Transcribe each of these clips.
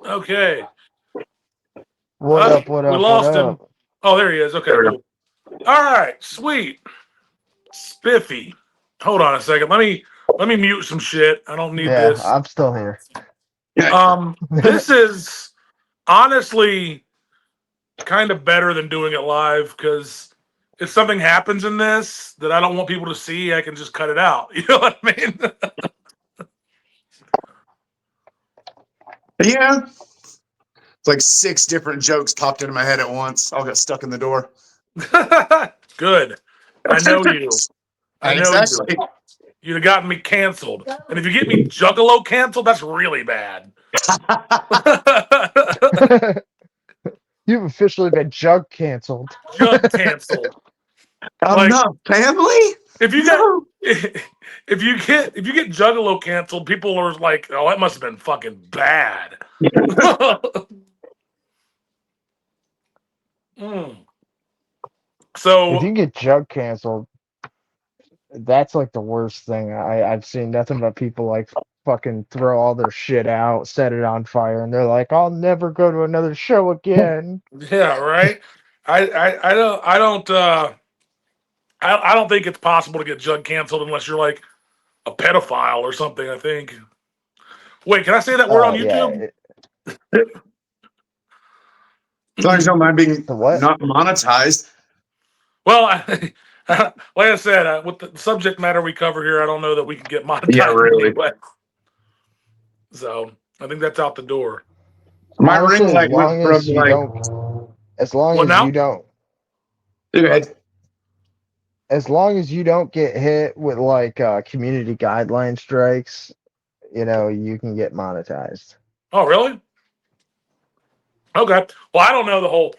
Okay. What up? What We up? What lost him. up? Oh, there he is. Okay, cool. All right, sweet. Spiffy. Hold on a second. Let me mute some shit. I don't need Yeah, this. I'm still here. This is honestly kind of better than doing it live because if something happens in this that I don't want people to see, I can just cut it out. You know what I mean? Yeah. It's like 6 different jokes popped into my head at once. All got stuck in the door. Good. I know you. I know Exactly. you. You'd have gotten me canceled. And if you get me Juggalo canceled, that's really bad. You've officially been jug canceled. Jug canceled. I'm Like, not family. If you No. get if you get Juggalo canceled, people are like, "Oh, that must have been fucking bad." So If you get jug canceled, that's like the worst thing I've seen. Nothing but people like fucking throw all their shit out, set it on fire, and they're like, "I'll never go to another show again." yeah, right. I don't think it's possible to get Jug canceled unless you're like a pedophile or something. I think. Wait, can I say that word on YouTube? Yeah. As long as you don't mind being The what? not monetized. Well, like I said, with the subject matter we cover here, I don't know that we can get monetized Yeah, really. anyway. So I think that's out the door. My Honestly, ring light went from like. as long What as now? you don't, Go ahead. as long as you don't get hit with like community guideline strikes, you can get monetized. Oh, really? Okay. Well, I don't know the whole.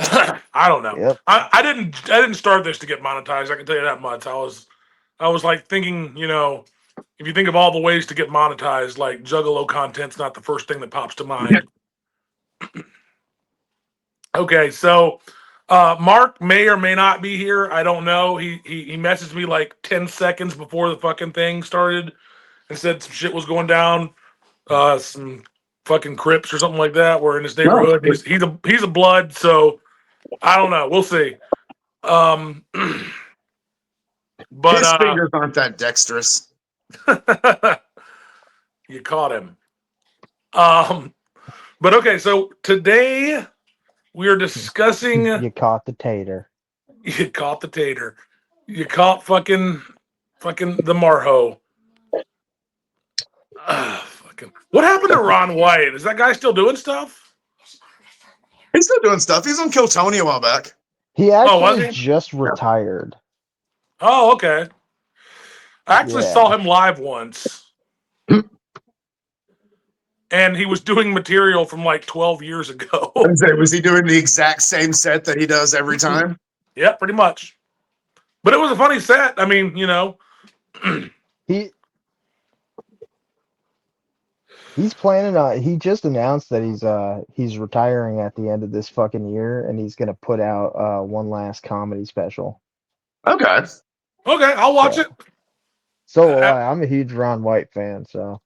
I don't know. Yep. I didn't start this to get monetized. I can tell you that much. I was like thinking, if you think of all the ways to get monetized, like Juggalo content's not the first thing that pops to mind. Okay, so Mark may or may not be here. I don't know. He messaged me like 10 seconds before the fucking thing started and said some shit was going down. Some fucking Crips or something like that were in his neighborhood. He's a blood, so I don't know. We'll see. But His fingers aren't that dexterous. you caught him. But okay, so today we are discussing. You caught the tater. You caught the tater. You caught fucking the Marho. Fucking. What happened to Ron White? Is that guy still doing stuff? He's still doing stuff. He's on Kill Tony a while back. He was actually he? just retired. Oh, okay. I actually saw him live once. And he was doing material from like 12 years ago. Was he doing the exact same set that he does every time? Yeah, pretty much. But it was a funny set. I mean, He's planning on. He just announced that he's retiring at the end of this fucking year, and he's gonna put out one last comedy special. Okay. Okay, I'll watch it. So will I. I'm a huge Ron White fan. So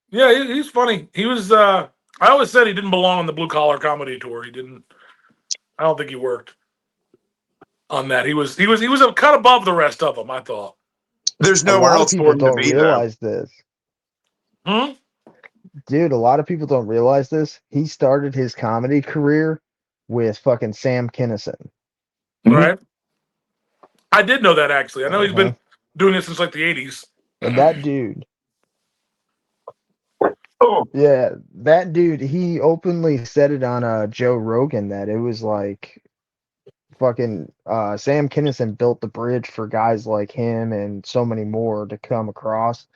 yeah, he's funny. He was. I always said he didn't belong on the Blue Collar Comedy Tour. He didn't. I don't think he worked on that. He was a cut above the rest of them. I thought. There's nowhere else for him to be. Realize this. Dude, a lot of people don't realize this. He started his comedy career with fucking Sam Kinison. Right. I did know that, actually. I know he's been doing this since like the 80s. And that dude. Yeah, that dude, he openly said it on Joe Rogan that it was like fucking Sam Kinison built the bridge for guys like him and so many more to come across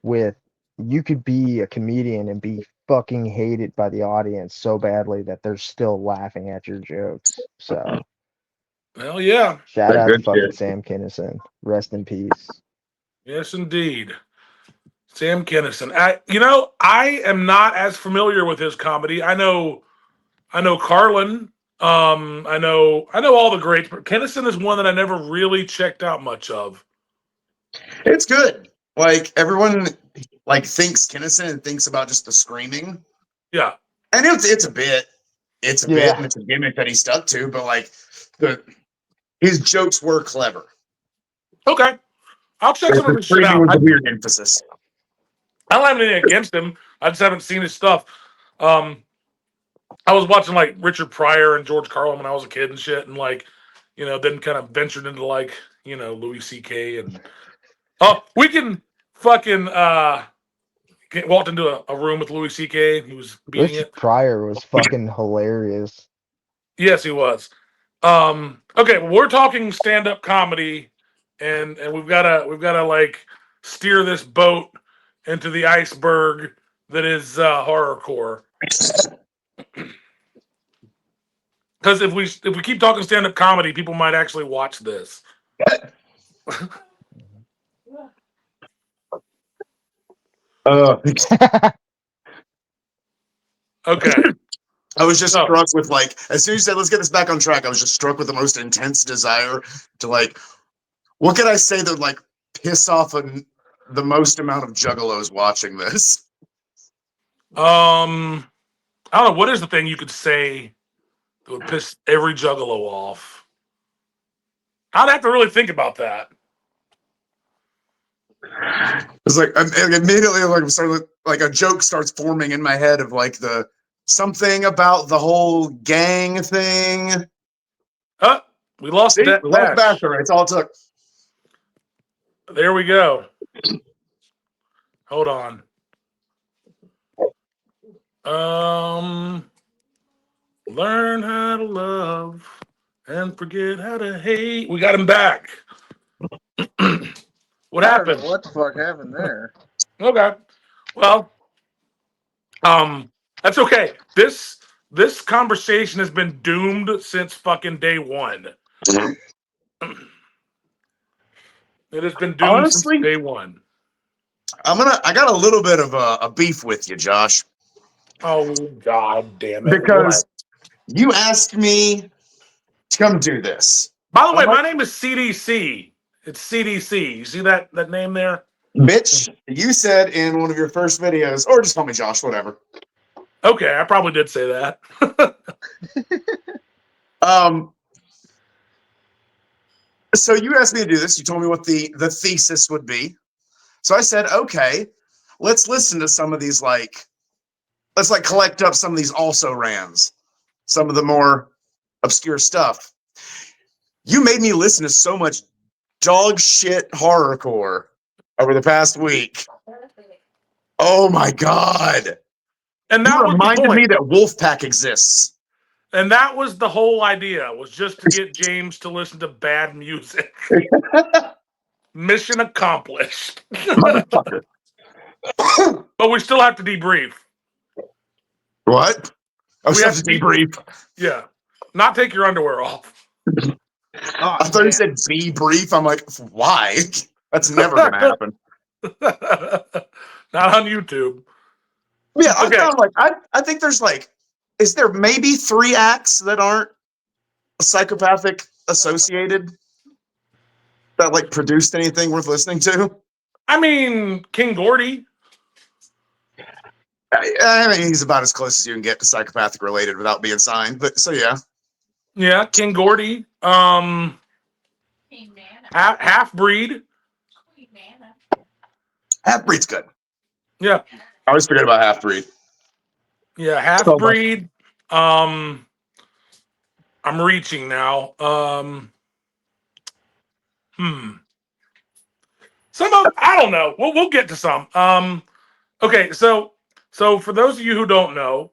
with you could be a comedian and be fucking hated by the audience so badly that they're still laughing at your jokes. So hell yeah. Shout out to fucking Sam Kinison. Rest in peace. Yes, indeed. Sam Kinison. I am not as familiar with his comedy. I know Carlin. I know all the greats, but Kinison is one that I never really checked out much of. It's good. Like everyone thinks Kinison and thinks about just the screaming. Yeah. And it's a bit. It's a bit, Yeah. and it's a gimmick that he stuck to, but like his jokes were clever. Okay. I'll check some of his shit Screaming out. was a weird emphasis. I don't have anything against him. I just haven't seen his stuff. I was watching like Richard Pryor and George Carlin when I was a kid and shit, and like, then kind of ventured into like, Louis C.K. and we can fucking walked into a room with Louis C.K. He was beating Richard it. Pryor was fucking hilarious. Yes, he was. Okay, well, we're talking stand-up comedy, and we've gotta like steer this boat into the iceberg that is horrorcore. Because if we keep talking stand-up comedy, people might actually watch this. Okay. I was just struck with like, as soon as you said, let's get this back on track, I was just struck with the most intense desire to like, what could I say that like piss off the most amount of juggalos watching this? I don't know. What is the thing you could say that would piss every juggalo off? I'd have to really think about that. It's like immediately like I'm starting like a joke starts forming in my head of like the something about the whole gang thing. We lost See, that we lost match. Baxter. It's all it took. There we go. Hold on. Learn how to love and forget how to hate. We got him back. What I don't know happened? what the fuck happened there. Okay. Well, that's okay. This conversation has been doomed since fucking day one. It has been doomed Honestly, since day one. I got a little bit of a beef with you, Josh, Oh God damn it. because What? you asked me to come do this. By the way, I'm like, my name is CDC. It's CDC. You see that name there? bitch, you said in one of your first videos, or just call me Josh, whatever. Okay, I probably did say that. So you asked me to do this. You told me what the thesis would be. So I said, okay, let's listen to some of these, let's collect up some of these also rans, some of the more obscure stuff. You made me listen to so much dog shit horrorcore over the past week. Oh my God. And You that was the reminded me point. that Wolfpack exists. And that was the whole idea, was just to get Jaymes to listen to bad music. Mission accomplished. Motherfucker. But we still have to debrief. What? I We have have to debrief. Yeah. Not take your underwear off. Oh, I thought you said be brief. I'm like, why? That's never going to happen. Not on YouTube. Yeah, I Okay. found I think there's is there maybe 3 acts that aren't psychopathic associated that produced anything worth listening to? I mean, King Gordy. I mean, he's about as close as you can get to psychopathic related without being signed. But so yeah. Yeah, King Gordy. Half breed. Half breed's good. Yeah. I always forget about half breed. Yeah, half breed. I'm reaching now. Some of I don't know. We'll get to some. Okay, so for those of you who don't know,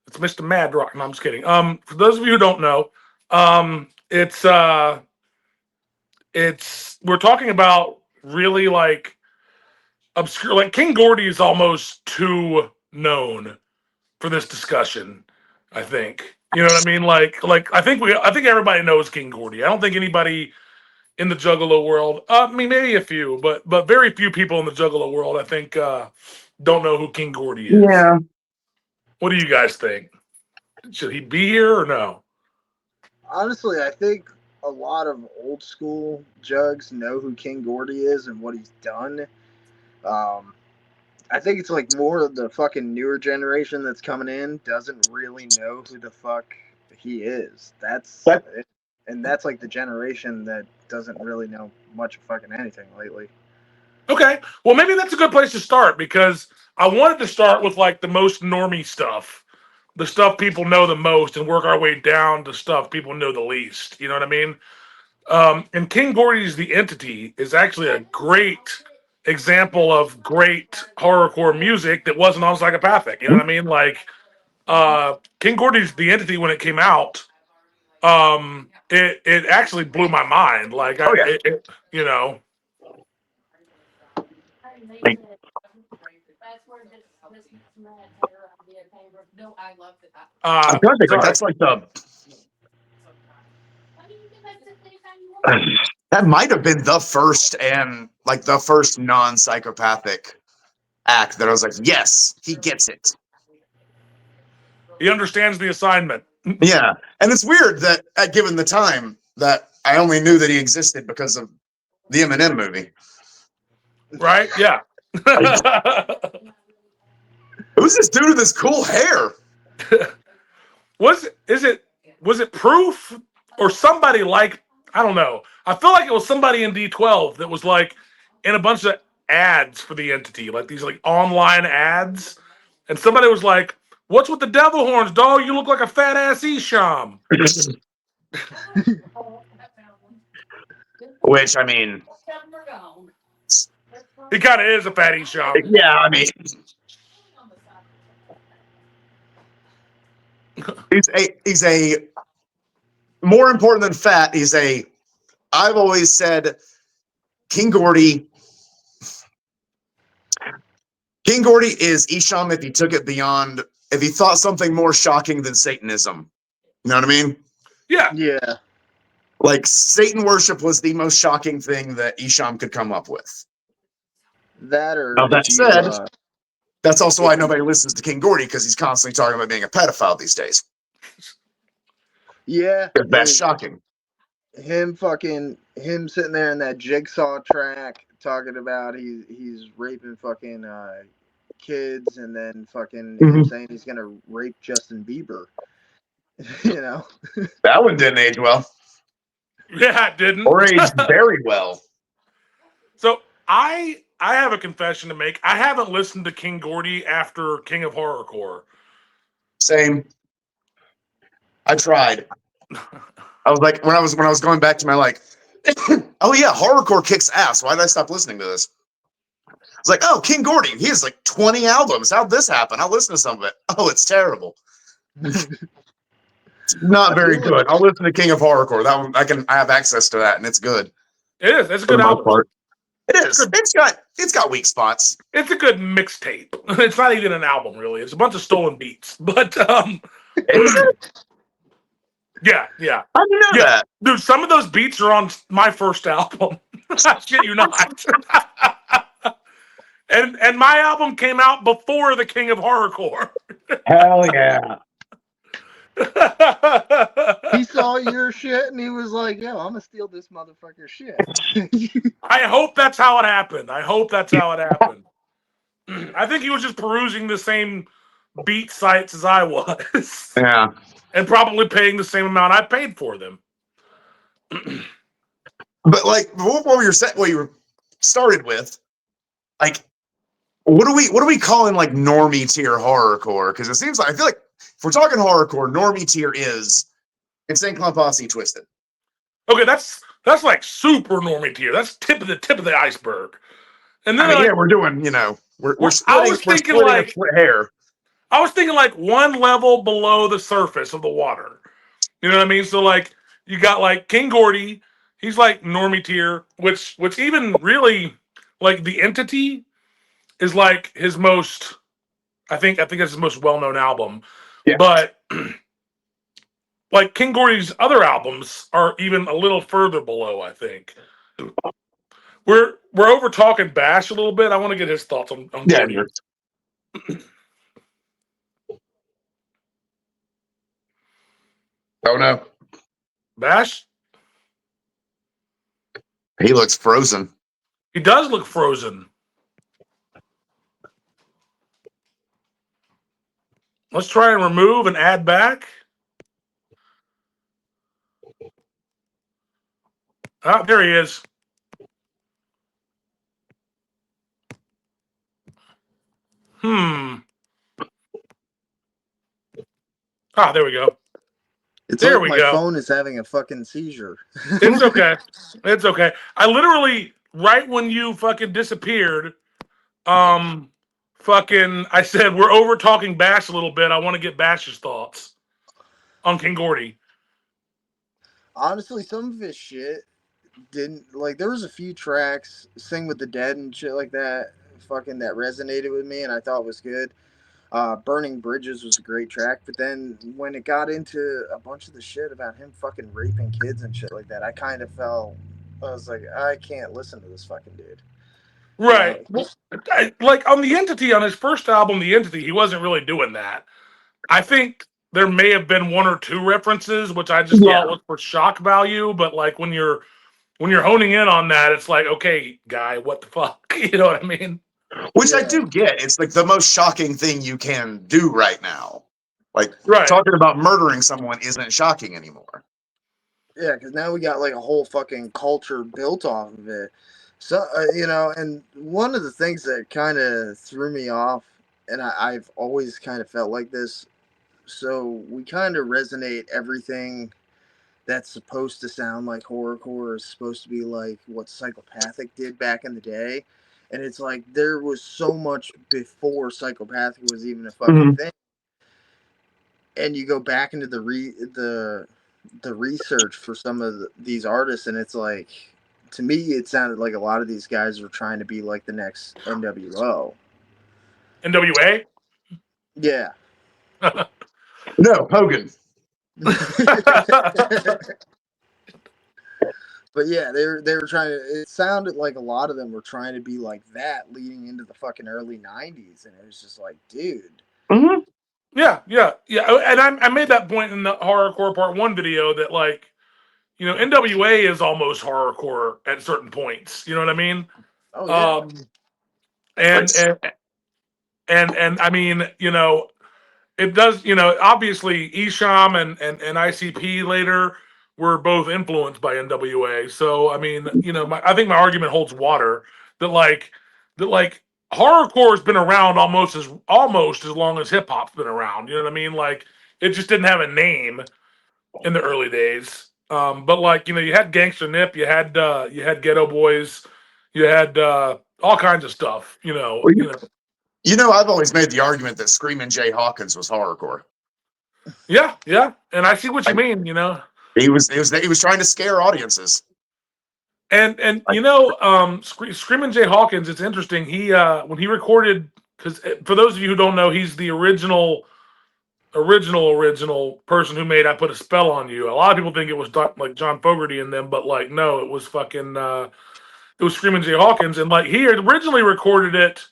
it's Mr. Mad Rock. No, I'm just kidding. For those of you who don't know, it's we're talking about really obscure. Like King Gordy is almost too known for this discussion. I think you know what I mean. I think everybody knows King Gordy. I don't think anybody in the Juggalo world. I mean, maybe a few, but very few people in the Juggalo world, I think, don't know who King Gordy is. Yeah. What do you guys think? Should he be here or no? Honestly, I think a lot of old school jugs know who King Gordy is and what he's done. I think it's like more of the fucking newer generation that's coming in doesn't really know who the fuck he is. That's That- and that's like the generation that doesn't really know much of fucking anything lately. Okay, well maybe that's a good place to start because I wanted to start with like the most normie stuff, the stuff people know the most, and work our way down to stuff people know the least. You know what I mean? And King Gordy's The Entity is actually a great example of great horrorcore music that wasn't on Psychopathic. You know what I mean? Like King Gordy's The Entity when it came out, it actually blew my mind. Like Oh yeah. you know. Like, I'm trying to think, like, Sorry. that's like that might have been the first and like the first non-psychopathic act that I was like, yes, he gets it. He understands the assignment. Yeah. And it's weird that given the time that I only knew that he existed because of the Eminem movie. Right? Yeah. Who's this dude with this cool hair? was it Proof or somebody like I don't know. I feel like it was somebody in D12 that was like in a bunch of ads for the entity, like these like online ads, and somebody was like, "What's with the devil horns, dog? You look like a fat ass Esham." Which, I mean, He kind of is a fat Esham. yeah, I mean, he's a more important than fat. I've always said King Gordy is Esham if he took it beyond, if he thought something more shocking than Satanism. You know what I mean? Yeah. Yeah. Like, Satan worship was the most shocking thing that Esham could come up with. That or Now, that if you, said, that's also why nobody listens to King Gordy, because he's constantly talking about being a pedophile these days. yeah, That's shocking. him sitting there in that Jigsaw track talking about he's raping fucking kids and then fucking him saying he's gonna rape Justin Bieber. You know, That one didn't age well. Yeah, it didn't. Or aged very well. So I have a confession to make. I haven't listened to King Gordy after King of Horrorcore. Same. I tried. I was like, when I was going back to my like, oh yeah, horrorcore kicks ass. Why did I stop listening to this? It's like, oh, King Gordy, he has like 20 albums. How'd this happen? I'll listen to some of it. Oh, it's terrible. It's not very good. I'll listen to King of Horrorcore. That one I have access to that, and it's good. It is. It's a For good the most album. part. It is. It's got weak spots. It's a good mixtape. It's not even an album, really. It's a bunch of stolen beats. But Is it? yeah. I didn't know that. Dude, some of those beats are on my first album. I shit you not. and my album came out before the King of Horrorcore. Hell yeah. he saw your shit and he was like, "Yo, I'm gonna steal this motherfucker's shit." I hope that's how it happened. I think he was just perusing the same beat sites as I was. Yeah. And probably paying the same amount I paid for them. But like what you were started with, like, what are we calling like normie tier horrorcore? Because it seems like, I feel like if we're talking horrorcore, normie tier is Insane Clown Posse, Twisted. Okay, that's like super normie tier. That's tip of the iceberg. And then we're doing, we're I was splitting, thinking like split hair. I was thinking like one level below the surface of the water. You know what I mean? So like you got like King Gordy, he's like normie tier, which even really like The Entity is like his most I think that's his most well-known album. Yeah. But like King Gordy's other albums are even a little further below, I think. We're over talking Bash a little bit. I want to get his thoughts on Gordy. Oh no. Bash? He looks frozen. He does look frozen. Let's try and remove and add back. Ah, there he is. There we go. It's There like we my go. phone is having a fucking seizure. It's okay. It's okay. I literally, right when you fucking disappeared, I said, we're over talking Bash a little bit. I want to get Bash's thoughts on King Gordy. Honestly, some of his shit didn't like. There was a few tracks, Sing with the Dead and shit like that, fucking that resonated with me, and I thought was good. Burning Bridges was a great track, but then when it got into a bunch of the shit about him fucking raping kids and shit like that, I kind of felt, I was like, I can't listen to this fucking dude. Right. You know, Like on The Entity, on his first album, The Entity, he wasn't really doing that. I think there may have been one or two references, which I just thought was for shock value, but like when you're honing in on that, it's like, okay, guy, what the fuck? You know what I mean? Which I do get. It's like the most shocking thing you can do right now. Like talking about murdering someone isn't shocking anymore. Yeah, because now we got like a whole fucking culture built off of it. So, and one of the things that kind of threw me off, and I've always kind of felt like this, so we kind of resonate everything that's supposed to sound like horrorcore is supposed to be like what Psychopathic did back in the day. And it's like there was so much before Psychopathic was even a fucking thing. And you go back into the research for some of these artists, and it's like, to me, it sounded like a lot of these guys were trying to be like the next NWO. NWA? Yeah. No, Hogan. But yeah, they were trying to. It sounded like a lot of them were trying to be like that, leading into the fucking early '90s, and it was just like, dude. Mm-hmm. Yeah. And I made that point in the Horrorcore Part 1 video that, like, NWA is almost horrorcore at certain points. You know what I mean? Oh yeah. And I mean, it does, obviously Esham and ICP later were both influenced by NWA. So, I mean, I think my argument holds water that horrorcore has been around almost as long as hip hop's been around. You know what I mean? Like, it just didn't have a name in the early days. But like, you had Gangster Nip, you had Ghetto Boys, you had all kinds of stuff. I've always made the argument that Screamin Jay Hawkins was horrorcore. Yeah, and I see what you mean. He was trying to scare audiences. And Screamin Jay Hawkins, it's interesting. He when he recorded, because for those of you who don't know, he's the original person who made "I Put a Spell on You." A lot of people think it was like John Fogerty in them, but like no, it was fucking it was Screamin Jay Hawkins, and like he originally recorded it,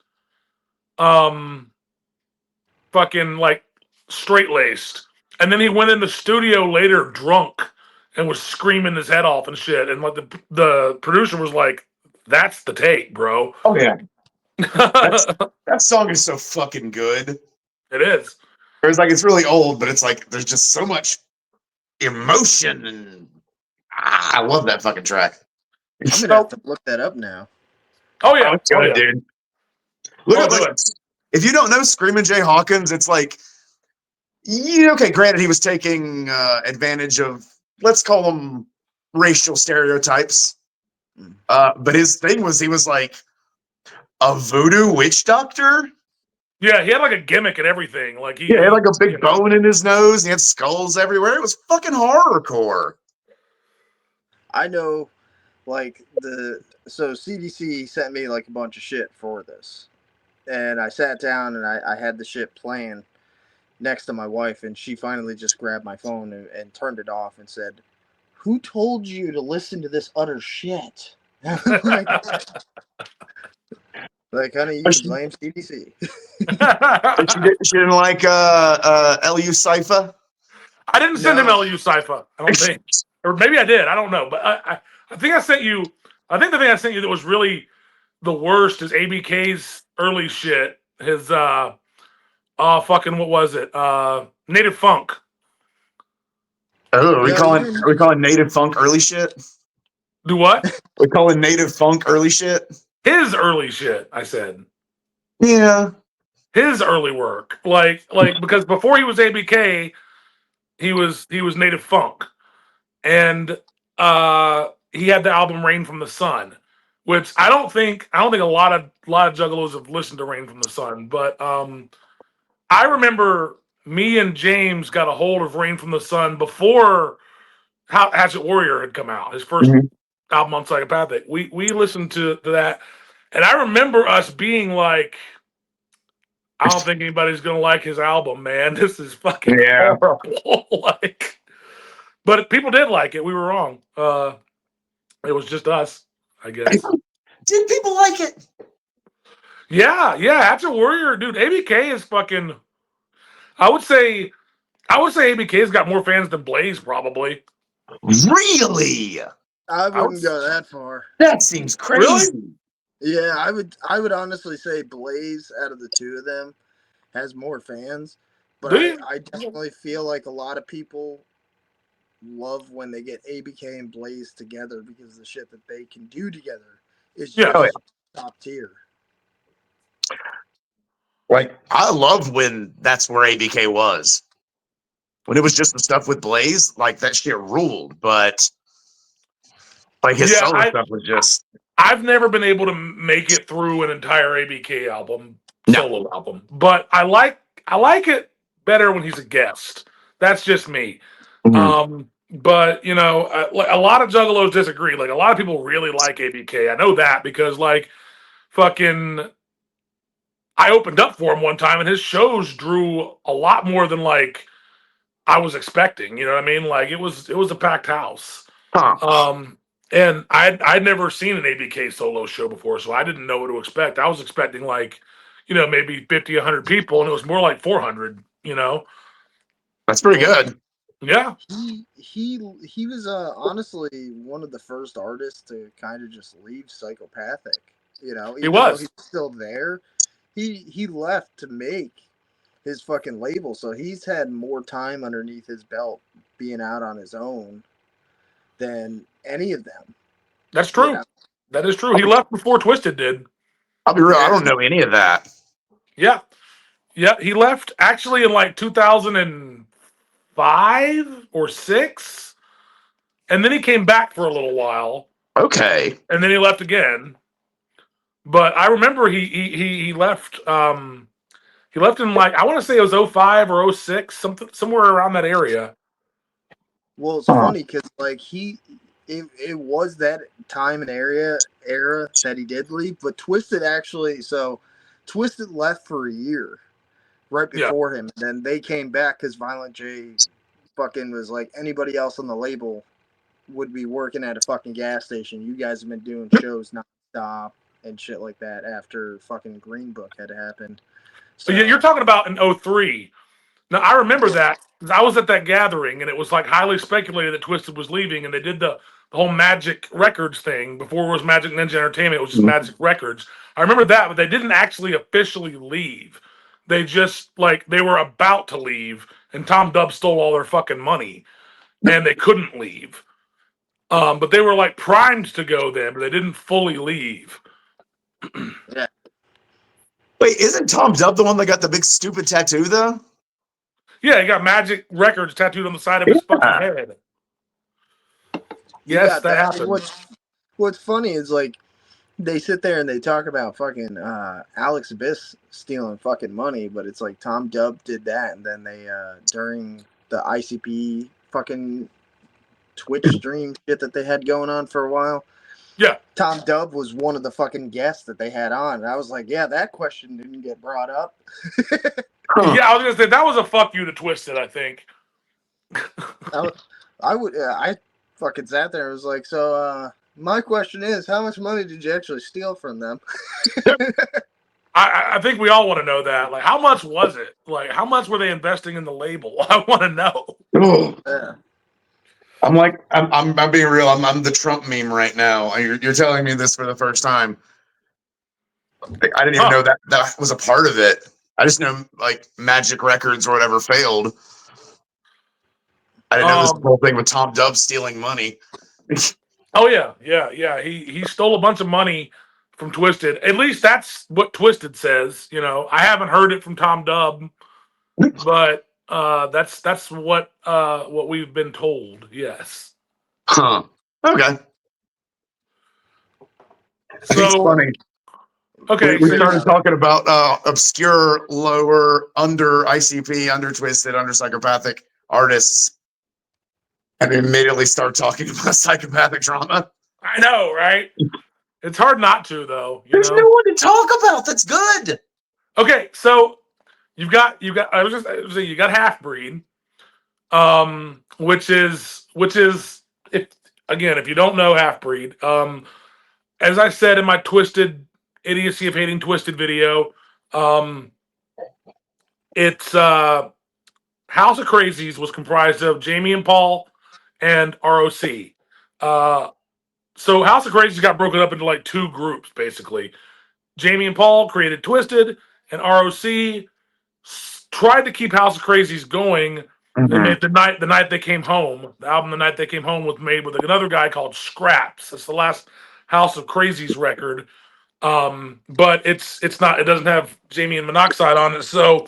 fucking like straight laced, and then he went in the studio later drunk and was screaming his head off and shit, and like the producer was like, "That's the take, bro." Oh yeah, that song is so fucking good. It is. It's like it's really old, but it's like there's just so much emotion, and I love that fucking track. I'm gonna have to look that up now. Oh yeah, it's good, dude. Look at like, if you don't know Screamin Jay Hawkins, it's like, okay, granted he was taking advantage of, let's call them racial stereotypes, but his thing was he was like a voodoo witch doctor. Yeah, he had like a gimmick and everything. Like he had like a big bone in his nose. And he had skulls everywhere. It was fucking horrorcore. I know, like so CDC sent me like a bunch of shit for this, and I sat down and I had the shit playing next to my wife, and she finally just grabbed my phone and turned it off and said, "Who told you to listen to this utter shit?" Like, honey, you can blame CDC. She didn't like LU Cypher? I didn't send him LU Cypher, I don't think. Or maybe I did. I don't know. But I think I sent you. I think the thing I sent you that was really the worst is ABK's early shit. His fucking what was it? Native Funk. Oh, Yeah, are we calling Native Funk early shit? Do what? We calling Native Funk early shit? His early shit, I said. Yeah. His early work. Like because before he was ABK, he was Native Funk. And he had the album Rain from the Sun, which I don't think a lot of juggalos have listened to Rain from the Sun, but I remember me and Jaymes got a hold of Rain from the Sun before Hatchet Warrior had come out, his first album on Psychopathic. We listened to that, and I remember us being like, I don't think anybody's gonna like his album, man. This is fucking Yeah. horrible. Like, but people did like it. We were wrong. It was just us, I guess. Did people like it? Yeah. Hatchet Warrior, dude. ABK is fucking. I would say ABK's got more fans than Blaze, probably. Really? I wouldn't go that far. That seems crazy. Really? Yeah, I would honestly say Blaze out of the two of them has more fans, but I definitely feel like a lot of people love when they get ABK and Blaze together because the shit that they can do together is just top tier. Like, I love when that's where ABK was. When it was just the stuff with Blaze, like that shit ruled, but like his solo stuff was just. I've never been able to make it through an entire ABK album, solo album, but I like it better when he's a guest. That's just me. But you know, a lot of juggalos disagree. Like a lot of people really like ABK. I know that because like fucking I opened up for him one time and his shows drew a lot more than like I was expecting. You know what I mean? Like it was a packed house. And I'd never seen an ABK solo show before, so I didn't know what to expect. I was expecting like, you know, maybe 50, 100 people, and it was more like 400, you know? That's pretty good. Yeah. He was honestly one of the first artists to kind of just leave Psychopathic. You know, even though he's still there, he left to make his fucking label, so he's had more time underneath his belt being out on his own than any of them. That's true. You know? That is true. He left before Twisted did. I'll be real. I don't know any of that. Yeah. He left actually in like 2005 or 6, and then he came back for a little while. Okay. And then he left again. But I remember he left. He left in like I want to say it was 05 or 06, somewhere around that area. Well, it's funny because like it was that time and era that he did leave, but Twisted left for a year right before him. Then they came back because Violent J fucking was like anybody else on the label would be working at a fucking gas station. You guys have been doing shows nonstop and shit like that after fucking Green Book had happened. So you're talking about in 03. Now I remember that. I was at that gathering and it was like highly speculated that Twisted was leaving, and they did the whole Magic Records thing. Before it was Magic Ninja Entertainment, it was just Magic Records. I remember that, but they didn't actually officially leave. They just like they were about to leave, and Tom Dub stole all their fucking money, and they couldn't leave. But they were like primed to go then, but they didn't fully leave. Yeah. Wait, isn't Tom Dub the one that got the big stupid tattoo though? Yeah, he got Magic Records tattooed on the side of his fucking head. Yes, that happened. What's funny is like they sit there and they talk about fucking Alex Abyss stealing fucking money, but it's like Tom Dub did that, and then they during the ICP fucking Twitch stream shit that they had going on for a while. Yeah. Tom Dub was one of the fucking guests that they had on. And I was like, yeah, that question didn't get brought up. Yeah, I was gonna say that was a fuck you to Twisted, I think. I fucking sat there and was like, so my question is, how much money did you actually steal from them? I think we all want to know that. Like, how much was it? Like, how much were they investing in the label? I want to know. Yeah. I'm being real. I'm the Trump meme right now. You're telling me this for the first time. Like, I didn't even know that was a part of it. I just know like Magic Records or whatever failed. I didn't know this whole thing with Tom Dub stealing money. Oh yeah. He stole a bunch of money from Twisted. At least that's what Twisted says. You know, I haven't heard it from Tom Dub, but that's what we've been told. Yes. Huh. Okay. So It's funny. okay, We so started talking about obscure, lower, under ICP, under Twisted, under Psychopathic artists, and we immediately start talking about psychopathic drama. I know, right? It's hard not to, though. There's no one to talk about. That's good. Okay, so you got. I was just saying you got Half Breed, which is if you don't know Half Breed, as I said in my Twisted Idiocy of Hating Twisted video, it's House of Krazees was comprised of Jamie and Paul and ROC. So House of Krazees got broken up into like two groups, basically. Jamie and Paul created Twisted, and ROC tried to keep House of Krazees going. They made the night they came home. The album "The Night They Came Home" was made with another guy called Scraps. It's the last House of Krazees record, but it's not. It doesn't have Jamie and Monoxide on it. So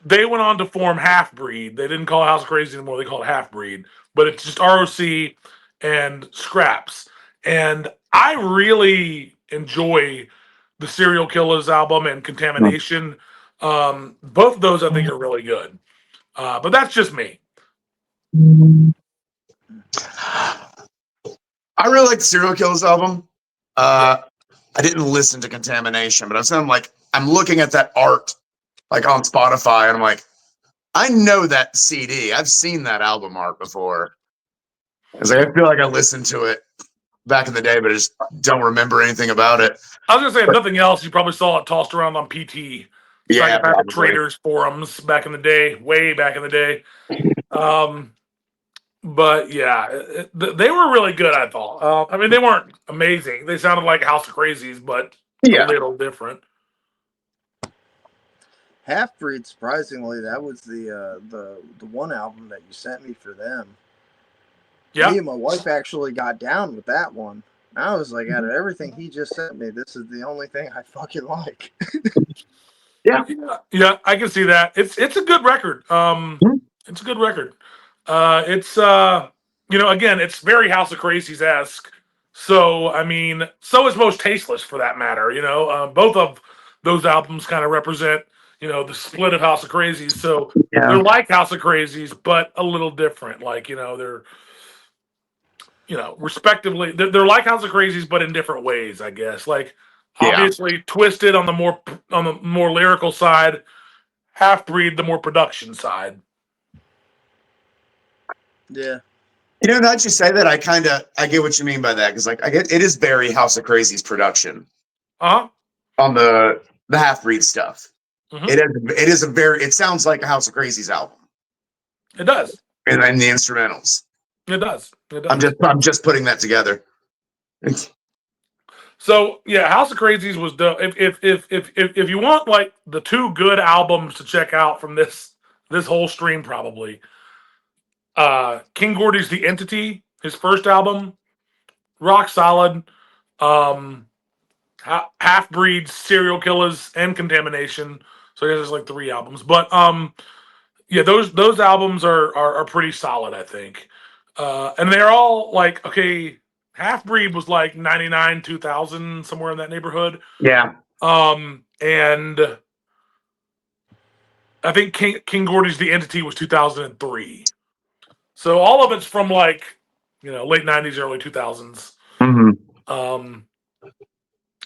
they went on to form Half Breed. They didn't call it House of Krazees anymore. They called it Half Breed. But it's just ROC and Scraps. And I really enjoy the Serial Killers album and Contamination. Both of those I think are really good. But that's just me. I really like the Serial Killers album. I didn't listen to Contamination, but I'm looking at that art like on Spotify, and I'm like, I know that CD. I've seen that album art before. I feel like I listened to it back in the day, but I just don't remember anything about it. I was gonna say, if nothing else, you probably saw it tossed around on PT. Yeah, Psychopathic Traders forums back in the day, way back in the day. But yeah, they were really good, I thought. I mean, they weren't amazing. They sounded like House of Krazees, but a little different. Half Breed, surprisingly, that was the one album that you sent me for them. Yeah. Me and my wife actually got down with that one. I was like, out of everything he just sent me, this is the only thing I fucking like. Yeah, I can see that. It's a good record. It's a good record. It's again, it's very House of Krazees-esque. So I mean, so is Most Tasteless for that matter. Both of those albums kind of represent the split of House of Krazees. So they're like House of Krazees, but a little different. Like they're respectively, they're like House of Krazees, but in different ways, I guess. Like obviously, Twisted on the more lyrical side, Half Breed the more production side. Yeah. Now that you say that, I get what you mean by that, because like it is very House of Krazees production. On the Half Breed stuff. Mm-hmm. It sounds like a House of Krazees album. It does. And then the instrumentals. It does. I'm just putting that together. So yeah, House of Krazees was dope. If you want like the two good albums to check out from this whole stream, probably King Gordy's The Entity, his first album, rock solid. Half Breed, Serial Killers, and Contamination. So I guess there's like 3 albums, but yeah, those albums are pretty solid, I think. And they're all like, okay, Half Breed was like 99, 2000, somewhere in that neighborhood. Yeah. And I think King Gordy's The Entity was 2003. So all of it's from like, late 90s, early 2000s. Mm-hmm.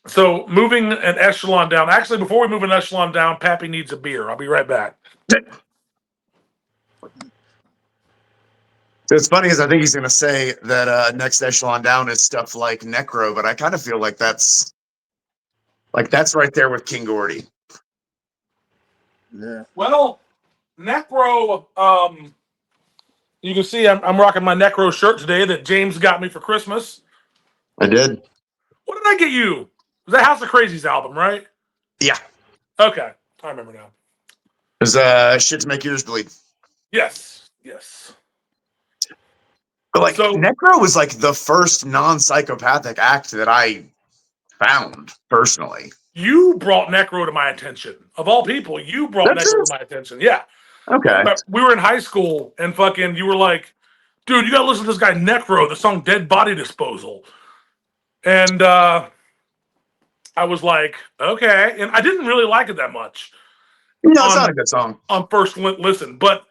So moving an echelon down. Actually, before we move an echelon down, Pappy needs a beer. I'll be right back. It's funny because I think he's going to say that next echelon down is stuff like Necro, but I kind of feel like that's right there with King Gordy. Yeah. Well, Necro, you can see I'm rocking my Necro shirt today that James got me for Christmas. I did. What did I get you? It was that House of Krazees album, right? Yeah. Okay, I remember now. There's shit to make ears bleed. Yes. But like So Necro was like the first non-psychopathic act that I found personally. you brought Necro to my attention. Of all people, you brought That's Necro it. to my attention. Yeah. Okay. We were in high school and fucking you were like, dude, you gotta listen to this guy Necro, the song Dead Body Disposal. And I was like, okay. And I didn't really like it that much No, it's not a good song. on first listen, but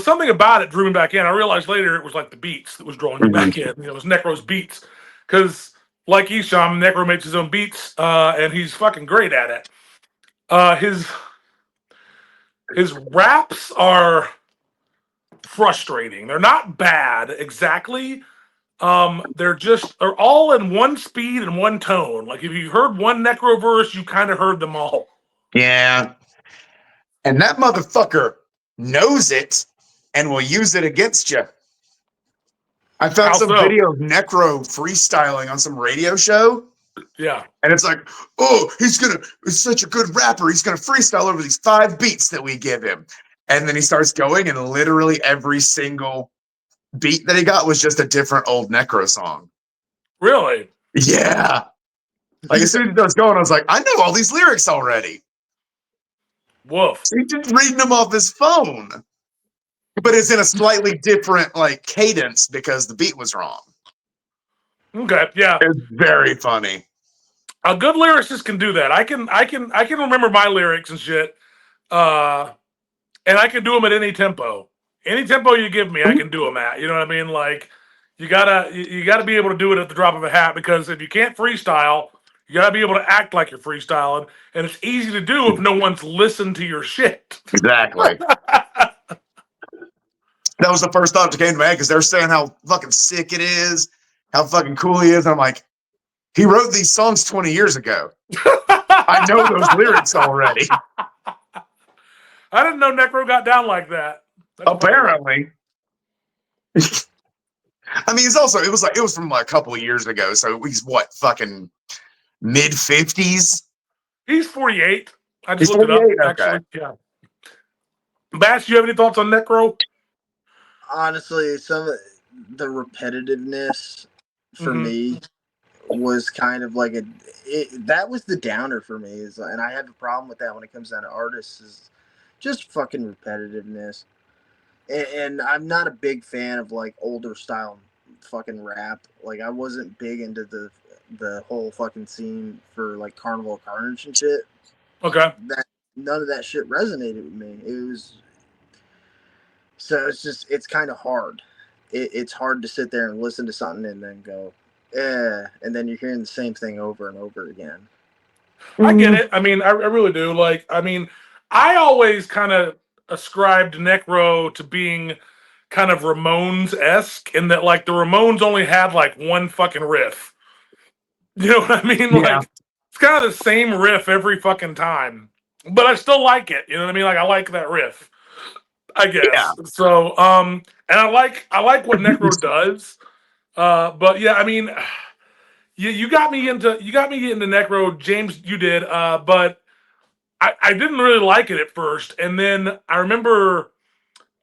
something about it drew me back in. I realized later it was like the beats that was drawing me back in. You know, it was Necro's beats. Because like Isham, Necro makes his own beats, and he's fucking great at it. His raps are frustrating. They're not bad exactly. They're all in one speed and one tone. Like if you heard one Necro verse, you kind of heard them all. Yeah. And that motherfucker knows it and will use it against you. I found How some so? video of Necro freestyling on some radio show. Yeah. And it's like, oh, he's such a good rapper. He's going to freestyle over these 5 beats that we give him. And then he starts going, and literally every single beat that he got was just a different old Necro song. Really? Yeah. Like, as soon as he starts going, I was like, I know all these lyrics already. Woof. So he's just reading them off his phone. But it's in a slightly different, like, cadence because the beat was wrong. Okay, yeah. It's very funny. A good lyricist can do that. I can remember my lyrics and shit. And I can do them at any tempo. Any tempo you give me, I can do them at. You know what I mean? Like you gotta be able to do it at the drop of a hat, because if you can't freestyle, you gotta be able to act like you're freestyling, and it's easy to do if no one's listened to your shit. Exactly. That was the first thought that came to my head, because they're saying how fucking sick it is, how fucking cool he is. And I'm like, he wrote these songs 20 years ago. I know those lyrics already. I didn't know Necro got down like that. That's Apparently. I mean, it was from like a couple of years ago. So he's what, fucking mid 50s? He's 48. I He's just looked it 48? up. Okay. Actually, yeah. Bash, you have any thoughts on Necro? Honestly, some of the repetitiveness for me was kind of like that was the downer for me. And I have a problem with that when it comes down to artists, is just fucking repetitiveness. And I'm not a big fan of like older style fucking rap. Like I wasn't big into the whole fucking scene for like Carnival Carnage and shit. Okay. None of that shit resonated with me. It's kind of hard. It's hard to sit there and listen to something and then go, and then you're hearing the same thing over and over again. I get it. I mean, I really do. Like, I mean, I always kind of ascribed Necro to being kind of Ramones-esque, in that like the Ramones only had like one fucking riff. You know what I mean? Yeah. Like it's kind of the same riff every fucking time, but I still like it. You know what I mean? Like I like that riff, I guess. Yeah. So, and I like what Necro does. But yeah, I mean, you got me into Necro, Jaymes. You did, but I didn't really like it at first, and then I remember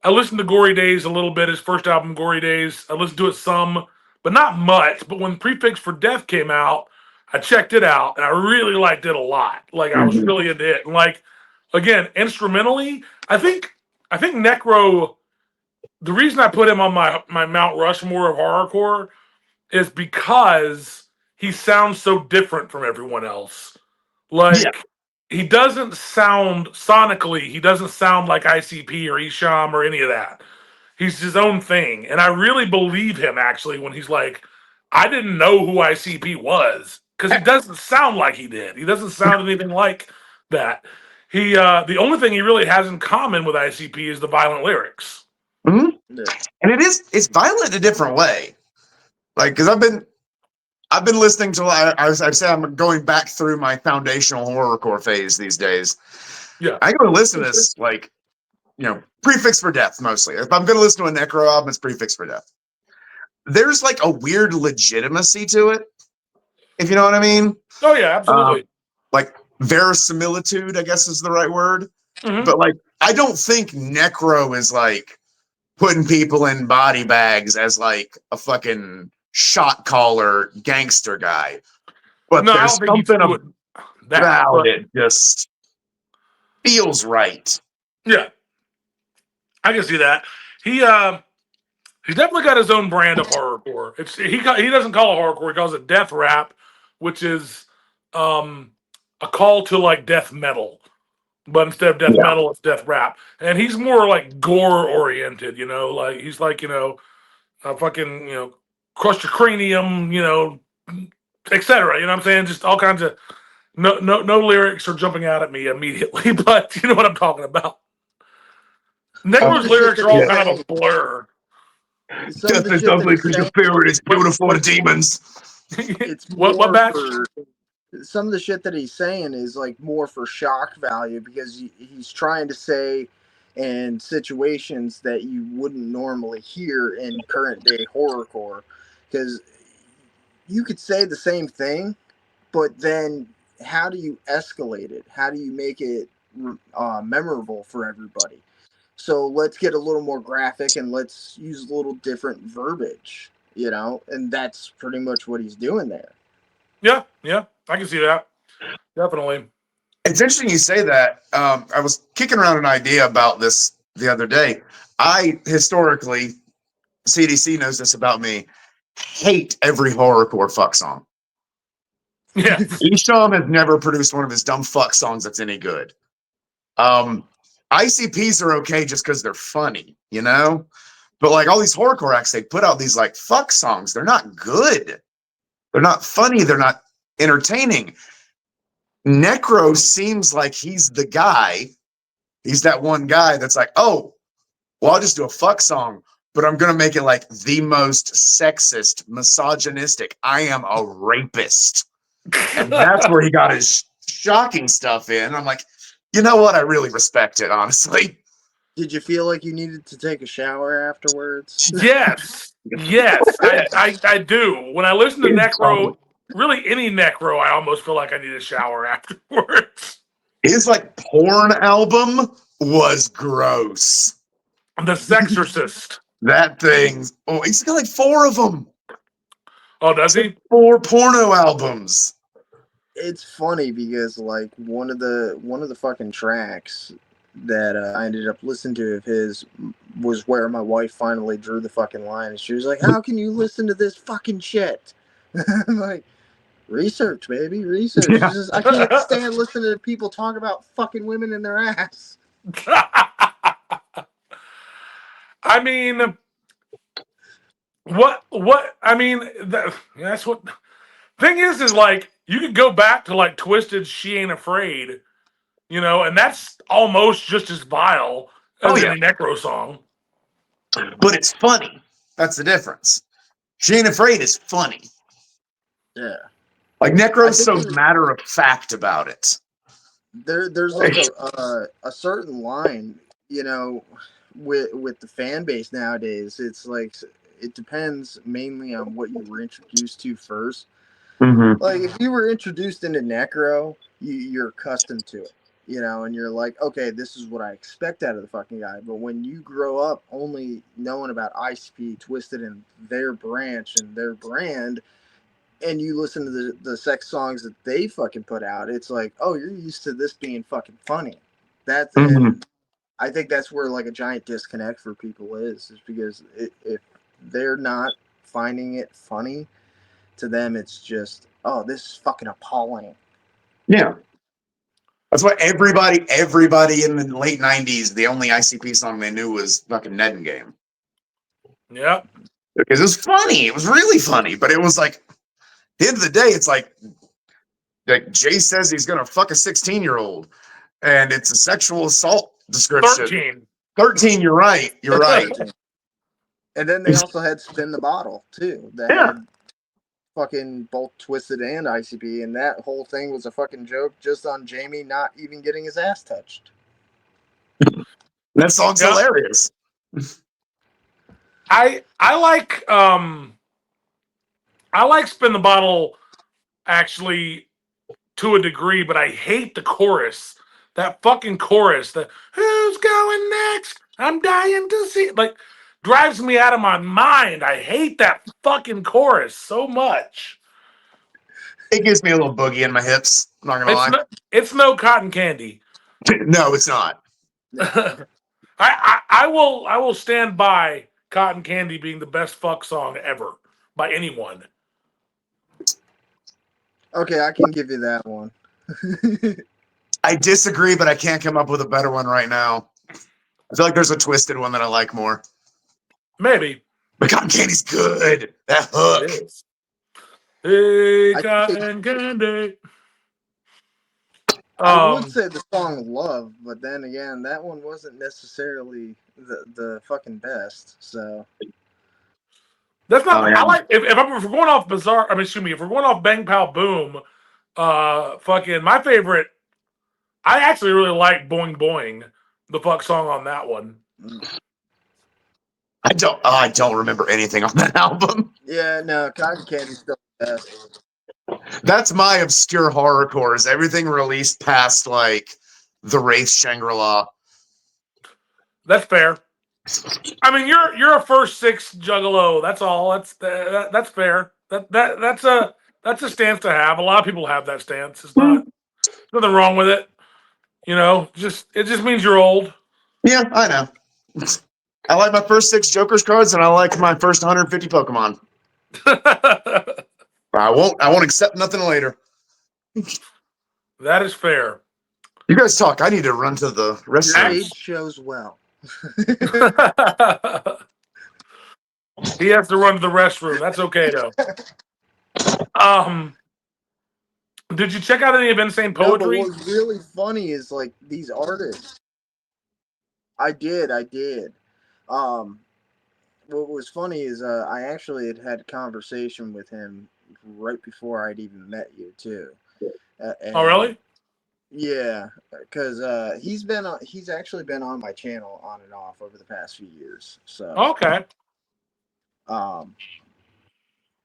I listened to Gory Days a little bit. His first album, Gory Days. I listened to it some, but not much. But when Prefix for Death came out, I checked it out, and I really liked it a lot. Like I was really into it. And like again, instrumentally, I think Necro. The reason I put him on my Mount Rushmore of horrorcore is because he sounds so different from everyone else. Like he doesn't sound sonically, he doesn't sound like ICP or Isham or any of that. He's his own thing. And I really believe him actually when he's like, I didn't know who ICP was. Because he doesn't sound like he did. He doesn't sound anything like that. He the only thing he really has in common with ICP is the violent lyrics. And it's violent in a different way. Like, because I've been listening to, I say I'm going back through my foundational horrorcore phase these days. Yeah. I go to listen to this, like, you know, Prefix for Death mostly. If I'm going to listen to a Necro album, it's Prefix for Death. There's like a weird legitimacy to it, if you know what I mean. Oh yeah, absolutely. Like verisimilitude, I guess is the right word. Mhm. But like, I don't think Necro is like putting people in body bags as like a fucking shot caller gangster guy. But No, I there's don't think he's something doing that. about But it just feels right. yeah, I can see that. He's definitely got his own brand of horrorcore. He doesn't call it horrorcore; he calls it death rap, which is a call to like death metal. But instead of death Yeah. metal, it's death rap, and he's more like gore oriented. You know, like he's like fucking crush your cranium, etc. You know what I'm saying? Just all kinds of no lyrics are jumping out at me immediately, but you know what I'm talking about. Some of Necro's the shit lyrics that are all he's kind of a saying, blur. some of the shit that he's saying, is beautiful to demons. it's what more batch? for some of the shit that he's saying is like more for shock value because he's trying to say in situations that you wouldn't normally hear in current day horrorcore because you could say the same thing, but then how do you escalate it? How do you make it memorable for everybody? So let's get a little more graphic and let's use a little different verbiage, and that's pretty much what he's doing there. Yeah, I can see that. Definitely. It's interesting you say that. I was kicking around an idea about this the other day. I historically, CDC knows this about me, hate every horrorcore fuck song. Yeah. Esham has never produced one of his dumb fuck songs that's any good. ICPs are okay just because they're funny, But like all these horrorcore acts, they put out these like fuck songs. They're not good. They're not funny. They're not entertaining. Necro seems like he's the guy. He's that one guy that's like, oh, well, I'll just do a fuck song, but I'm going to make it like the most sexist, misogynistic. I am a rapist. And that's where he got his shocking stuff in. I'm like, you know what? I really respect it, honestly. Did you feel like you needed to take a shower afterwards? Yes. I do. When I listen to Necro, really any Necro, I almost feel like I need a shower afterwards. His like porn album was gross. The Sexorcist. That thing. Oh, he's got like 4 of them. Oh, does he? 4 porno albums. It's funny because like one of the fucking tracks that I ended up listening to of his was where my wife finally drew the fucking line. And she was like, "How can you listen to this fucking shit?" I'm like, research, baby, research. Yeah. It's just, I can't stand listening to people talk about fucking women in their ass. I mean, what? I mean, that's what. Thing is like you could go back to like Twisted She Ain't Afraid, and that's almost just as vile as any Necro song. But it's funny. That's the difference. She Ain't Afraid is funny. Yeah. Like Necro's so matter of fact about it. There's like a certain line, with the fan base nowadays. It's like it depends mainly on what you were introduced to first. Mm-hmm. Like if you were introduced into Necro, you're accustomed to it, and you're like, okay, this is what I expect out of the fucking guy. But when you grow up only knowing about ICP, Twisted, and their branch and their brand, and you listen to the sex songs that they fucking put out, it's like, oh, you're used to this being fucking funny. And I think that's where like a giant disconnect for people is because if they're not finding it funny, to them it's just, oh, this is fucking appalling. Yeah. That's why everybody in the late 90s, the only ICP song they knew was fucking Ned and Game. Yeah. Because it was funny. It was really funny. But it was like, at the end of the day, it's like Jay says he's going to fuck a 16-year-old. And it's a sexual assault description. 13, you're right. You're right. And then they also had Spin the Bottle, too. That had fucking both Twisted and ICP. And that whole thing was a fucking joke just on Jamie not even getting his ass touched. That song's hilarious. I like Spin the Bottle actually to a degree, but I hate the chorus. That fucking chorus, the "Who's going next? I'm dying to see," like drives me out of my mind. I hate that fucking chorus so much. It gives me a little boogie in my hips. I'm not gonna It's lie. no, it's no cotton candy. No, it's not. I will stand by Cotton Candy being the best fuck song ever by anyone. Okay, I can give you that one. I disagree, but I can't come up with a better one right now. I feel like there's a twisted one that I like more. Maybe. But Cotton Candy's good. That hook. It is. Hey, I think Cotton Candy. I would say the song "Love," but then again, that one wasn't necessarily the fucking best. So That's not. Oh, yeah. I like if we're going off bizarre. I mean, excuse me. If we're going off Bang Pow Boom, fucking my favorite. I actually really like Boing Boing, the fuck song on that one. I don't remember anything on that album. yeah, no, Cotton Candy's still the best. That's my obscure horrorcore. Is everything released past like the Wraith Shangri-La? That's fair. I mean, you're a first six juggalo. That's all. That's fair. That's a stance to have. A lot of people have that stance. It's not nothing wrong with it. You know, it just means you're old. Yeah, I know. I like my first 6 Joker's cards, and I like my first 150 Pokemon. I won't accept nothing later. That is fair. You guys talk. I need to run to the Your restroom. age shows well. He has to run to the restroom. That's okay though. Did you check out any of Insane No, but Poetry? what's really funny is like these artists. I did. What was funny is I actually had a conversation with him right before I'd even met you too. Oh, really? Yeah, because he's actually been on my channel on and off over the past few years. So Okay.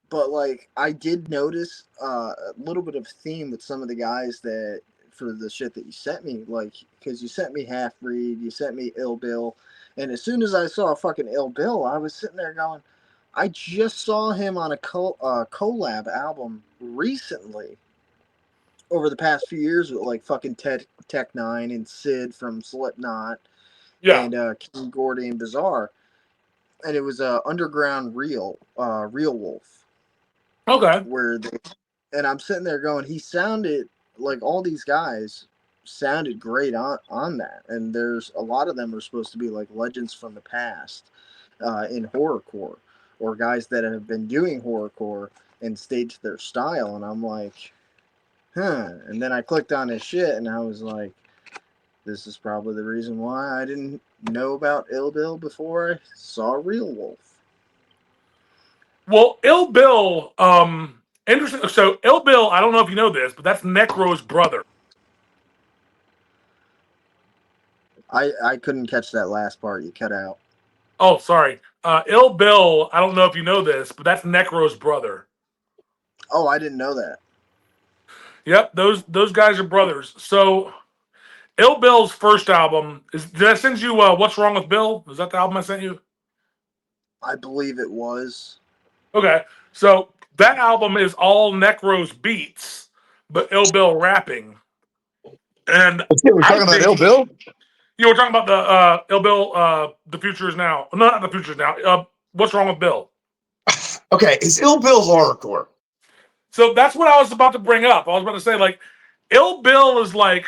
But like I did notice a little bit of theme with some of the guys that for the shit that you sent me, like because you sent me Half Breed, you sent me Ill Bill, and as soon as I saw fucking Ill Bill, I was sitting there going, I just saw him on a collab album recently over the past few years with like fucking Tech Nine and Sid from Slipknot and King Gordy and Bizarre, and it was Underground Real Wolf. Okay. And I'm sitting there going, he sounded like all these guys sounded great on that, and there's a lot of them are supposed to be like legends from the past in horrorcore, or guys that have been doing horrorcore and stayed to their style. And I'm like, and then I clicked on his shit and I was like, this is probably the reason why I didn't know about Ill Bill before I saw Real Wolf. Well, Ill Bill, interesting. So Ill Bill, I don't know if you know this, but that's Necro's brother. I couldn't catch that last part. You cut out. Oh, sorry. Ill Bill, I don't know if you know this, but that's Necro's brother. Oh, I didn't know that. Yep, those guys are brothers. So Ill Bill's first album did I send you What's Wrong with Bill? Is that the album I sent you? I believe it was. Okay. So that album is all Necro's beats, but Ill Bill rapping. And We're talking about Ill Bill? Yeah, we're talking about the Ill Bill, The Future Is Now. No, not The Future Is Now. What's Wrong with Bill? Okay, is Ill Bill horrorcore? So that's what I was about to bring up. I was about to say, like, Ill Bill is like,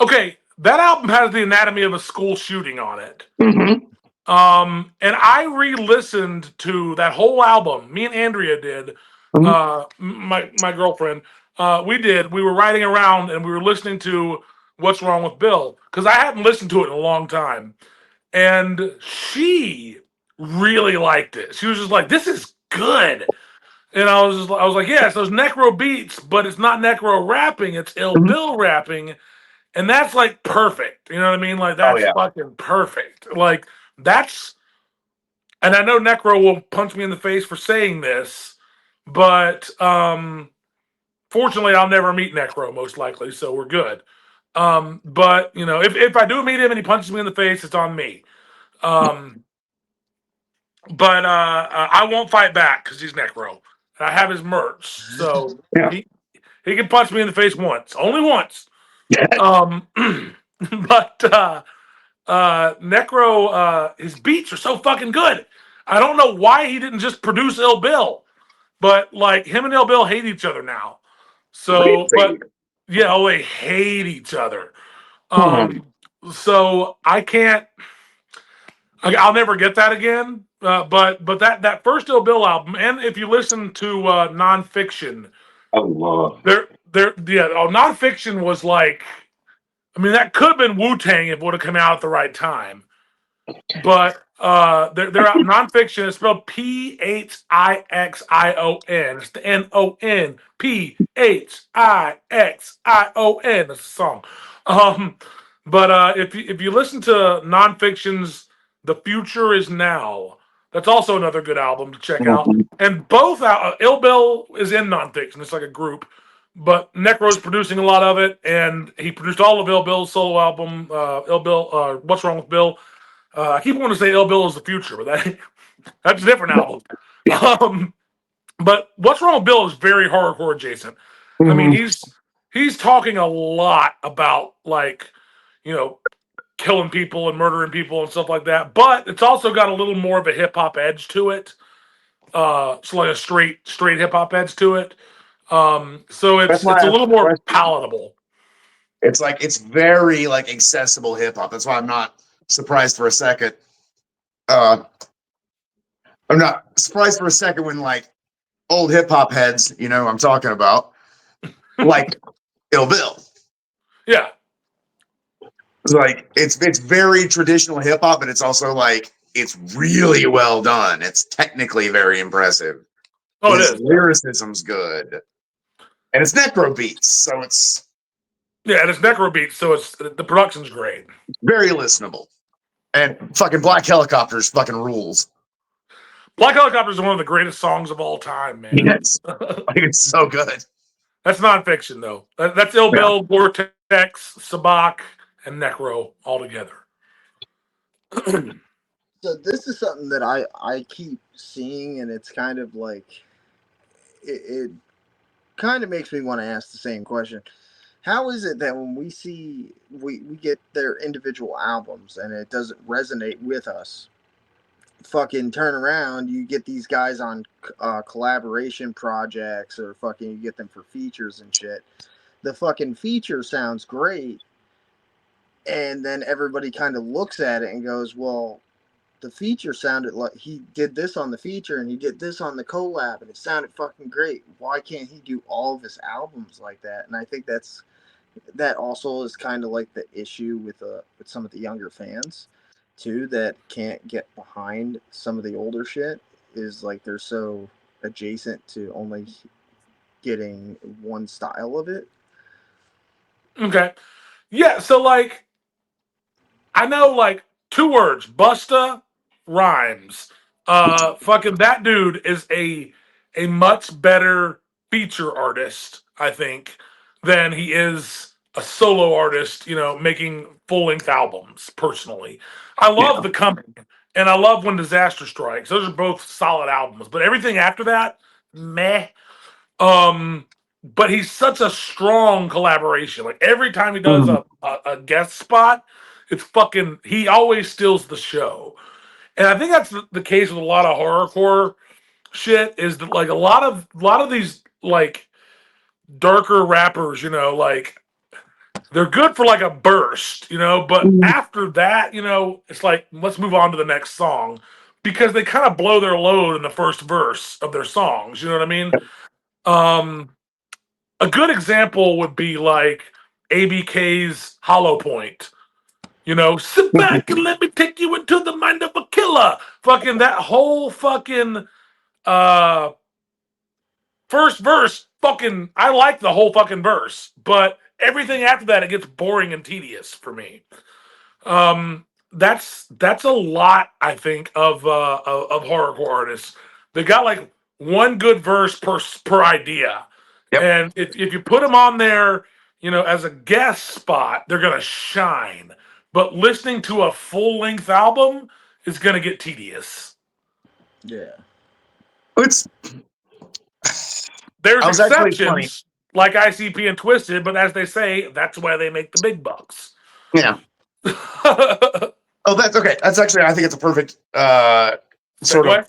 okay, that album has the anatomy of a school shooting on it. Mm-hmm. And I re-listened to that whole album. Me and Andrea did. My girlfriend. We did. We were riding around and we were listening to What's Wrong with Bill because I hadn't listened to it in a long time, and she really liked it. She was just like, "This is good." And I was like, "Yeah, it's those Necro beats, but it's not Necro rapping. It's Ill Bill rapping." And that's like perfect. You know what I mean? Like that's fucking perfect. Like that's, and I know Necro will punch me in the face for saying this, but Fortunately, I'll never meet Necro, most likely, so we're good. But you know, if I do meet him and he punches me in the face, it's on me. But I won't fight back because he's Necro, and I have his merch, so Yeah. he can punch me in the face once, only once. But Necro, his beats are so fucking good. I don't know why he didn't just produce Ill Bill, but like him and Ill Bill hate each other now. So, but yeah, oh, they hate each other. So I can't. I'll never get that again. But that first Ill Bill album, and if you listen to Nonfiction, Nonfiction was like, I mean, that could have been Wu Tang if it would have come out at the right time. But they're out. Nonfiction is spelled Phixion. It's the NonPhixion. That's the song. But if you listen to Nonfiction's "The Future Is Now," that's also another good album to check out. And both Ill Bill is in Nonfiction. It's like a group. But Necro's producing a lot of it, and he produced all of Ill Bill's solo album, Ill Bill, What's Wrong with Bill? I keep wanting to say Ill Bill is the Future, but that's a different album. But What's Wrong with Bill is very horrorcore adjacent. I mean, he's talking a lot about, like, you know, killing people and murdering people and stuff like that, but it's also got a little more of a hip hop edge to it. So like a straight hip hop edge to it. So it's a little more palatable. It's like it's very like accessible hip hop. That's why I'm not surprised for a second. I'm not surprised for a second when like old hip hop heads, you know, I'm talking about, like Ill Bill. Yeah. It's like it's very traditional hip hop, but it's also like it's really well done. It's technically very impressive. Oh, His it is. lyricism's good, and it's Necro beats, so it's and it's Necro beats, so it's the production's great. very listenable. And fucking Black Helicopters fucking rules. Black Helicopters is one of the greatest songs of all time, man. Yes, like it's so good. That's Nonfiction, though. That's Ill Bill, Vortex, Sabak, and Necro all together. So this is something that I keep seeing, and it's kind of like it kind of makes me want to ask the same question. How is it that when we see we get their individual albums and it doesn't resonate with us, fucking turn around, you get these guys on collaboration projects, or fucking you get them for features and shit. The fucking feature sounds great, and then everybody kind of looks at it and goes, well, the feature sounded like he did this on the feature and he did this on the collab and it sounded fucking great. Why can't he do all of his albums like that? And I think that also is kind of like the issue with some of the younger fans too, that can't get behind some of the older shit, is like they're so adjacent to only getting one style of it. Okay. Yeah, so like I know like 2 words, Busta Rhymes. Fucking that dude is a much better feature artist, I think, than he is a solo artist, you know, making full-length albums, personally. I love The Coming, and I love When Disaster Strikes. Those are both solid albums, but everything after that, meh. But he's such a strong collaboration. Like every time he does a guest spot, it's fucking. He always steals the show, and I think that's the case with a lot of horrorcore shit. Is that like a lot of these like darker rappers, you know, like they're good for like a burst, you know, but after that, you know, it's like let's move on to the next song because they kind of blow their load in the first verse of their songs. You know what I mean? A good example would be like ABK's Hollow Point. You know, sit back and let me take you into the mind of a killer. Fucking that whole fucking first verse, fucking I like the whole fucking verse, but everything after that it gets boring and tedious for me. That's a lot, I think, of horrorcore artists. They got like one good verse per idea. Yep. And if you put them on there, as a guest spot, they're gonna shine. But listening to a full length album is gonna get tedious. Yeah. It's There's I was actually funny. exceptions like ICP and Twisted, but as they say, that's why they make the big bucks. Yeah. Oh, that's okay. That's actually, I think it's a perfect sort of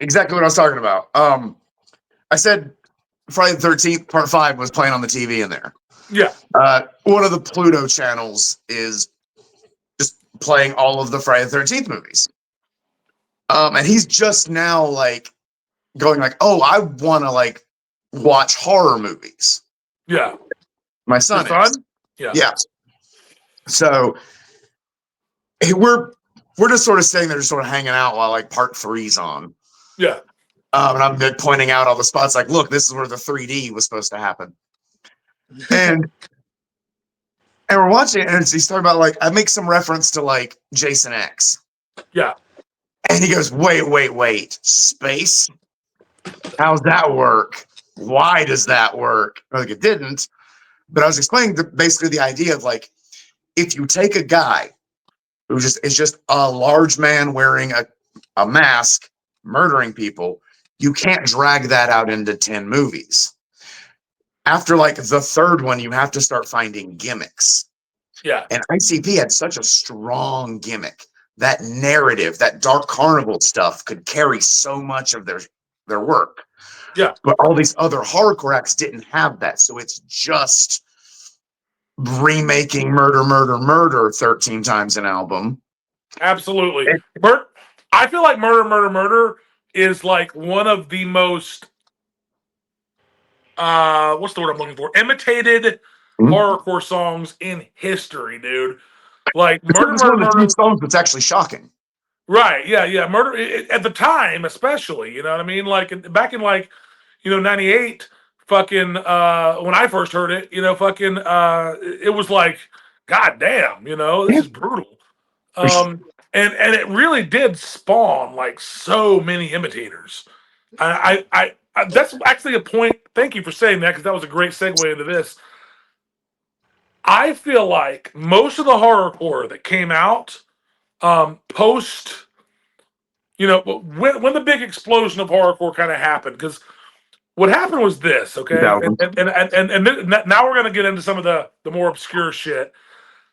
exactly what I was talking about. I said Friday the 13th Part 5 was playing on the TV in there. Yeah. One of the Pluto channels is just playing all of the Friday the 13th movies. And he's just now like going like, oh, I want to like watch horror movies. Yeah. My son is. Yeah. Yeah. So hey, we're just sort of sitting there, just sort of hanging out while like Part 3's on. Yeah. And I'm pointing out all the spots like, look, this is where the 3D was supposed to happen. And we're watching it, and he's talking about like, I make some reference to like Jason X. Yeah. And he goes, wait, space? How's that work? Why does that work? Like it didn't. But I was explaining basically the idea of like, if you take a guy who is just a large man wearing a mask, murdering people, you can't drag that out into 10 movies. After like the third one, you have to start finding gimmicks. Yeah. And ICP had such a strong gimmick. That narrative, that Dark Carnival stuff could carry so much of their work. Yeah. But all these other horrorcore acts didn't have that. So it's just remaking murder 13 times an album. Absolutely. I feel like murder is like one of the most what's the word I'm looking for? Imitated horrorcore songs in history, dude. Like it's one of the few murder songs that's actually shocking. Right, yeah. Murder at the time, especially, you know what I mean? Like back in like, 98, fucking when I first heard it, fucking it was like, God damn, this is brutal. And it really did spawn like so many imitators. I that's actually a point. Thank you for saying that, because that was a great segue into this. I feel like most of the horrorcore that came out post, when the big explosion of horrorcore kind of happened, because what happened was this, okay, and now we're gonna get into some of the more obscure shit.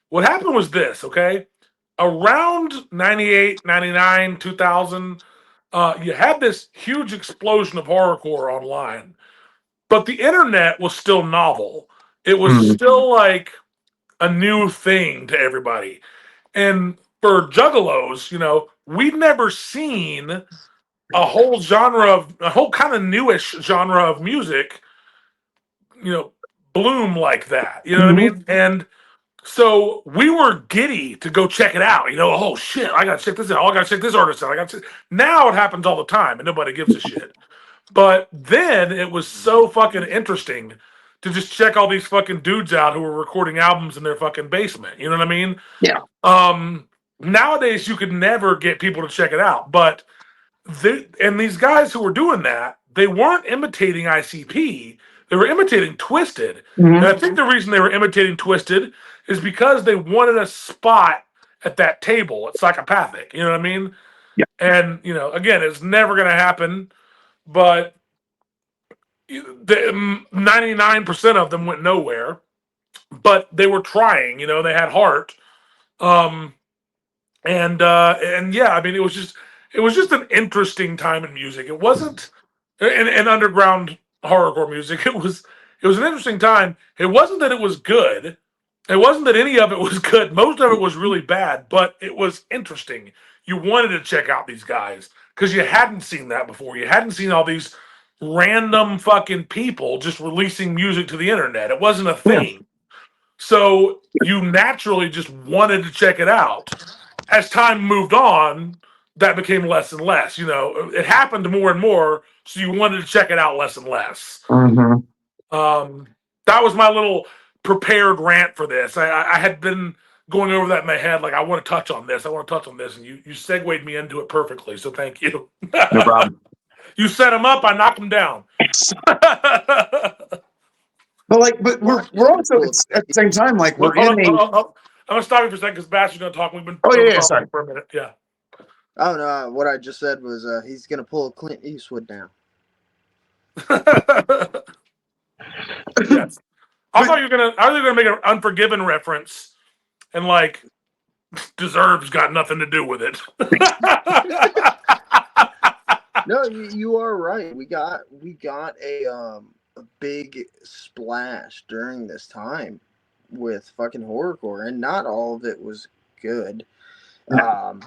What happened was this, okay, around 98, 99, 2000, you had this huge explosion of horrorcore online, but the internet was still novel. It was still like a new thing to everybody. And for juggalos, we'd never seen a whole kind of newish genre of music, bloom like that. You know what I mean? And so we were giddy to go check it out. Oh shit, I gotta check this out. Oh, I gotta check this artist out. Now it happens all the time and nobody gives a shit. But then it was so fucking interesting to just check all these fucking dudes out who were recording albums in their fucking basement. You know what I mean? Yeah. Nowadays you could never get people to check it out. But these guys who were doing that, they weren't imitating ICP. They were imitating Twisted. And I think the reason they were imitating Twisted is because they wanted a spot at that table at Psychopathic. You know what I mean? Yeah. And, again, it's never going to happen. But 99% of them went nowhere. But they were trying. They had heart. And yeah, I mean, it was just an interesting time in music. It wasn't in underground horrorcore music. It was an interesting time. It wasn't that it was good. It wasn't that any of it was good. Most of it was really bad, but it was interesting. You wanted to check out these guys because you hadn't seen that before. You hadn't seen all these random fucking people just releasing music to the internet. It wasn't a thing. Yeah. So you naturally just wanted to check it out. As time moved on, that became less and less. It happened more and more, so you wanted to check it out less and less. That was my little prepared rant for this. I had been going over that in my head, like I want to touch on this, and you segued me into it perfectly. So thank you. No problem. You set him up, I knocked him down. but we're also at the same time like we're in a. I'm gonna stop you for a second because Bash's gonna talk. We've been Yeah, sorry. for a minute. Yeah. Oh no, what I just said was he's gonna pull Clint Eastwood down. Yes. I thought you were gonna make an Unforgiven reference, and like Deserved's got nothing to do with it. No, you are right. We got a big splash during this time with fucking horrorcore, and not all of it was good. No.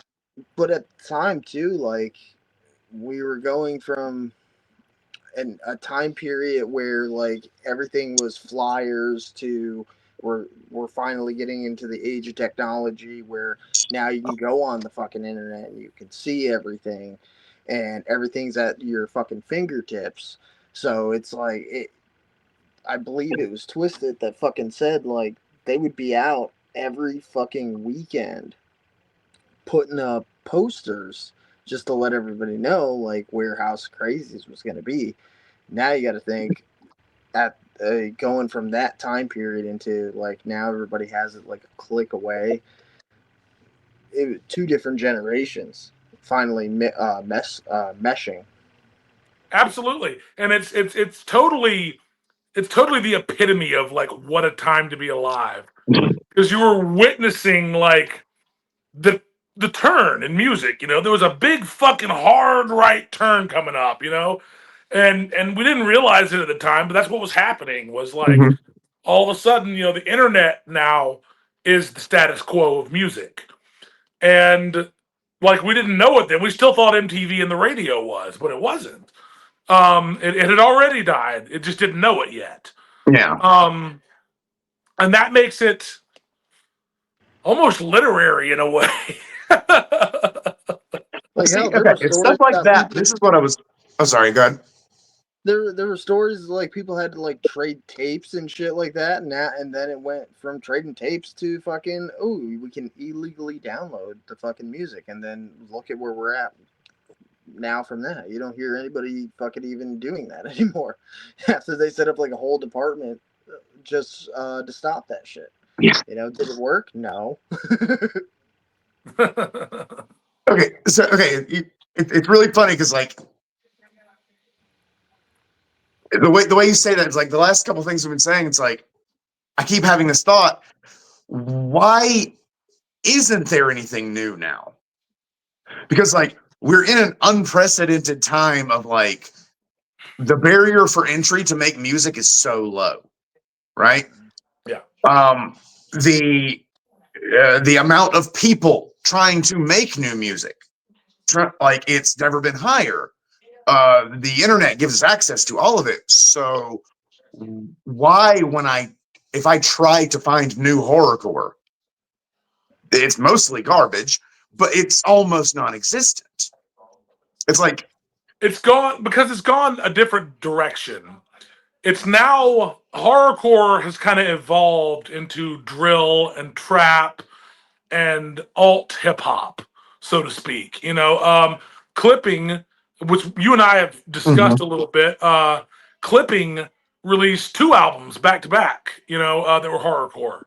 But at the time too, like we were going from a time period where like everything was flyers to we're finally getting into the age of technology where now you can go on the fucking internet and you can see everything and everything's at your fucking fingertips. So it's like I believe it was Twisted that fucking said like they would be out every fucking weekend putting up posters just to let everybody know like where House of Krazees was going to be. Now you got to think at going from that time period into like now everybody has it like a click away. Two different generations finally meshing. Absolutely, and it's totally the epitome of like what a time to be alive, because you were witnessing like the turn in music. You know, there was a big fucking hard right turn coming up. You know, and we didn't realize it at the time, but that's what was happening. Was like all of a sudden, you know, the internet now is the status quo of music, and like we didn't know it then. We still thought MTV and the radio was, but it wasn't. It had already died. It just didn't know it yet. Yeah. And that makes it almost literary in a way. Like See, hell, there okay, were it's stories stuff like about that. people. This is what I was. Oh, sorry. Go ahead. There were stories like people had to like trade tapes and shit like that, and then it went from trading tapes to fucking we can illegally download the fucking music, and then look at where we're at now from that. You don't hear anybody fucking even doing that anymore. After they set up like a whole department just to stop that shit. Yeah. You know, did it work? No. Okay, so it's really funny because like the way you say that is like the last couple things we've been saying. It's like I keep having this thought: why isn't there anything new now? Because like we're in an unprecedented time of like the barrier for entry to make music is so low, right? Yeah. The amount of people trying to make new music, like it's never been higher. The internet gives us access to all of it. So why, if I try to find new horrorcore, it's mostly garbage, but it's almost non-existent. It's like it's gone a different direction. It's now horrorcore has kind of evolved into drill and trap and alt hip hop, so to speak. You know, Clipping, which you and I have discussed a little bit. Clipping released 2 albums back to back. You know, that were horrorcore,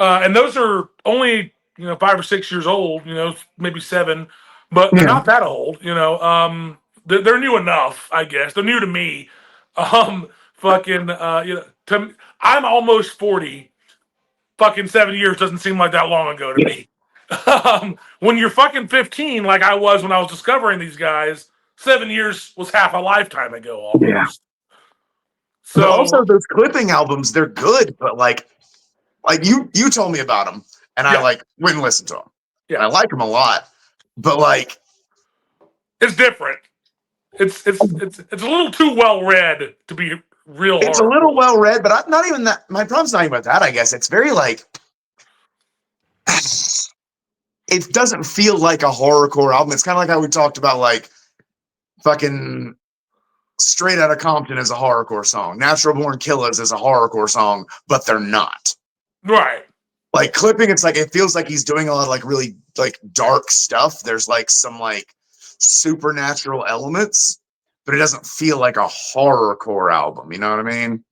and those are only 5 or 6 years old. You know, maybe 7, but they're not that old. You know, they're new enough, I guess. They're new to me. Fucking, I'm almost 40. Fucking 7 years doesn't seem like that long ago to me. When you're fucking 15, like I was when I was discovering these guys, 7 years was half a lifetime ago almost. Yeah. So but also those Clipping albums, they're good, but like you told me about them, and I like went and listened to them. Yeah, and I like them a lot, but like it's different. It's a little too well read to be real. It's a little well read, but I'm not even that. My problem's not even about that. I guess it's very like it doesn't feel like a horrorcore album. It's kind of like how we talked about like fucking Straight Outta Compton is a horrorcore song, Natural Born Killers is a horrorcore song, but they're not. Right. Like Clipping, it's like it feels like he's doing a lot of like really like dark stuff. There's like some like supernatural elements, but it doesn't feel like a horrorcore album. You know what I mean?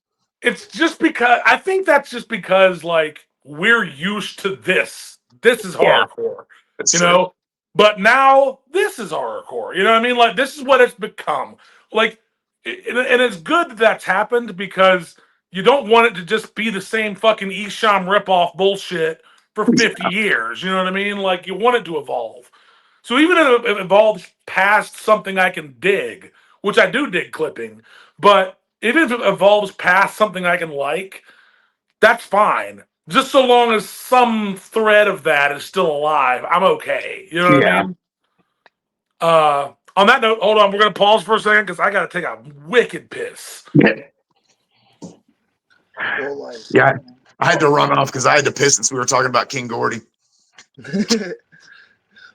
it's just because I think that's just because like we're used to this. This is Yeah, horrorcore, that's you true. know. But now this is horrorcore. You know what I mean? Like this is what it's become. Like, and it's good that that's happened because you don't want it to just be the same fucking Esham ripoff bullshit for 50 years. You know what I mean? Like you want it to evolve. So even if it evolves past something I can dig, which I do dig clipping, but even if it evolves past something I can like, that's fine. Just so long as some thread of that is still alive, I'm okay. You know what I Yeah. mean? On that note, hold on, we're gonna pause for a second because I gotta take a wicked piss. Yeah. Well, like, Yeah. I had to run off because I had to piss since we were talking about King Gordy.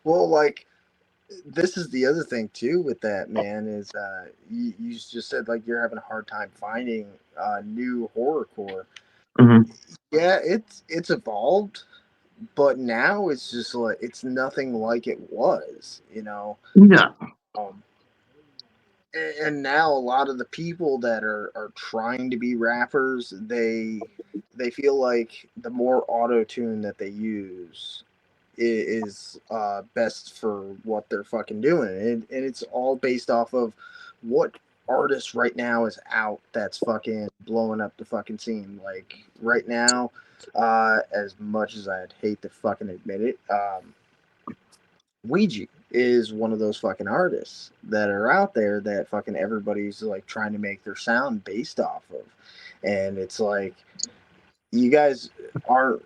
well, like, this is the other thing too with that, man, is you just said like you're having a hard time finding new horrorcore. Mm-hmm. Yeah, it's evolved, but now it's just like it's nothing like it was, you know. Yeah. Um, and now a lot of the people that are trying to be rappers, they feel like the more auto tune that they use is best for what they're fucking doing, and it's all based off of what artist right now is out that's fucking blowing up the fucking scene. Like right now, as much as I'd hate to fucking admit it, Ouija is one of those fucking artists that are out there that fucking everybody's like trying to make their sound based off of, and it's like you guys aren't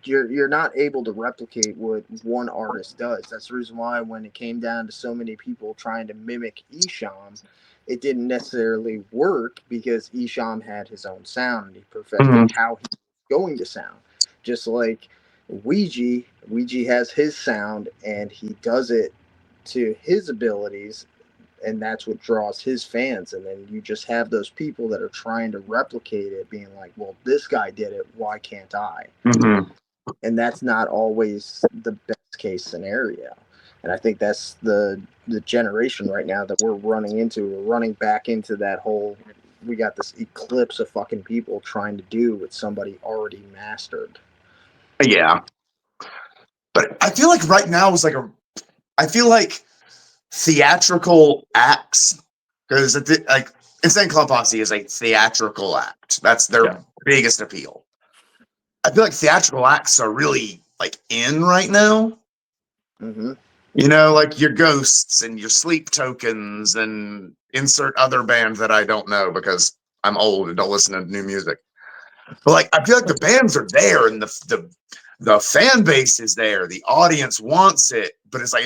you're not able to replicate what one artist does. That's the reason why when it came down to so many people trying to mimic Esham, it didn't necessarily work because Esham had his own sound and he perfected how he's going to sound. Just like Ouija has his sound and he does it to his abilities, and that's what draws his fans. And then you just have those people that are trying to replicate it, being like, well, this guy did it, why can't I? Mm-hmm. And that's not always the best case scenario. And I think that's the generation right now that we're running into. We're running back into that whole, we got this eclipse of fucking people trying to do what somebody already mastered. Yeah. But I feel like right now is I feel like theatrical acts, because like Insane Clown Posse is a theatrical act. That's their biggest appeal. I feel like theatrical acts are really like in right now. Mm-hmm. You know, like your Ghosts and your Sleep Tokens and insert other bands that I don't know because I'm old and don't listen to new music. But like, I feel like the bands are there and the fan base is there. The audience wants it, but it's like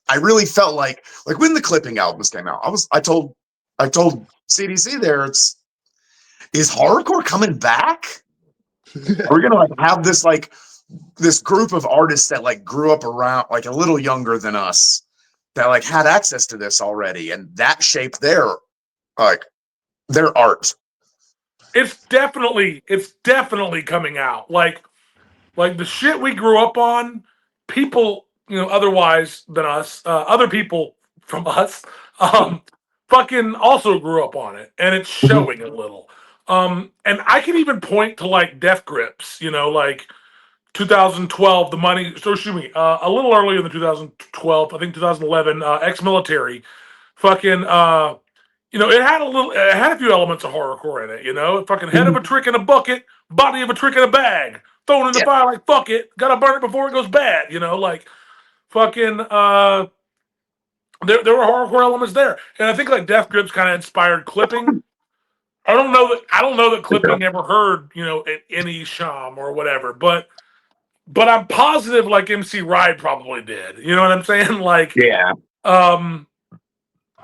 I really felt like when the Clipping albums came out, I told CDC there, is horrorcore coming back? Are we gonna like have this group of artists that like grew up around like a little younger than us that like had access to this already and that shaped their art? It's definitely coming out. Like the shit we grew up on, people, otherwise than us, other people from us, fucking also grew up on it, and it's showing a little. And I can even point to like Death Grips, like 2012, the money. So excuse me, a little earlier than 2012, I think 2011, ex-military, fucking. It had a few elements of horrorcore in it. Fucking head of a trick in a bucket, body of a trick in a bag, thrown in the fire like fuck it, gotta burn it before it goes bad. Like fucking. There were horrorcore elements there, and I think like Death Grips kind of inspired clipping. I don't know that clipping ever heard any Sham or whatever, but I'm positive like MC Ride probably did. You know what I'm saying? Like, Yeah.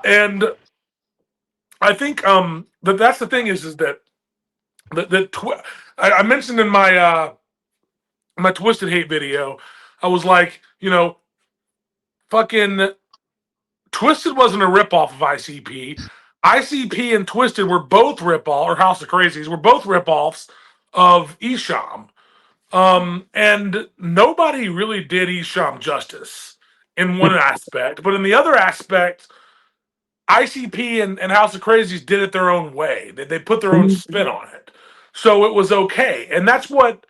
And I think that's the thing is that I mentioned in my Twisted Hate video, I was like, fucking Twisted wasn't a ripoff of ICP. ICP and Twisted were both ripoff, or House of Crazies were both ripoffs of Esham. And nobody really did Esham justice in one aspect, but in the other aspect, ICP and House of Krazees did it their own way. They put their own Mhm. spin on it, so it was okay. And that's what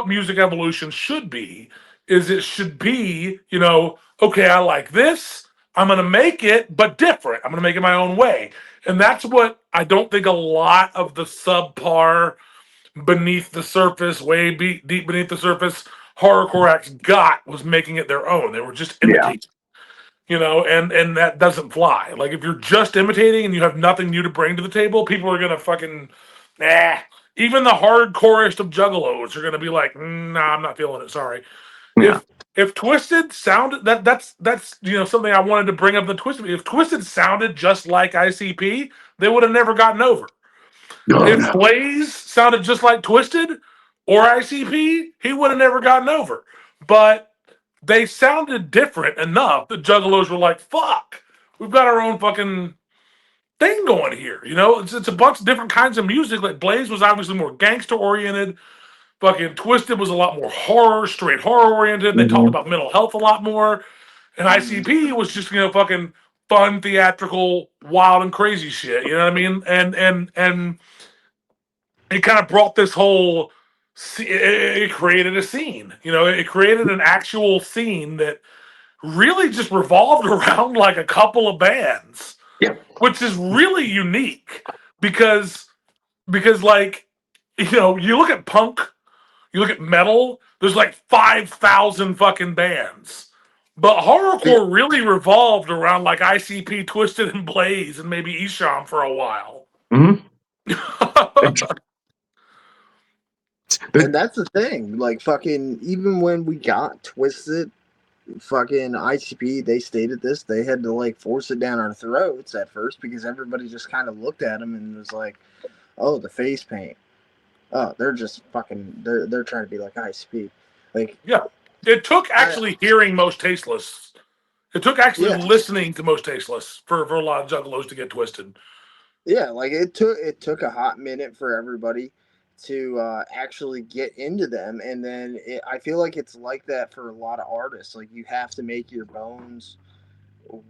music evolution should be. Is it should be, okay, I like this. I'm gonna make it, but different. I'm gonna make it my own way. And that's what I don't think a lot of the subpar, beneath the surface, deep beneath the surface horrorcore acts got, was making it their own. They were just Yeah. imitating, and that doesn't fly. Like, if you're just imitating and you have nothing new to bring to the table, people are gonna fucking even the hardcorest of juggalos are gonna be like, nah, I'm not feeling it. Sorry. Yeah. If Twisted sounded that's something I wanted to bring up in the Twisted. If Twisted sounded just like ICP, they would have never gotten over. Oh, If no. Blaze sounded just like Twisted or ICP, he would have never gotten over. But they sounded different enough that Juggalos were like, fuck, we've got our own fucking thing going here. It's a bunch of different kinds of music. Like, Blaze was obviously more gangster oriented. Fucking Twisted was a lot more straight horror oriented. They talked Mhm. about mental health a lot more. And ICP was just, fucking fun, theatrical, wild and crazy shit. You know what I mean? And it kind of brought this whole, it created a scene. It created an actual scene that really just revolved around like a couple of bands, Yeah. which is really unique because like, you look at punk, you look at metal, there's like 5,000 fucking bands. But horrorcore really revolved around like ICP, Twisted, and Blaze, and maybe Isham for a while. Mhm. And that's the thing. Like, fucking, even when we got Twisted, fucking ICP, they stated this. They had to, like, force it down our throats at first because everybody just kind of looked at them and was like, oh, the face paint. Oh, they're just fucking, they're trying to be like ICP. Like, Yeah. It took actually hearing Most Tasteless. It took actually Yeah. listening to Most Tasteless for a lot of juggalos to get Twisted. yeah, like it took a hot minute for everybody to actually get into them, and then I feel like it's like that for a lot of artists. Like, you have to make your bones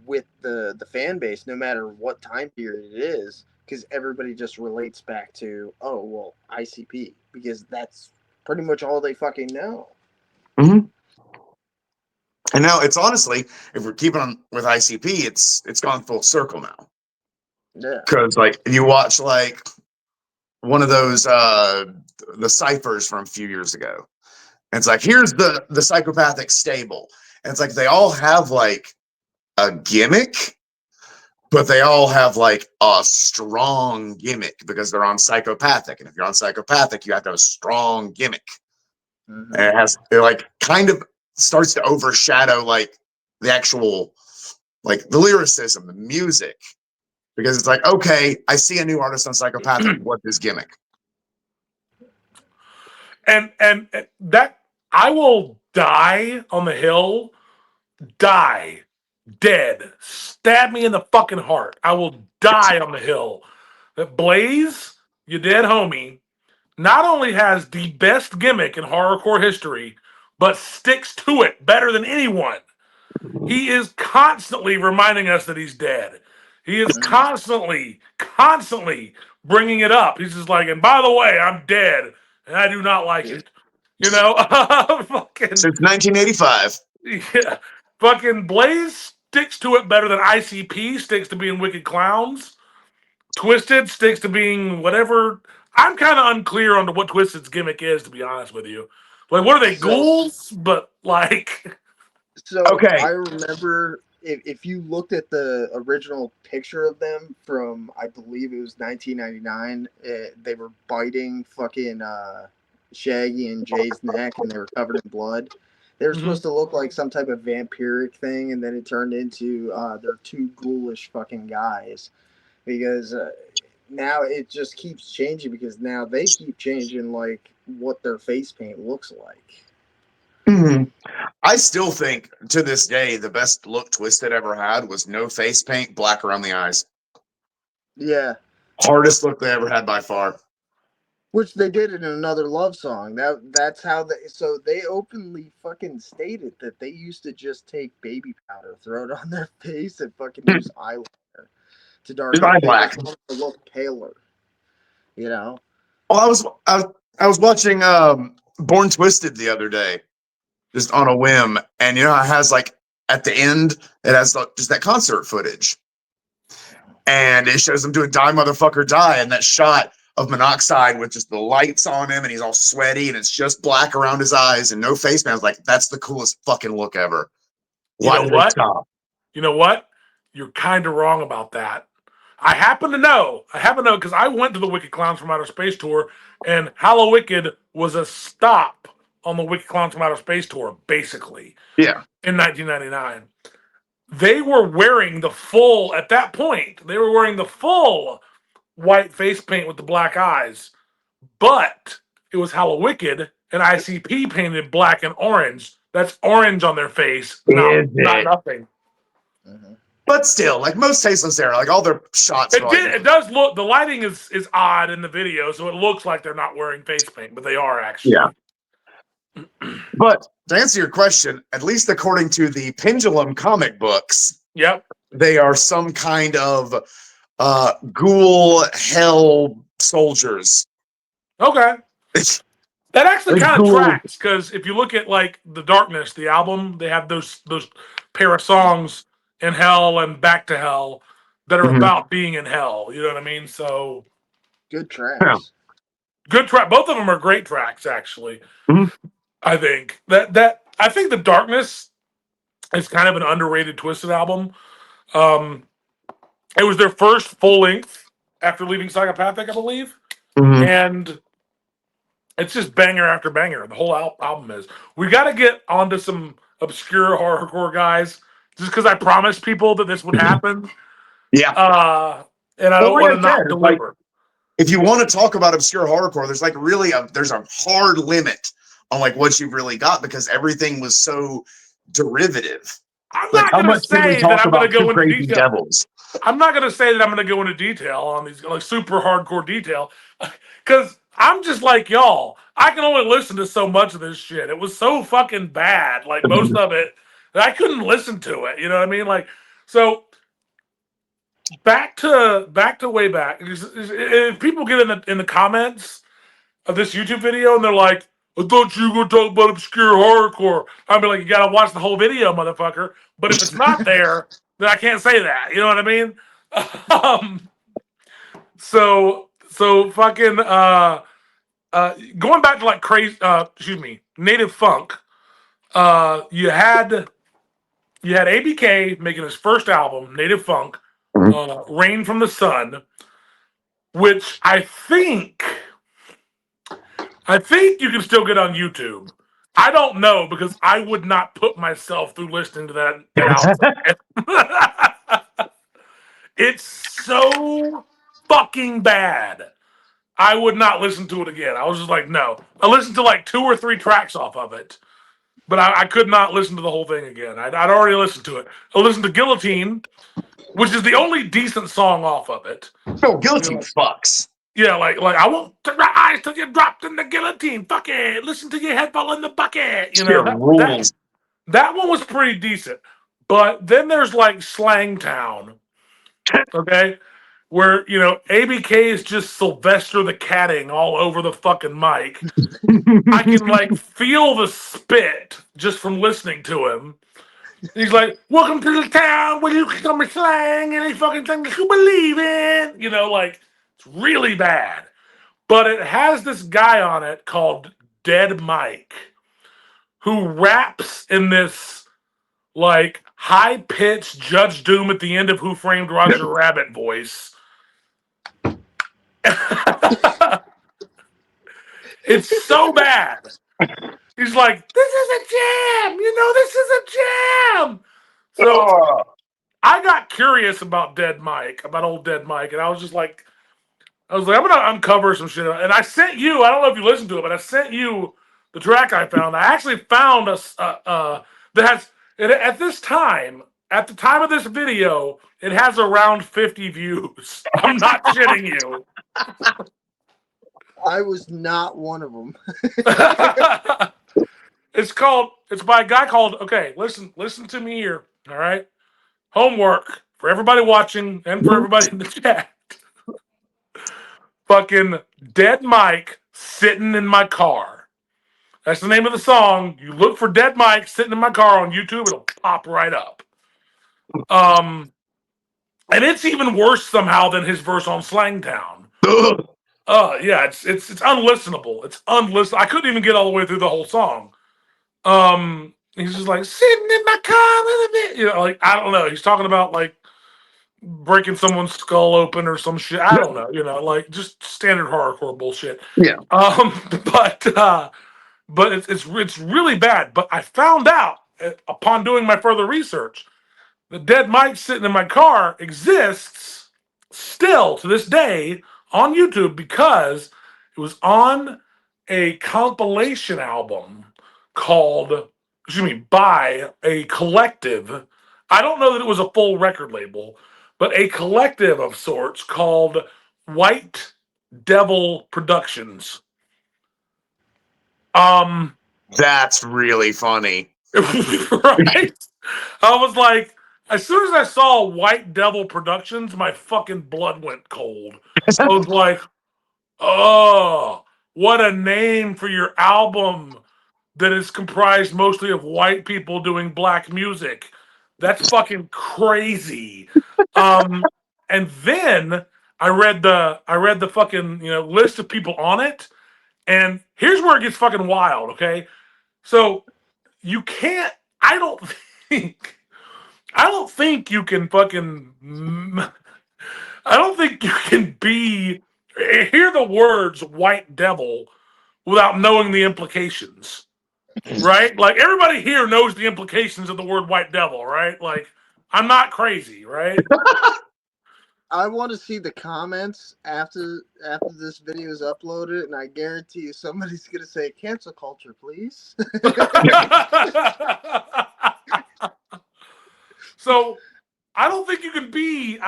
with the fan base, no matter what time period it is, because everybody just relates back to, oh well, ICP, because that's pretty much all they fucking know. Mhm. And now it's honestly, if we're keeping on with ICP, it's gone full circle now. Yeah. Because like you watch like one of those the ciphers from a few years ago. And it's like, here's the psychopathic stable. And it's like they all have like a gimmick, but they all have like a strong gimmick because they're on psychopathic. And if you're on psychopathic, you have to have a strong gimmick. Mm-hmm. And it like kind of starts to overshadow like the actual like the lyricism, the music. Because it's like, okay, I see a new artist on psychopathic. What's his gimmick? And that, I will die on the hill, die, dead, stab me in the fucking heart. I will die on the hill that Blaze, you dead homie, not only has the best gimmick in horrorcore history, but sticks to it better than anyone. He is constantly reminding us that he's dead. He is constantly bringing it up. He's just like, and by the way, I'm dead, and I do not like it. Fucking, Since 1985. yeah, fucking Blaze sticks to it better than ICP sticks to being wicked clowns. Twisted sticks to being whatever. I'm kind of unclear on what Twisted's gimmick is, to be honest with you. Like, what are they, ghouls? But like, So Okay. I remember if you looked at the original picture of them from, I believe it was 1999, they were biting fucking Shaggy and Jay's neck, and they were covered in blood. They were supposed to look like some type of vampiric thing, and then it turned into they're two ghoulish fucking guys. Because now it just keeps changing, because now they keep changing like what their face paint looks like. Mhm. I still think to this day the best look Twisted ever had was no face paint, black around the eyes. Yeah. Hardest look they ever had by far. Which they did in another love song. That's how they openly fucking stated that they used to just take baby powder, throw it on their face, and fucking use eyeliner to His darken eye it. They black. just wanted to look paler. You know? Well, I was watching Born Twisted the other day, just on a whim, and you know it has like at the end it has just that concert footage, and it shows them doing "Die Motherfucker Die," and that shot of Monoxide with just the lights on him, and he's all sweaty, and it's just black around his eyes and no face man. I was like, that's the coolest fucking look ever. Why did they stop? You know what? You're kind of wrong about that. I happen to know because I went to the Wicked Clowns from Outer Space tour, and Hallow Wicked was a stop on the Wicked Clowns from Outer Space tour, basically. Yeah. In 1999. They were wearing at that point, they were wearing the full white face paint with the black eyes, but it was Hallow Wicked, and ICP painted black and orange. That's orange on their face, not nothing. Mm-hmm. But still, like most Tasteless era, like all their shots. It does look. The lighting is odd in the video, so it looks like they're not wearing face paint, but they are actually. Yeah. But to answer your question, at least according to the Pendulum comic books, yep, they are some kind of ghoul hell soldiers. Okay. That actually kind of cool. tracks, because if you look at like The Darkness, the album, they have those pair of songs in hell and Back to Hell that are about being in hell. You know what I mean? So good tracks. Yeah. Good track. Both of them are great tracks, actually. Mm-hmm. I think I think The Darkness is kind of an underrated Twisted album. It was their first full length after leaving Psychopathic, I believe, and it's just banger after banger. The whole album is. We got to get onto some obscure horrorcore guys, just because I promised people that this would happen. Yeah. And I don't want to not deliver. Like, if you want to talk about obscure horrorcore, there's like really there's a hard limit on like what you've really got, because everything was so derivative. I'm not going to say that I'm going to go into detail. Devils? I'm not going to say that I'm going to go into detail on these, like super hardcore detail, because I'm just like y'all. I can only listen to so much of this shit. It was so fucking bad, like most of it, that I couldn't listen to it. You know what I mean? Like, so back to way back. If people get in the comments of this YouTube video and they're like, I thought you were going to talk about obscure horrorcore, I'd be like, you got to watch the whole video, motherfucker. But if it's not there, then I can't say that. You know what I mean? So fucking going back to like Native Funk. You had ABK making his first album, Native Funk, Rain from the Sun, which I think you can still get on YouTube. I don't know, because I would not put myself through listening to that album. It's so fucking bad. I would not listen to it again. I was just like, no. I listened to like 2 or 3 tracks off of it, but I could not listen to the whole thing again. I'd already listened to it. I listened to Guillotine, which is the only decent song off of it. No, Guillotine fucks. Yeah, like I won't turn my eyes till you're dropped in the guillotine. Fuck it. Listen to your head fall in the bucket. You know, that one was pretty decent. But then there's like Slang Town. Okay? Where, you know, ABK is just Sylvester the Catting all over the fucking mic. I can like feel the spit just from listening to him. He's like, welcome to the town where you can come and slang any fucking thing that you believe in. You know, like, it's really bad. But it has this guy on it called Dead Mike, who raps in this, like, high-pitched Judge Doom at the end of Who Framed Roger Rabbit voice. It's so bad. He's like, this is a jam! You know, this is a jam! So I got curious about old Dead Mike, and I was like, I'm gonna uncover some shit. And I sent you, I don't know if you listened to it, but I sent you the track I found. I actually found that has, at the time of this video, it has around 50 views. I'm not shitting you. I was not one of them. It's by a guy called, okay, listen to me here, all right? Homework for everybody watching and for everybody in the chat. Fucking Dead Mike Sitting in My Car. That's the name of the song. You look for Dead Mike Sitting in My Car on YouTube, it'll pop right up. And it's even worse somehow than his verse on Slangtown. Yeah, it's unlistenable. It's unlistenable. I couldn't even get all the way through the whole song. He's just like sitting in my car with a bit, you know, like I don't know. He's talking about like breaking someone's skull open or some shit. I don't know, you know, like just standard horrorcore bullshit. Yeah. But it's really bad. But I found out upon doing my further research, the Dead Mike Sitting in My Car exists still to this day on YouTube because it was on a compilation album by a collective. I don't know that it was a full record label, but a collective of sorts called White Devil Productions. That's really funny. Right? I was like, as soon as I saw White Devil Productions, my fucking blood went cold. I was like, oh, what a name for your album that is comprised mostly of white people doing black music. That's fucking crazy. And then I read the fucking, you know, list of people on it, and here's where it gets fucking wild, okay? So you can't, I don't think you can fucking, I don't think you can hear the words white devil without knowing the implications, right? Like everybody here knows the implications of the word white devil, right? Like I'm not crazy, right? I want to see the comments after this video is uploaded, and I guarantee you somebody's gonna say cancel culture, please. So I don't think you can be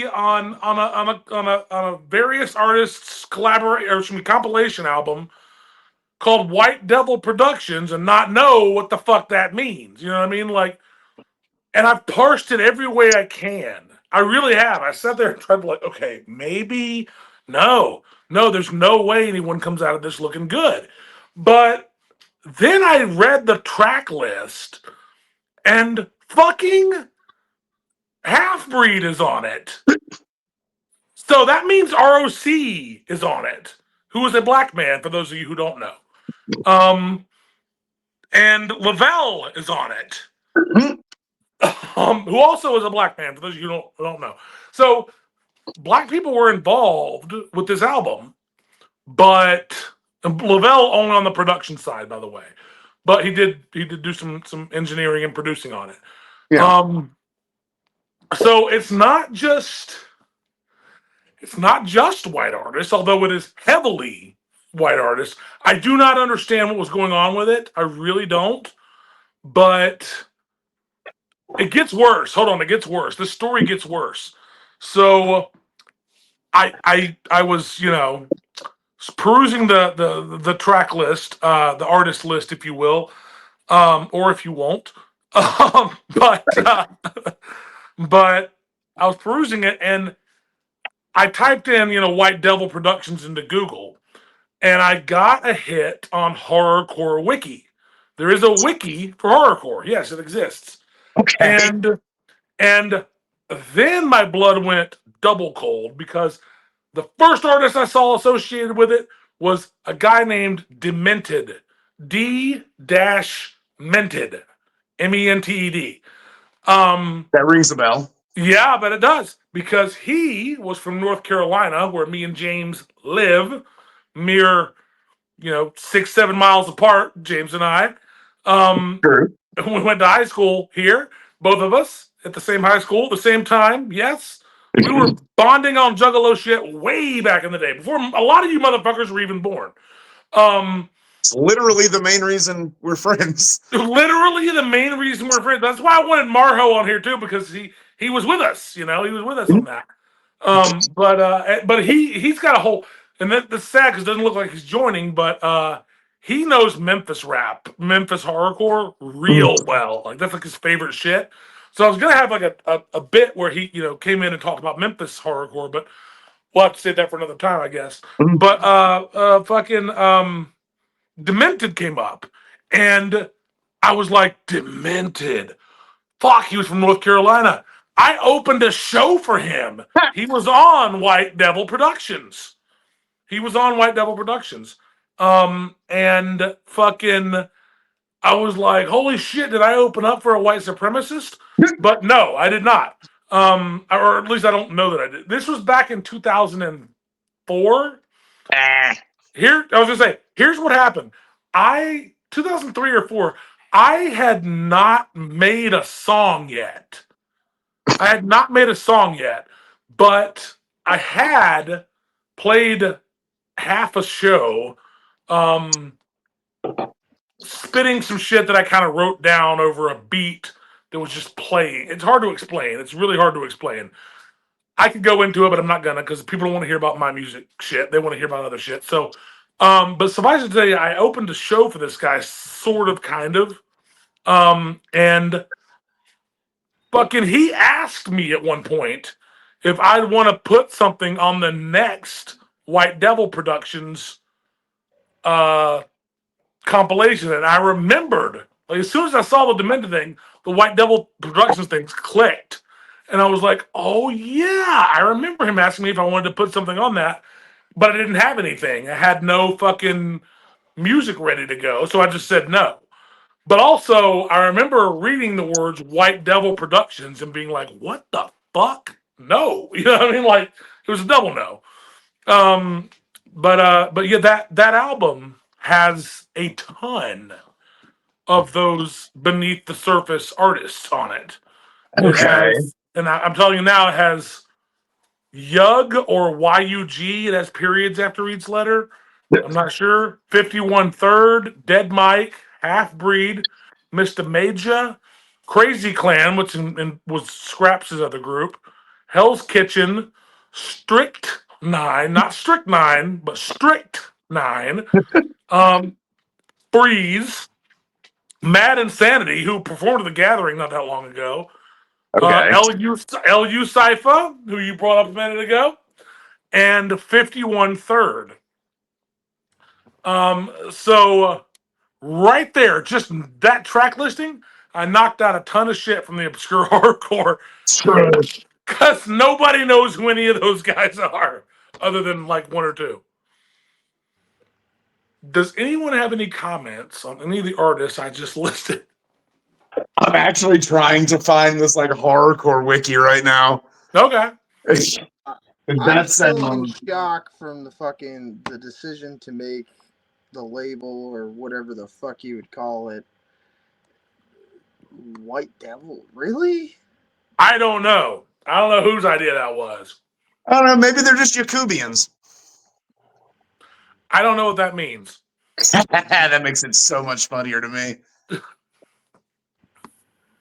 on a various artists compilation album called White Devil Productions and not know what the fuck that means. You know what I mean? Like, and I've parsed it every way I can. I really have. I sat there and tried to like, okay, maybe no, there's no way anyone comes out of this looking good. But then I read the track list and fucking Half-Breed is on it. So that means ROC is on it, who is a black man, for those of you who don't know. And Lavelle is on it, who also is a black man, for those of you who don't know. So black people were involved with this album, but Lavelle only on the production side, by the way. But he did do some engineering and producing on it. Yeah. So it's not just white artists, although it is heavily white artists. I do not understand what was going on with it. I really don't. But it gets worse. Hold on, it gets worse. This story gets worse. So I was, you know, perusing the track list, the artist list, if you will, or if you won't. But I was perusing it, and I typed in, you know, White Devil Productions into Google, and I got a hit on Horrorcore Wiki. There is a wiki for horrorcore. Yes, it exists. Okay. And then my blood went double cold because the first artist I saw associated with it was a guy named Demented. D-Mented. M-E-N-T-E-D. That rings a bell. Yeah, but it does, because he was from North Carolina, where me and James live, mere, you know, 6-7 miles apart, James and I. True. We went to high school here, both of us, at the same high school, at the same time, yes. We were bonding on Juggalo shit way back in the day, before a lot of you motherfuckers were even born. It's literally the main reason we're friends. Literally the main reason we're friends. That's why I wanted Marho on here too, because he was with us, you know, he was with us on that. But he's got a whole, and that's sad because it doesn't look like he's joining, but he knows Memphis rap, Memphis horrorcore real well. Like that's like his favorite shit. So I was gonna have like a bit where he came in and talked about Memphis horrorcore, but we'll have to save that for another time, I guess. But fucking Demented came up, and I was like, Demented. Fuck, he was from North Carolina. I opened a show for him. He was on White Devil Productions. And fucking, I was like, holy shit, did I open up for a white supremacist? But no, I did not. Or at least I don't know that I did. This was back in 2004. Here, I was gonna say, here's what happened. 2003 or 4, I had not made a song yet. But I had played half a show, spitting some shit that I kind of wrote down over a beat that was just playing. It's hard to explain. It's really hard to explain. I could go into it, but I'm not gonna because people don't want to hear about my music shit. They want to hear about other shit. So, but suffice it to say, I opened a show for this guy, sort of, kind of, and fucking he asked me at one point if I'd want to put something on the next White Devil Productions compilation, and I remembered, like, as soon as I saw the Demented thing, the White Devil Productions things clicked, and I was like, oh yeah, I remember him asking me if I wanted to put something on that, but I didn't have anything. I had no fucking music ready to go, so I just said no. But also, I remember reading the words White Devil Productions and being like, what the fuck? No. You know what I mean? Like, it was a double no. But yeah, that album has a ton of those beneath the surface artists on it. It Okay. has, and I'm telling you now, it has Yug or YUG. It has periods after each letter. I'm not sure. 51 Third, Dead Mike, Half Breed, Mr. Major, Crazy Clan, which was Scraps' other group, Hell's Kitchen, Strict Nine, not Strict Nine, but Strict Nine, Freeze, Mad Insanity, who performed at the Gathering not that long ago, Okay. LU Cypher, who you brought up a minute ago, and 51 Third. So right there, just that track listing, I knocked out a ton of shit from the Obscure Horrorcore Sure. because nobody knows who any of those guys are other than like one or two. Does anyone have any comments on any of the artists I just listed? I'm actually trying to find this like horrorcore wiki right now. Okay. I'm still in shock from the decision to make the label or whatever the fuck you would call it. White Devil, really? I don't know. I don't know whose idea that was. I don't know. Maybe they're just Jacobians. I don't know what that means. That makes it so much funnier to me.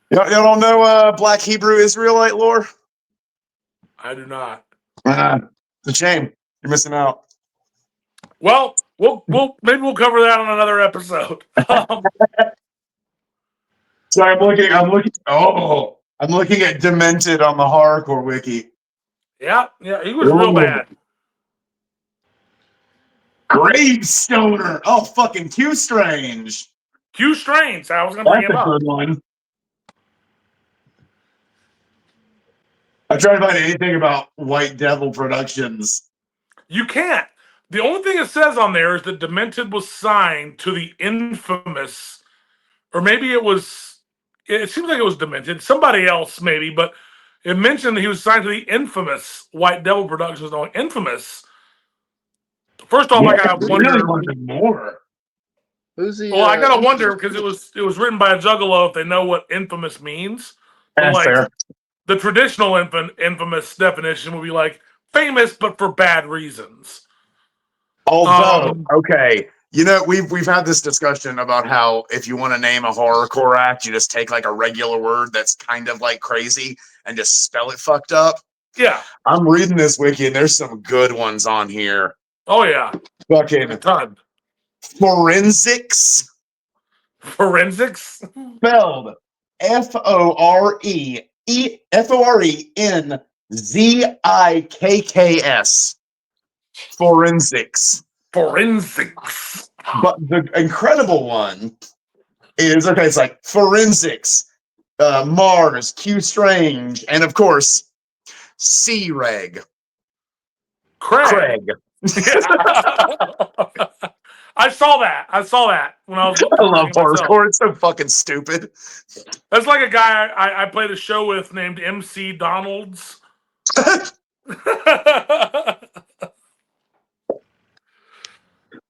Y'all don't know Black Hebrew Israelite lore? I do not. It's a shame. You're missing out. Well, maybe we'll cover that on another episode. Sorry, I'm looking at Demented on the horrorcore wiki. Yeah, he was real bad. Gravestoner. Oh, fucking Q Strange. Q Strains. I was going to bring him up. That's a good one. I'm trying to find anything about White Devil Productions. You can't. The only thing it says on there is that Demented was signed to the infamous, or maybe it seems like it was Demented, somebody else maybe, but it mentioned that he was signed to the infamous White Devil Productions. On infamous. First off, I gotta wonder more. Who's the? Well, I gotta wonder because it was written by a Juggalo if they know what infamous means. But like Fair. the traditional infamous definition would be like famous but for bad reasons. Although, okay, you know, we've had this discussion about how if you want to name a horrorcore act, you just take like a regular word that's kind of like crazy and just spell it fucked up. Yeah. I'm reading this wiki and there's some good ones on here. Oh yeah, a Fucking ton. forensics. Forensics. Spelled Forenzikks. Forensics. Forensics. But the incredible one is okay. It's like forensics, Mars, Q Strange, and of course, C Reg. Craig. Yeah. I saw that when I was I love reading myself. horrorcore. It's so fucking stupid. That's like a guy I played a show with named MC Donalds.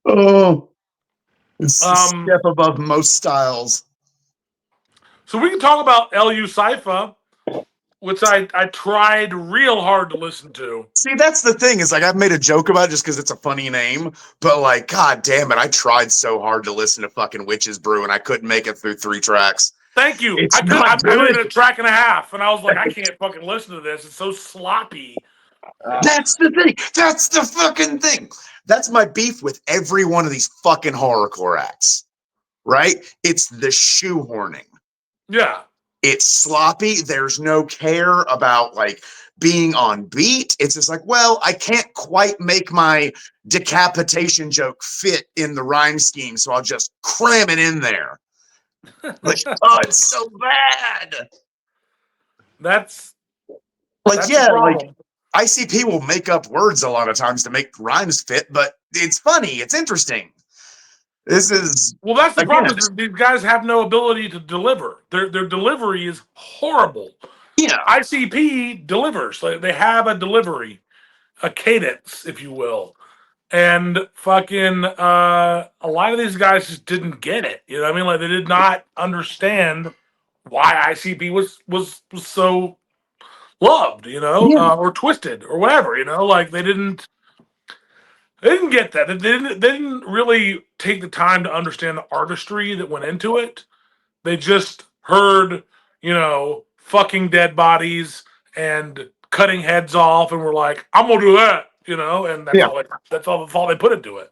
Oh, it's a step above most styles. So we can talk about LU Cypha, which I tried real hard to listen to. See, that's the thing is like I've made a joke about it just because it's a funny name, but like, god damn it, I tried so hard to listen to fucking Witches Brew and I couldn't make it through 3 tracks. Thank you. It's I not made good. it a track and a half, and I was like, I can't fucking listen to this. It's so sloppy. That's the thing. That's the fucking thing. That's my beef with every one of these fucking horrorcore acts, right? It's the shoehorning. Yeah. It's sloppy. There's no care about like being on beat. It's just like, well, I can't quite make my decapitation joke fit in the rhyme scheme, so I'll just cram it in there. Like, oh, it's so bad. That's yeah, like ICP will make up words a lot of times to make rhymes fit, but it's funny. It's interesting. This is that's the problem. These guys have no ability to deliver. Their delivery is horrible. Yeah, ICP delivers. Like, they have a delivery, a cadence, if you will, and fucking a lot of these guys just didn't get it. You know what I mean? Like, they did not understand why ICP was so loved. You know, or twisted or whatever. You know, like they didn't get that. They didn't really take the time to understand the artistry that went into it. They just heard, you know, fucking dead bodies and cutting heads off, and were like, "I'm gonna do that," you know, and that's all they put into it.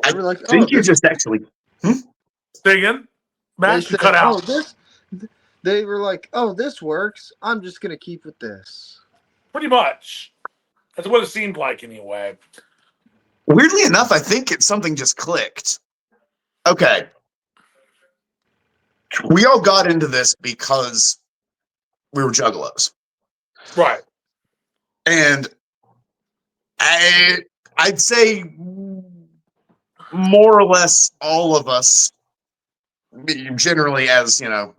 I like, think you just actually Say again, Matt, you cut out. They were like, "Oh, this works. I'm just gonna keep with this." Pretty much. That's what it seemed like, anyway. Weirdly enough, I think something just clicked. Okay. We all got into this because we were juggalos. Right. And I'd say more or less all of us, generally as, you know,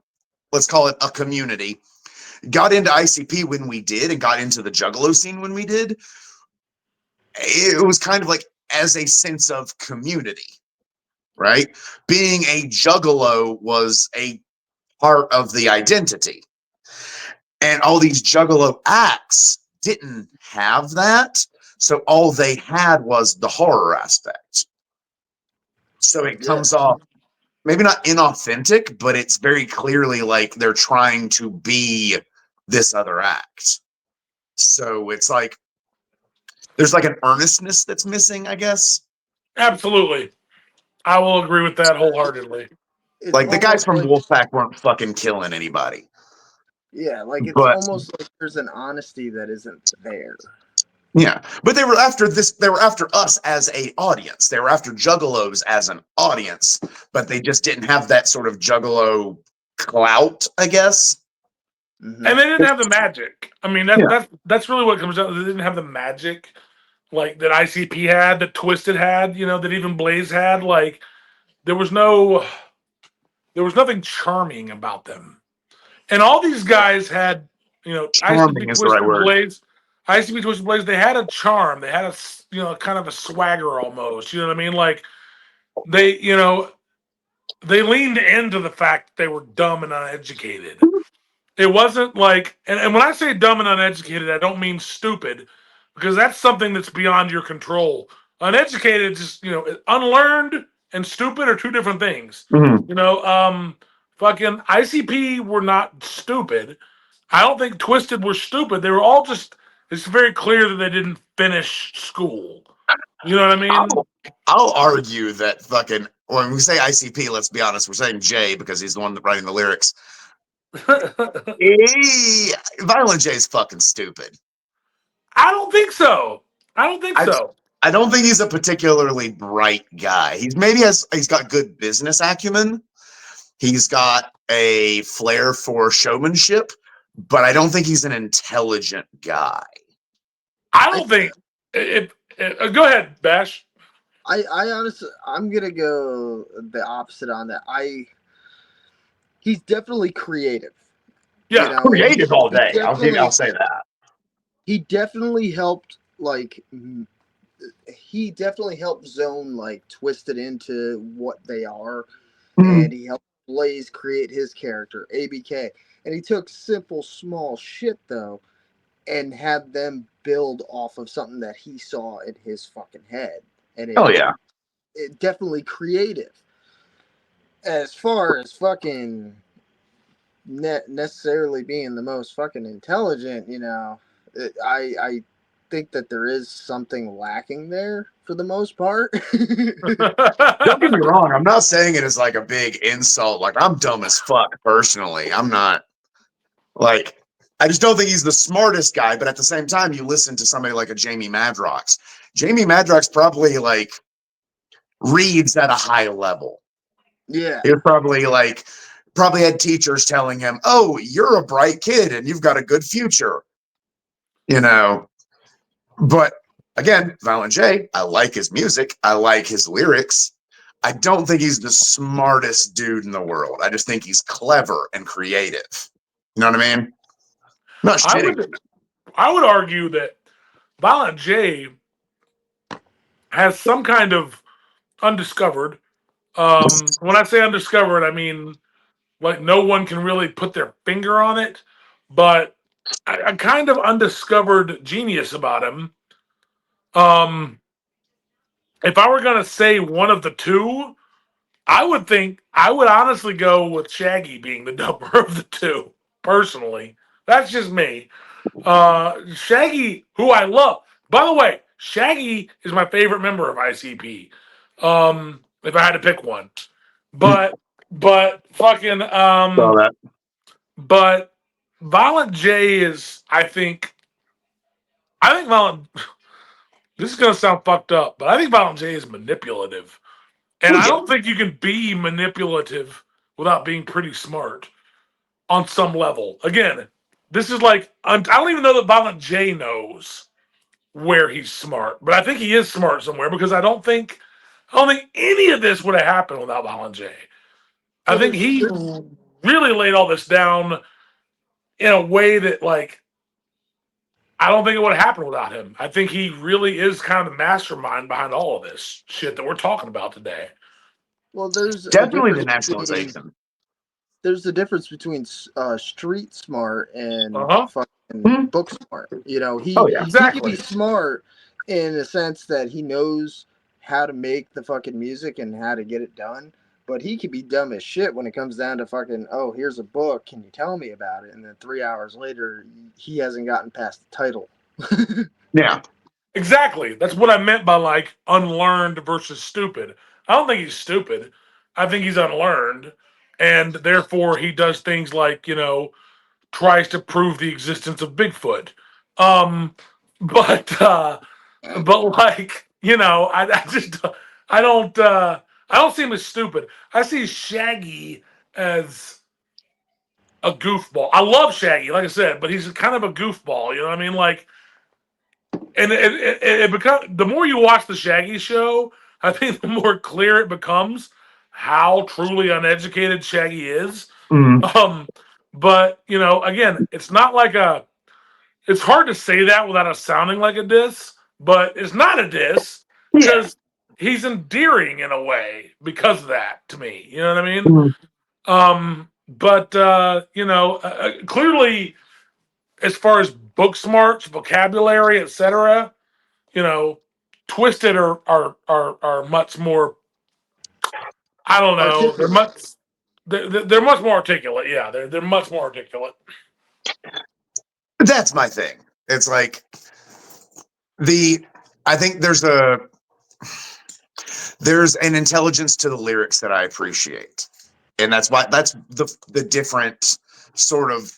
let's call it a community, got into ICP when we did and got into the juggalo scene when we did. It was kind of like as a sense of community, right? Being a juggalo was a part of the identity. And all these juggalo acts didn't have that. So all they had was the horror aspect. So it comes off maybe not inauthentic, but it's very clearly like they're trying to be this other act. So it's like there's like an earnestness that's missing, I guess. Absolutely. I will agree with that wholeheartedly. Like the guys from Wolfpack weren't fucking killing anybody. Yeah, like it's almost like there's an honesty that isn't there. Yeah, but they were after this. They were after us as a audience. They were after juggalos as an audience, but they just didn't have that sort of juggalo clout, I guess. Mm-hmm. And they didn't have the magic. I mean, that's really what comes down. They didn't have the magic like that ICP had, that Twisted had, you know, that even Blaze had. Like there was nothing charming about them. And all these guys had, you know, charming is the right word. Blaze, ICP, Twisted, Blaze. They had a charm. They had a, you know, kind of a swagger almost. You know what I mean? Like they, you know, they leaned into the fact that they were dumb and uneducated. It wasn't like, and when I say dumb and uneducated, I don't mean stupid, because that's something that's beyond your control. Uneducated, just, you know, unlearned and stupid are two different things. Mm-hmm. You know, fucking ICP were not stupid. I don't think Twisted were stupid. They were all just it's very clear that they didn't finish school. You know what I mean? I'll argue that fucking when we say ICP, let's be honest, we're saying Jay because he's the one writing the lyrics. Violent J's fucking stupid. I don't think so. I don't think so. I don't think he's a particularly bright guy. He's got good business acumen. He's got a flair for showmanship, but I don't think he's an intelligent guy. I don't think. Go ahead, Bash. I honestly, I'm gonna go the opposite on that. He's definitely creative. Yeah, you know? Creative all day. I'll say that. He definitely helped, like, he definitely helped Zone, like, twist it into what they are, and he helped Blaze create his character, ABK. And he took simple, small shit, though, and had them build off of something that he saw in his fucking head. And it definitely creative. As far as fucking necessarily being the most fucking intelligent, you know, I think that there is something lacking there for the most part. Don't get me wrong. I'm not saying it as like a big insult. Like, I'm dumb as fuck personally. I'm not like, I just don't think he's the smartest guy. But at the same time, you listen to somebody like a Jamie Madrox. Jamie Madrox probably like reads at a high level. Yeah. He probably had teachers telling him, "Oh, you're a bright kid and you've got a good future." You know, but again, Violent J, I like his music. I like his lyrics. I don't think he's the smartest dude in the world. I just think he's clever and creative. You know what I mean? I'm not shitting. I would argue that Violent J has some kind of undiscovered. When I say undiscovered, I mean like no one can really put their finger on it, but a kind of undiscovered genius about him. If I were gonna say one of the two, I would honestly go with Shaggy being the dumber of the two. Personally, that's just me. Shaggy, who I love. By the way, Shaggy is my favorite member of ICP. If I had to pick one, but fucking but Violent J is, I think Violent. This is gonna sound fucked up, but I think Violent J is manipulative, and I don't think you can be manipulative without being pretty smart on some level. Again, this is like I don't even know that Violent J knows where he's smart, but I think he is smart somewhere because I don't think any of this would have happened without Violent J. I think he really laid all this down in a way that, like, I don't think it would have happened without him. I think he really is kind of the mastermind behind all of this shit that we're talking about today. Well, there's definitely the nationalization. There's the difference between street smart and fucking book smart. You know, he exactly. can be smart in the sense that he knows how to make the fucking music and how to get it done. But he could be dumb as shit when it comes down to fucking, oh, here's a book, can you tell me about it? And then 3 hours later, he hasn't gotten past the title. Yeah. Exactly. That's what I meant by, like, unlearned versus stupid. I don't think he's stupid. I think he's unlearned. And therefore, he does things like, you know, tries to prove the existence of Bigfoot. But like, you know, I don't see him as stupid. I see Shaggy as a goofball. I love Shaggy, like I said, but he's kind of a goofball. You know what I mean? Like, and it becomes, the more you watch the Shaggy show, I think the more clear it becomes how truly uneducated Shaggy is. But you know, again, it's not like it's hard to say that without it sounding like a diss, but it's not a diss because he's endearing in a way because of that to me. You know what I mean? But you know, clearly, as far as book smarts, vocabulary, etc., you know, Twisted are much more. I don't know. They're much more articulate. Yeah, they're much more articulate. That's my thing. It's like I think there's an intelligence to the lyrics that I appreciate. And that's the different sort of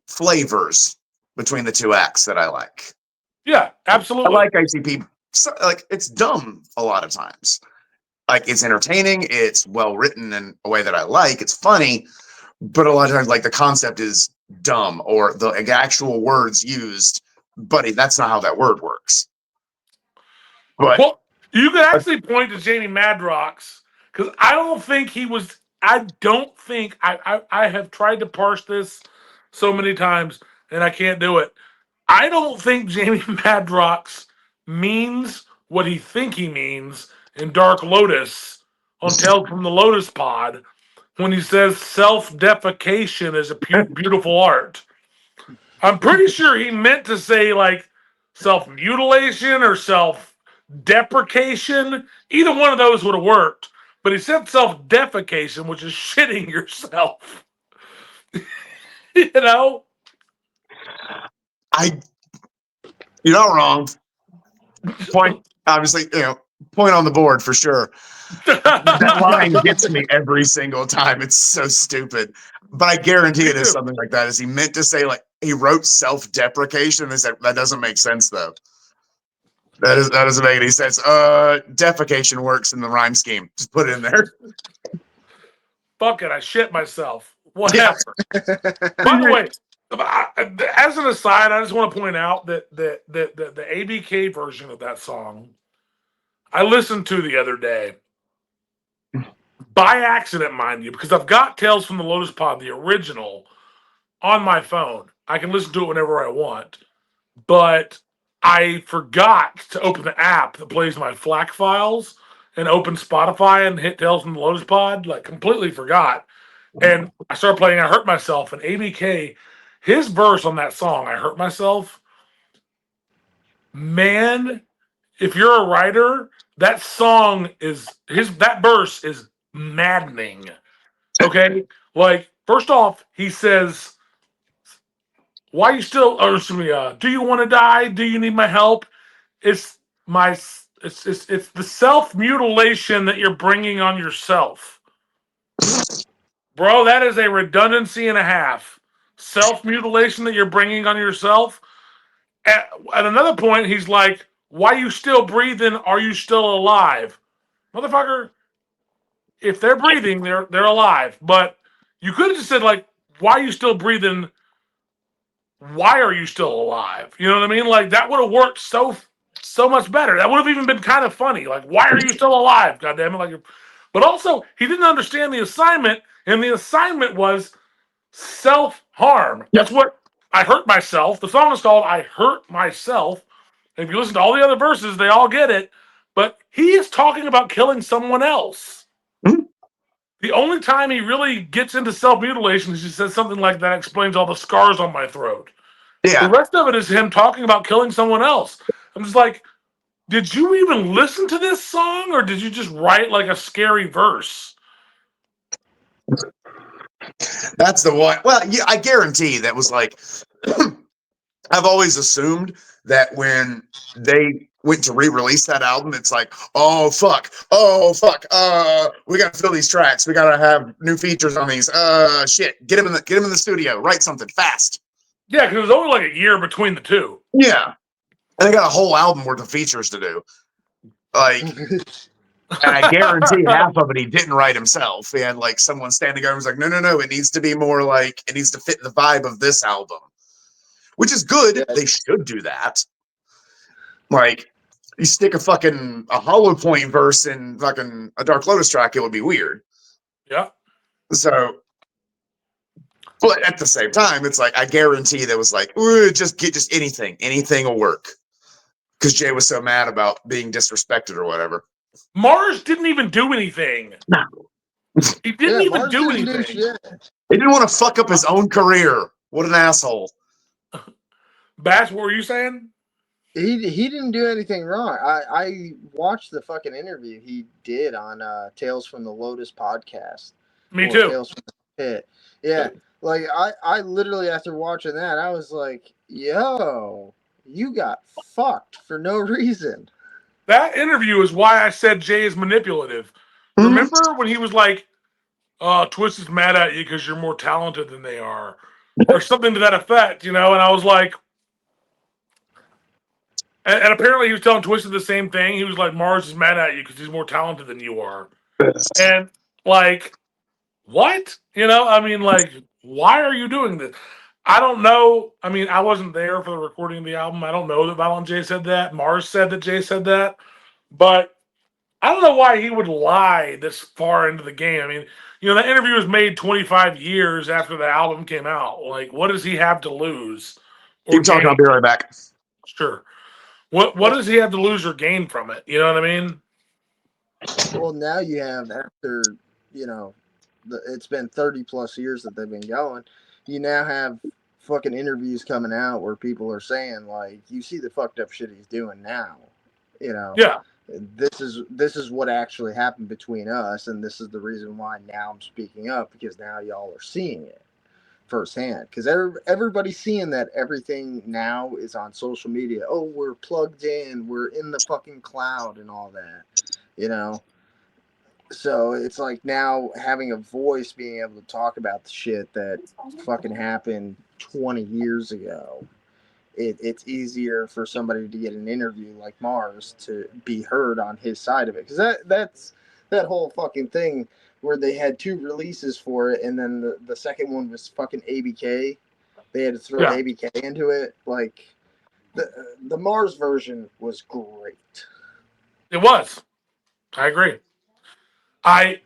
flavors between the two acts that I like. Yeah, I absolutely. like ICP. So, like, it's dumb a lot of times. Like, it's entertaining, it's well written in a way that I like, it's funny, but a lot of times, like, the concept is dumb or the actual words used, buddy, that's not how that word works. But well, you could actually point to Jamie Madrox because I don't think he was. I don't think I have tried to parse this so many times and I can't do it. I don't think Jamie Madrox means what he think he means in Dark Lotus on Tales from the Lotus Pod when he says self-defecation is a beautiful art. I'm pretty sure he meant to say like self-mutilation or self-deprecation. Either one of those would have worked. But he said self-defecation, which is shitting yourself. You know? you're not wrong. Point, obviously, point on the board for sure. That line gets me every single time. It's so stupid. But I guarantee it is something like that. Is he meant to say, like, he wrote self-deprecation? They said that doesn't make sense though. That doesn't make any sense. Defecation works in the rhyme scheme. Just put it in there. Fuck it, I shit myself. Whatever. By the way, as an aside, I just want to point out that the ABK version of that song I listened to the other day. By accident, mind you, because I've got Tales from the Lotus Pod, the original, on my phone. I can listen to it whenever I want. But I forgot to open the app that plays my FLAC files and open Spotify and hit Tales from the Lotus Pod. Like, completely forgot. And I started playing I Hurt Myself. And ABK, his verse on that song, I Hurt Myself, man, if you're a writer, that song is that verse is maddening. Okay? Like, first off, he says, why you still do you want to die? Do you need my help? It's the self-mutilation that you're bringing on yourself. Bro, that is a redundancy and a half. Self-mutilation that you're bringing on yourself. At another point, he's like, why you still breathing? Are you still alive? Motherfucker, if they're breathing, they're alive. But you could have just said, like, why are you still breathing? Why are you still alive? You know what I mean? Like, that would have worked so much better. That would have even been kind of funny. Like, why are you still alive? God damn it. Like, but also, he didn't understand the assignment, and the assignment was self-harm. That's what I hurt myself. The song is called I Hurt Myself. And if you listen to all the other verses, they all get it. But he is talking about killing someone else. Mm-hmm. The only time he really gets into self-mutilation is he says something like that explains all the scars on my throat. Yeah. The rest of it is him talking about killing someone else. I'm just like, did you even listen to this song or did you just write like a scary verse? That's the one. Well, yeah, I guarantee that was like, I've always assumed that when they went to re-release that album, it's like, oh fuck, we gotta fill these tracks, we gotta have new features on these. Shit, get him in the studio, write something fast. Yeah, because it was only like a year between the two. Yeah, and they got a whole album worth of features to do. Like, and I guarantee half of it he didn't write himself. He had like someone standing over and was like, no, it needs to be more like, it needs to fit the vibe of this album. Which is good. Yeah. They should do that. Like, you stick a Hollow Point verse in fucking a Dark Lotus track, it would be weird. Yeah. So, but at the same time, it's like, I guarantee there was like, just anything. Anything will work. Because Jay was so mad about being disrespected or whatever. Mars didn't even do anything. No. He didn't even do anything. He didn't want to fuck up his own career. What an asshole. Bash, what were you saying? He didn't do anything wrong. I watched the fucking interview he did on Tales from the Lotus podcast. Me too. Tales from the Pit. Yeah. Like I literally after watching that, I was like, yo, you got fucked for no reason. That interview is why I said Jay is manipulative. Mhm. Remember when he was like, Twist is mad at you because you're more talented than they are, or something to that effect, And I was like, and apparently he was telling Twisted the same thing. He was like, Mars is mad at you because he's more talented than you are. And like, what? I mean, like, why are you doing this? I don't know. I mean, I wasn't there for the recording of the album. I don't know that Violent J said that. Mars said that Jay said that. But I don't know why he would lie this far into the game. I mean, that interview was made 25 years after the album came out. Like, what does he have to lose? Or Keep talking. I'll gain? be right back. Sure. What does he have to lose or gain from it? You know what I mean? Well, now you have after it's been 30 plus years that they've been going. You now have fucking interviews coming out where people are saying like, you see the fucked up shit he's doing now. Yeah. This is what actually happened between us, and this is the reason why now I'm speaking up, because now y'all are seeing it firsthand, because everybody's seeing that everything now is on social media. Oh, we're plugged in, we're in the fucking cloud and all that. So it's like now having a voice, being able to talk about the shit that fucking happened 20 years ago. It's easier for somebody to get an interview like Mars to be heard on his side of it, because that's that whole fucking thing where they had two releases for it, and then the second one was fucking ABK. They had to throw Yeah. ABK into it. Like the Mars version was great. It was. I agree. I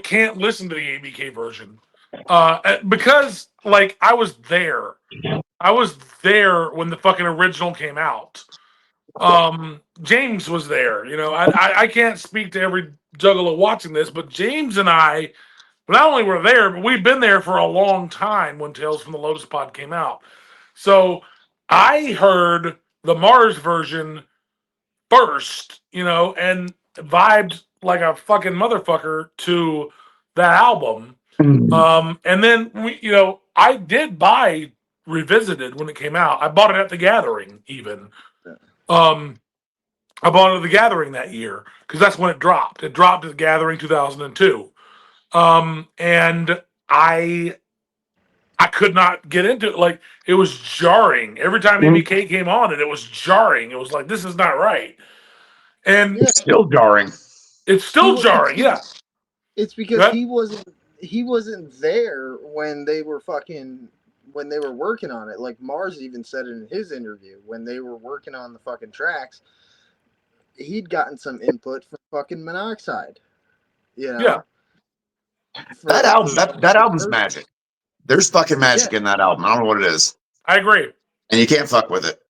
can't listen to the ABK version. Because like I was there. I was there when the fucking original came out. James was there. I can't speak to every juggalo watching this, but James and I not only were there, but we've been there for a long time when Tales from the Lotus Pod came out. So I heard the Mars version first, and vibed like a fucking motherfucker to that album. And then I did buy Revisited when it came out. I bought it at the Gathering, even. Um, I bought it at the Gathering that year because that's when it dropped. It dropped at the Gathering 2002. And I could not get into it. Like, it was jarring. Every time ABK came on it was jarring. It was like, this is not right. And Yeah. Still jarring. it's still jarring, yeah. It's because he wasn't there when they were working on it. Like Mars even said in his interview, when they were working on the fucking tracks, he'd gotten some input from fucking Monoxide. Yeah. That album's magic. There's fucking magic in that album. I don't know what it is. I agree. And you can't fuck with it.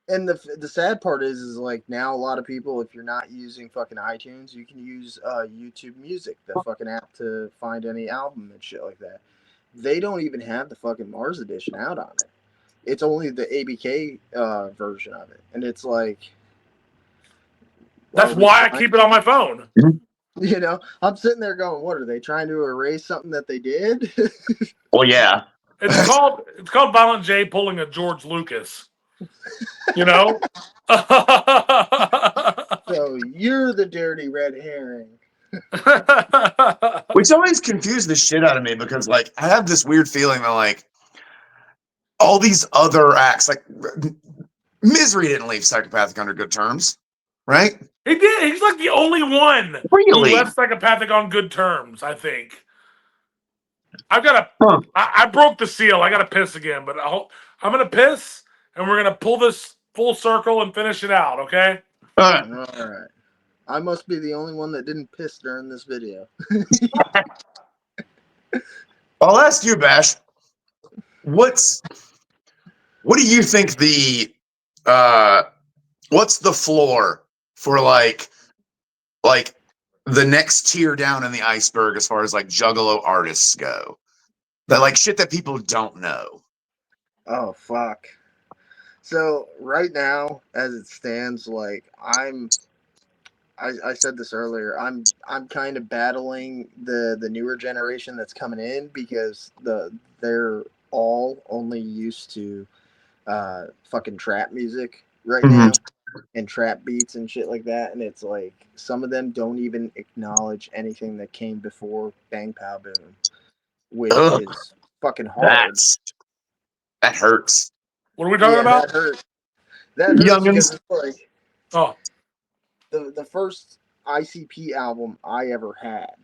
And the sad part is like now a lot of people, if you're not using fucking iTunes, you can use YouTube Music, the fucking app, to find any album and shit like that. They don't even have the fucking Mars edition out on it. It's only the ABK version of it, and it's like that's why I keep it on my phone. I'm sitting there going, "What are they trying to erase something that they did?" Well, yeah. It's called Violent J pulling a George Lucas. So you're the dirty red herring. Which always confused the shit out of me because, like, I have this weird feeling that, like, all these other acts, like, Misery didn't leave Psychopathic under good terms, right? He did. He's like the only one Really? who left Psychopathic on good terms, I think. I broke the seal. I got to piss again, but I'm going to piss, and we're going to pull this full circle and finish it out, okay? All right. All right. I must be the only one that didn't piss during this video. I'll ask you, Bash. What do you think what's the floor for like the next tier down in the iceberg as far as like Juggalo artists go? That like shit that people don't know. Oh fuck. So right now, as it stands, like I said this earlier, I'm kind of battling the newer generation that's coming in, because they're all only used to fucking trap music right Mhm. now and trap beats and shit like that, and it's like some of them don't even acknowledge anything that came before Bang Pow Boom, which Ugh, is fucking hard. that hurts. What are we talking Yeah, about? that hurts. That hurts because Youngins. it's like Oh, the first ICP album I ever had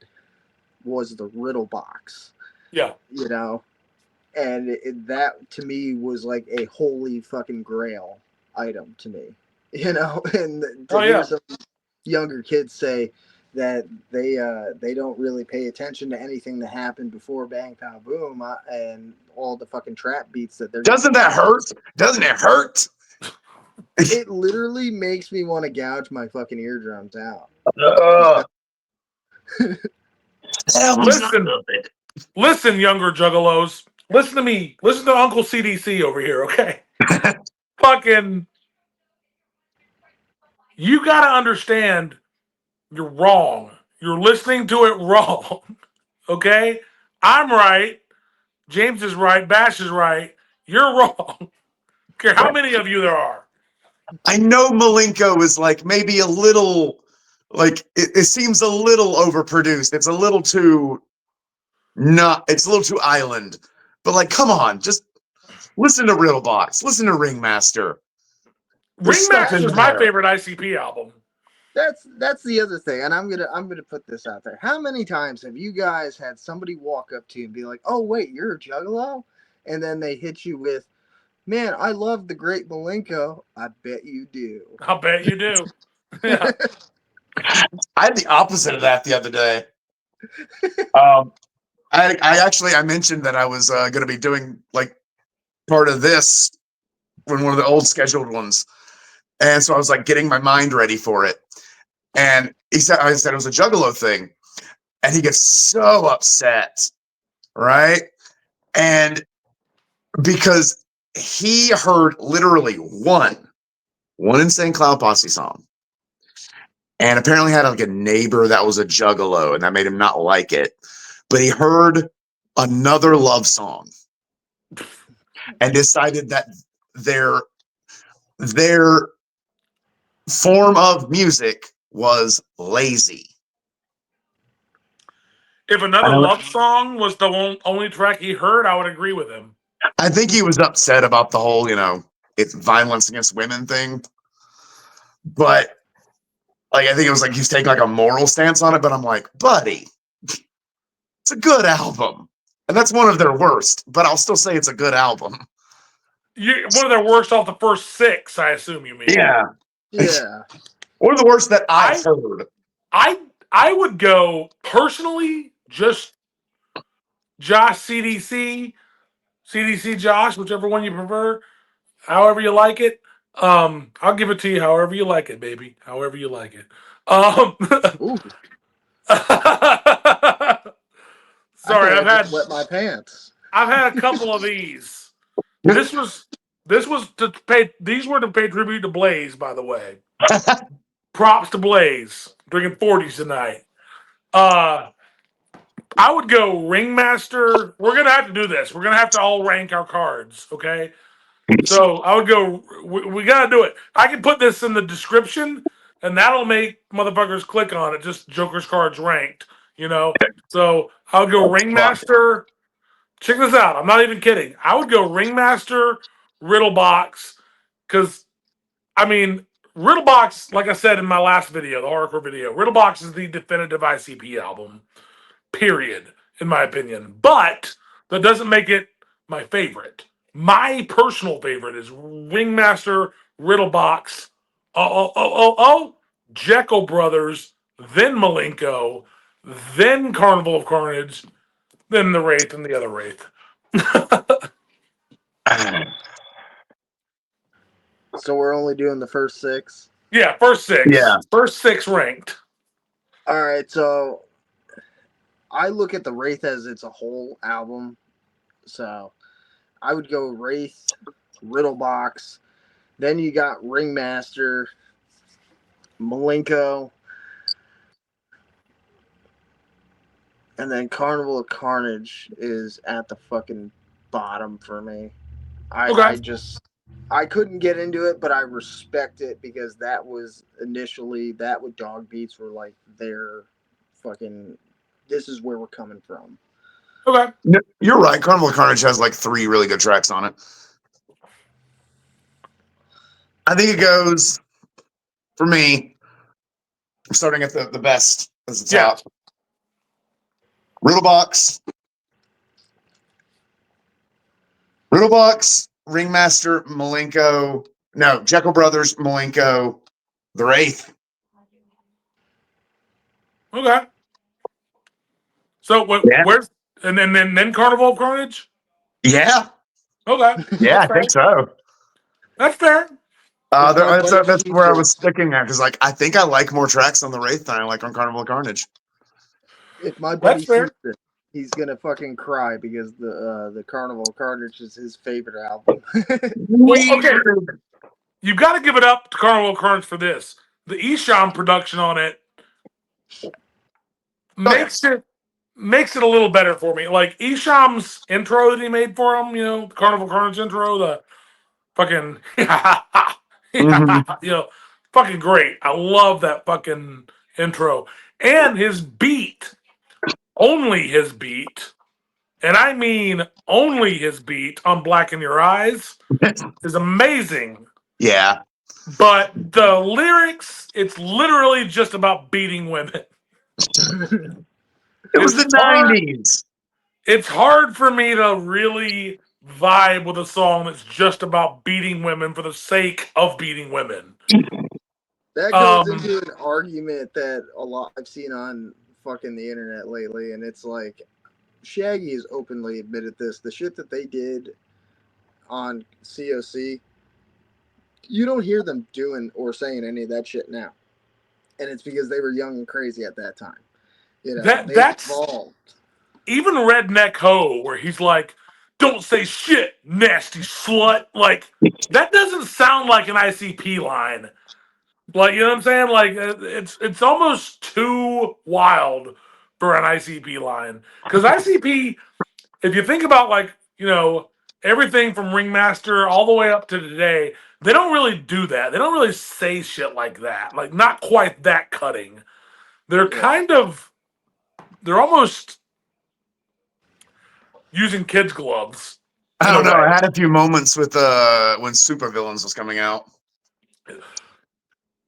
was the Riddle Box, yeah. you know, and that to me was like a holy fucking grail item to me, you know, and Oh, to yeah. hear some younger kids say that they don't really pay attention to anything that happened before Bang Pow Boom and all the fucking trap beats that they're Doesn't that hurt? Doesn't it hurt? it literally makes me want to gouge my fucking eardrums out. Ugh. That album's not Listen, good. listen, younger juggalos. Listen to me. Listen to Uncle CDC over here, okay? Fucking, you gotta understand you're wrong. You're listening to it wrong, okay? I'm right. James is right. Bash is right. You're wrong. Care how many of you there are. I know Malenko is like maybe a little, like it seems a little overproduced. It's a little too it's a little too island. But like, come on, just listen to Riddlebox, listen to Ringmaster. There's stuff in Ringmaster's my there. favorite ICP album. That's the other thing, and I'm gonna put this out there. How many times have you guys had somebody walk up to you and be like, "Oh wait, you're a Juggalo," and then they hit you with, "Man, I love the Great Malenko." I bet you do. I'll bet you do. Yeah. I had the opposite of that the other day. I mentioned that I was going to be doing like part of this when one of the old scheduled ones, and so I was like getting my mind ready for it. And I said it was a Juggalo thing, and he gets so upset, right? And because he heard literally one Insane Clown Posse song, and apparently had like a neighbor that was a Juggalo, and that made him not like it. But he heard another love song and decided that their form of music was lazy. If another love song was the only track he heard, I would agree with him. I think he was upset about the whole, it's violence against women thing. But like, I think it was like he's taking like a moral stance on it. But I'm like, buddy, it's a good album, and that's one of their worst. But I'll still say it's a good album. One of their worst off the first 6, I assume you mean. Yeah, Yeah. one of the worst that I've heard. I would go personally just Josh CDC Josh, whichever one you prefer, however you like it. I'll give it to you however you like it, baby. However you like it. Ooh, Sorry, I just wet my pants. I've had a couple of these. This was to pay. These were to pay tribute to Blaze, by the way. Props to Blaze. Drinking 40s tonight. I would go Ringmaster. We're gonna have to do this. We're gonna have to all rank our cards, okay? So I would go. We gotta do it. I can put this in the description, and that'll make motherfuckers click on it. Just Joker's cards ranked, So I would go Ringmaster. Check this out. I'm not even kidding. I would go Ringmaster, Riddlebox, because I mean Riddlebox, like I said in my last video, the horrorcore video, Riddlebox is the definitive ICP album. Period, in my opinion. But that doesn't make it my favorite. My personal favorite is Ringmaster, Riddlebox, Jekyll Brothers, then Malenko, then Carnival of Carnage, then the Wraith and the other Wraith. So we're only doing the first 6? Yeah, first 6. Yeah. First 6 ranked. All right, so I look at the Wraith as it's a whole album. So I would go Wraith, Riddlebox. Then you got Ringmaster, Malenko, and then Carnival of Carnage is at the fucking bottom for me. I just I couldn't get into it, but I respect it because that was initially that with Dog Beats were like their fucking. This is where we're coming from. Okay. No, you're right. Carnival of Carnage has like 3 really good tracks on it. I think it goes for me. Starting at the best as the top. Riddlebox, Ringmaster, Malenko. No, Jekyll Brothers, Malenko, the Wraith. Okay. So Yeah. where's and then Carnival of Carnage? Yeah. Okay. Yeah, I That's fair. think so. That's fair. That's where I was sticking at because, like, I think I like more tracks on the Wraith than I like on Carnival of Carnage. If my buddy That's fair. sees this, he's gonna fucking cry because the Carnival of Carnage is his favorite album. Well, okay. You've got to give it up to Carnival of Carnage for this. The Esham production on it makes it a little better for me. Like Esham's intro that he made for him, you know, the Carnival of Carnage intro, the fucking you know, fucking great. I love that fucking intro. And his beat, only his beat, and I mean only his beat on Black in Your Eyes is amazing. Yeah. But the lyrics, it's literally just about beating women. It was the hard. 90s. It's hard for me to really vibe with a song that's just about beating women for the sake of beating women. That goes into an argument that a lot I've seen on fucking the internet lately, and it's like Shaggy has openly admitted this. The shit that they did on COC, you don't hear them doing or saying any of that shit now. And it's because they were young and crazy at that time. You know, That's evolved. Even Redneck Ho, where he's like, "Don't say shit, nasty slut." Like, that doesn't sound like an ICP line. Like, you know what I'm saying? Like, it's almost too wild for an ICP line. Because ICP, if you think about, like, you know, everything from Ringmaster all the way up to today, they don't really do that. They don't really say shit like that. Like, not quite that cutting. They're they're almost using kids' gloves. I don't know. I had a few moments with when Supervillains was coming out.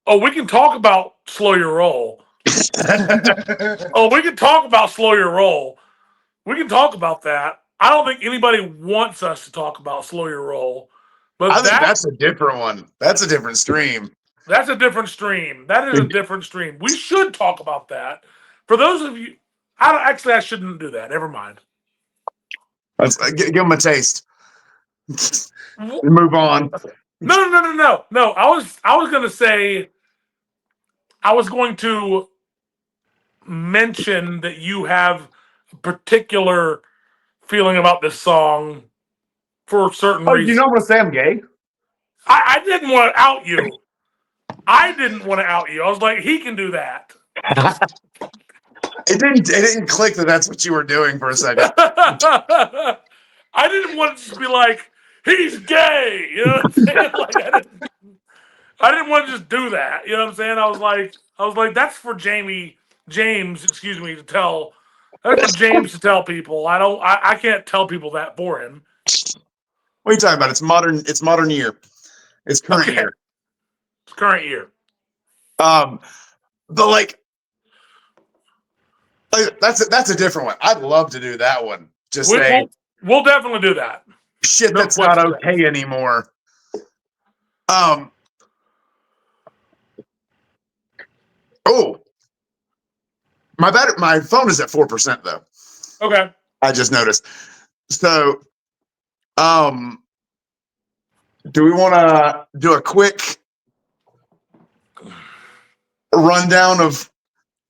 Oh, we can talk about Slow Your Roll. We can talk about Slow Your Roll. We can talk about that. I don't think anybody wants us to talk about Slow Your Roll. But I think that's a different one. That's a different stream. That's a different stream. That is a different stream. We should talk about that. For those of you, I shouldn't do that. Never mind. Give them a taste. Move on. No. I was gonna say, I was going to mention that you have a particular feeling about this song for certain reasons. You don't want to say I'm gay? I didn't want to out you. I was like, he can do that. It didn't click that that's what you were doing for a second. I didn't want it to be like, he's gay. You know what I'm saying? Like, I didn't want to just do that. You know what I'm saying? I was like, that's for Jaymes, to tell. That's for Jaymes to tell people. I can't tell people that for him. What are you talking about? It's modern year. It's current year. It's current year. But like that's a different one. I'd love to do that one. Just we'll definitely do that. Shit, no, that's not okay anymore. Oh, my phone is at 4% though. Okay. I just noticed. So, do we want to do a quick rundown of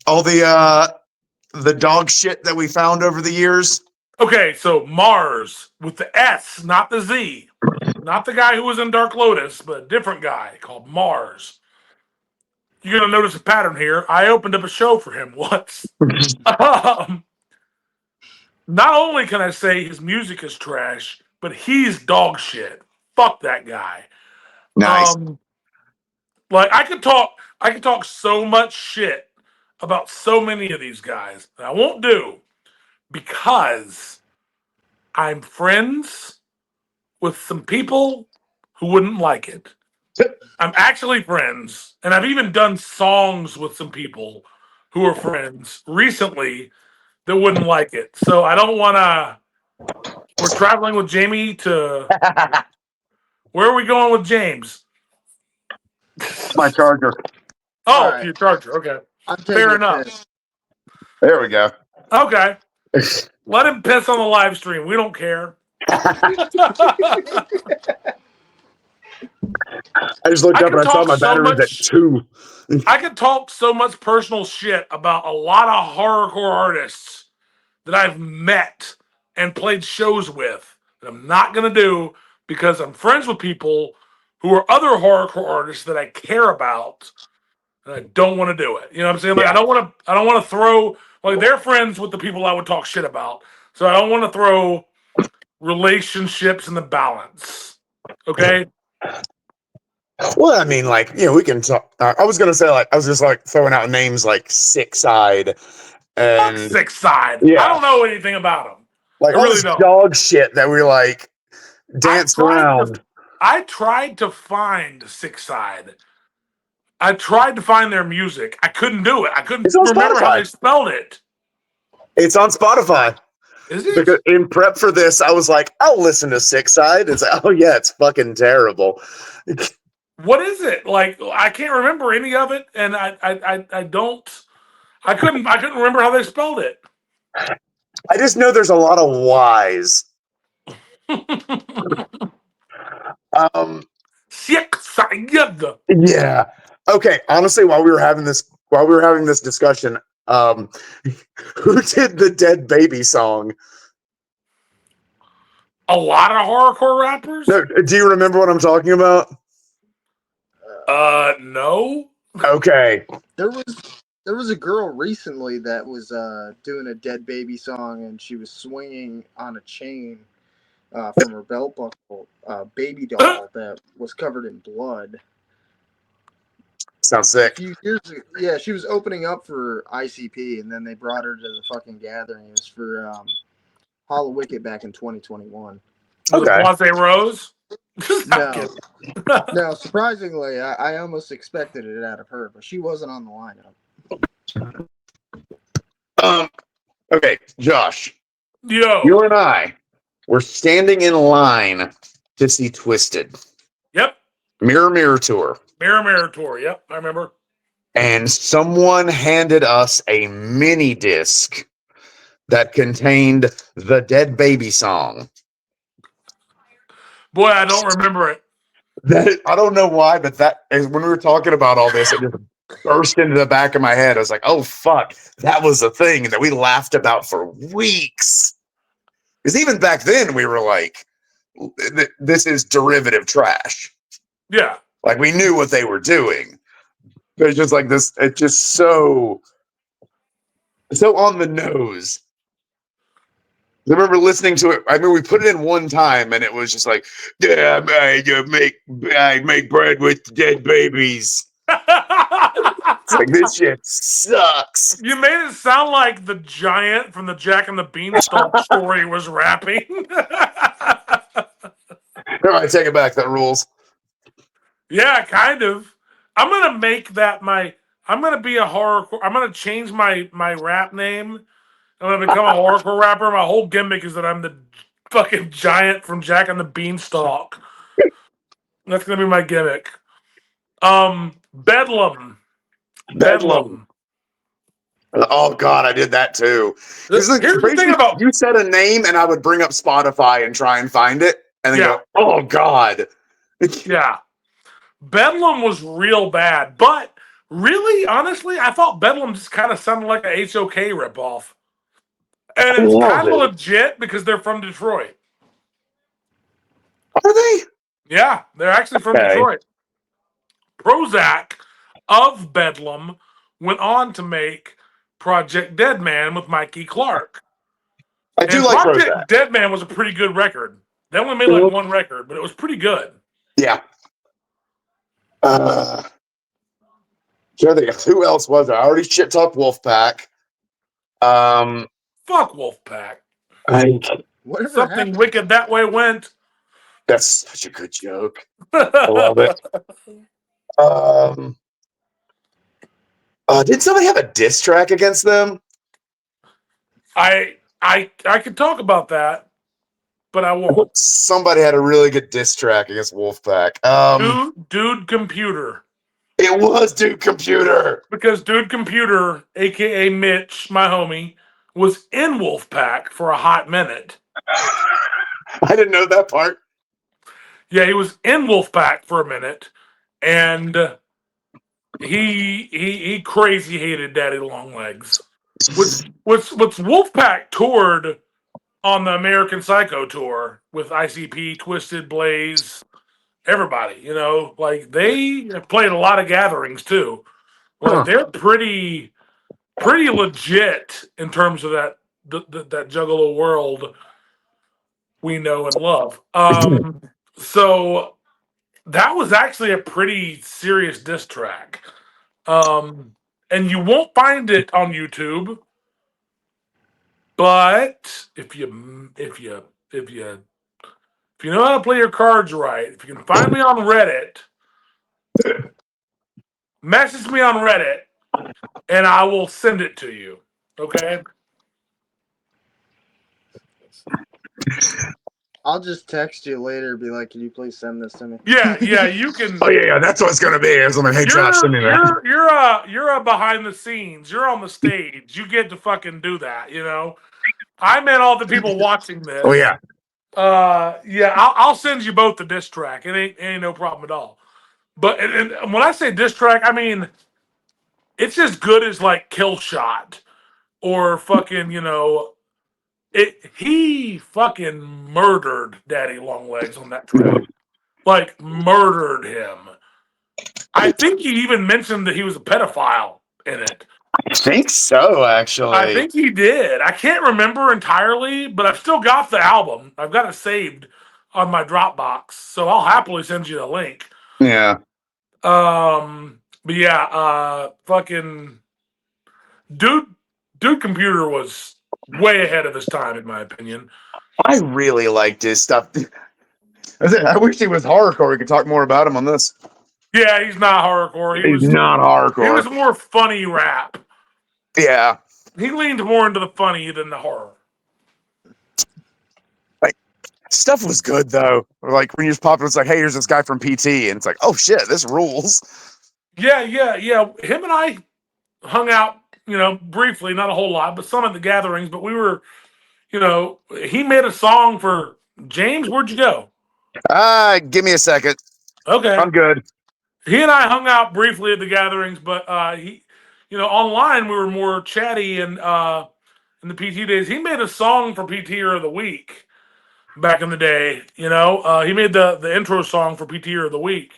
all the dog shit that we found over the years? Okay, so Mars with the S, not the Z. Not the guy who was in Dark Lotus, but a different guy called Mars. You're going to notice a pattern here. I opened up a show for him once. Not only can I say his music is trash, but he's dog shit. fuck that guy. Nice. Like I could talk so much shit about so many of these guys that I won't do because I'm friends with some people who wouldn't like it. I'm actually friends, and I've even done songs with some people who are friends recently that wouldn't like it. So I don't want to. We're traveling with Jamie to. Where are we going with James? My charger. Oh, All right. your charger. Okay. I'm taking Fair a enough. piss. There we go. Okay. Let him piss on the live stream. We don't care. I just looked I up can and I saw talk my so battery's at much. 2. I could talk so much personal shit about a lot of horrorcore artists that I've met and played shows with that I'm not going to do because I'm friends with people who are other horrorcore artists that I care about and I don't want to do it. You know what I'm saying? Like Yeah. I don't want to throw like they're friends with the people I would talk shit about. So I don't want to throw relationships in the balance. Okay? Well, I mean, like, we can talk. I was gonna say, like, I was just like throwing out names like Sick Side Fuck and Six Side. I yeah, don't know anything about them. like I all really this don't. dog shit that we like I danced tried to around. I tried to find Six Side. I tried to find their music. I couldn't do it. I couldn't It's on remember how they Spotify. spelled it. It's on Spotify. Is it? Because in prep for this, I was like, I'll listen to Sick Side. It's like, oh yeah, it's fucking terrible. What is it? Like I can't remember any of it, and I don't. I couldn't remember how they spelled it. I just know there's a lot of Y's. Six Side. Yeah. Okay. Honestly, while we were having this discussion, who did the Dead Baby song? A lot of horrorcore rappers. No, do you remember what I'm talking about? No. Okay. There was a girl recently that was doing a Dead Baby song, and she was swinging on a chain from her belt buckle, baby doll that was covered in blood. Sounds A sick. few years ago, yeah, she was opening up for ICP, and then they brought her to the fucking gathering. It was for Hall of Wicked back in 2021. Okay. Was it Blase Rose? No, no, surprisingly, I almost expected it out of her, but she wasn't on the lineup. Okay, Josh, Yo. you and I were standing in line to see Twisted. Yep. Mirror Mirror Tour. Mirror Tour. Yep, I remember. And someone handed us a mini disc that contained the Dead Baby song. Boy, I don't remember it. That I don't know why, but that when we were talking about all this, it just burst into the back of my head. I was like, "Oh fuck, that was a thing that we laughed about for weeks." Because even back then, we were like, "This is derivative trash." Yeah. Like we knew what they were doing. But it's just like this. It's just so on the nose. I remember listening to it. I mean, we put it in one time, and it was just like, "Yeah, I make bread with dead babies." It's like this shit sucks. You made it sound like the giant from the Jack and the Beanstalk story was rapping. All right, take it back. That rules. Yeah, kind of. I'm gonna make that I'm gonna be a horrorcore. I'm gonna change my rap name. I'm gonna become a horrorcore rapper. My whole gimmick is that I'm the fucking giant from Jack and the Beanstalk. That's gonna be my gimmick. Bedlam. Bedlam. Oh God, I did that too. Here's the thing about you said a name, and I would bring up Spotify and try and find it, and then go, "Oh God." Yeah. Bedlam was real bad, but really, honestly, I thought Bedlam just kind of sounded like a HOK ripoff. And it's kind of legit because they're from Detroit. Are they? Yeah, they're actually from Detroit. Prozac of Bedlam went on to make Project Deadman with Mikey Clark. I do like Project Prozac. Deadman was a pretty good record. They only made like one record, but it was pretty good. Yeah. Who else was there? I already shit talked Wolfpack. Fuck Wolfpack. Whatever Something happened? wicked that way went. That's such a good joke. I love it. Did somebody have a diss track against them? I could talk about that, but I won't. Somebody had a really good diss track against Wolfpack. Dude Computer. It was Dude Computer. Because Dude Computer, aka Mitch, my homie, was in Wolfpack for a hot minute. I didn't know that part. Yeah, he was in Wolfpack for a minute, and he crazy hated Daddy Longlegs. Which Wolfpack toured on the American Psycho tour with ICP, Twisted, Blaze, everybody. You know, like they have played a lot of gatherings too. Like they're pretty legit in terms of that Juggalo world we know and love. So that was actually a pretty serious diss track. And you won't find it on YouTube, but if you know how to play your cards right, if you can find me on Reddit, message me on Reddit, and I will send it to you. Okay? I'll just text you later. Be like, can you please send this to me? Yeah, you can. Oh yeah, that's what it's gonna be. It's like, hey Josh, send me that. You're a behind the scenes. You're on the stage. You get to fucking do that. You know. I meant all the people watching this. Oh yeah. Yeah, I'll send you both the diss track. It ain't no problem at all. But and when I say diss track, I mean it's as good as like Kill Shot or fucking, you know, he fucking murdered Daddy Longlegs on that track. Like murdered him. I think he even mentioned that he was a pedophile in it. I think so, actually. I think he did. I can't remember entirely, but I've still got the album. I've got it saved on my Dropbox, so I'll happily send you the link. Yeah. But yeah, fucking dude Computer was way ahead of his time, in my opinion. I really liked his stuff. I wish he was horrorcore. We could talk more about him on this. Yeah, he's not horrorcore. He's not horrorcore. He was more funny rap. Yeah. He leaned more into the funny than the horror. Like, stuff was good, though. Like, when you just pop it, it's like, hey, here's this guy from PT. And it's like, oh, shit, this rules. Yeah. Him and I hung out, you know, briefly, not a whole lot, but some at the gatherings. But we were, you know, he made a song for Jaymes. Where'd you go? Give me a second. Okay. I'm good. He and I hung out briefly at the gatherings, but he, you know, online we were more chatty, and in the PT days, he made a song for PTer of the Week back in the day. You know, he made the intro song for PTer of the Week,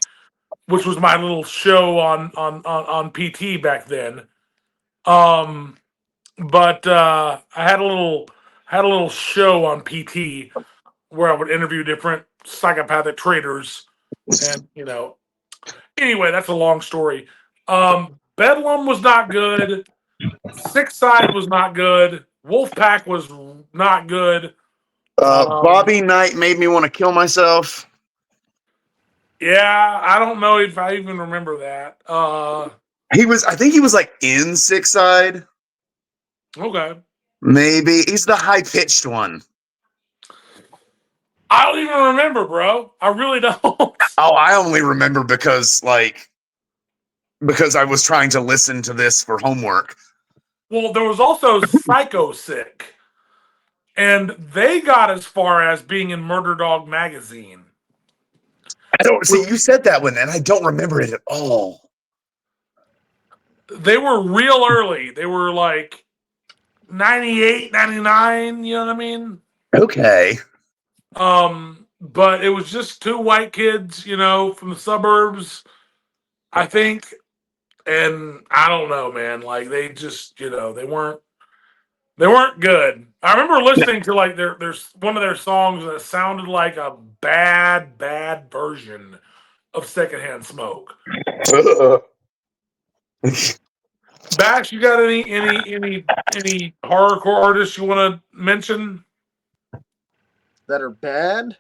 which was my little show on PT back then. But I had a little show on PT where I would interview different psychopathic traders, and you know. Anyway, that's a long story. Bedlam was not good. Six Side was not good. Wolfpack was not good. Bobby Knight made me want to kill myself. Yeah, I don't know if I even remember that. I think he was like in Six Side. Okay. Maybe. He's the high-pitched one. I don't even remember, bro. I really don't. Oh, I only remember because I was trying to listen to this for homework. Well, there was also Psychopathic, and they got as far as being in Murder Dog magazine. I don't see. You said that one, and I don't remember it at all. They were real early. They were like 98, 99, you know what I mean? Okay. But it was just two white kids, you know, from the suburbs, I think. And I don't know, man. Like they just, you know, they weren't They weren't good. I remember listening to like there's one of their songs that sounded like a bad version of Secondhand Smoke. Bash, you got any horrorcore artists you want to mention? That are bad.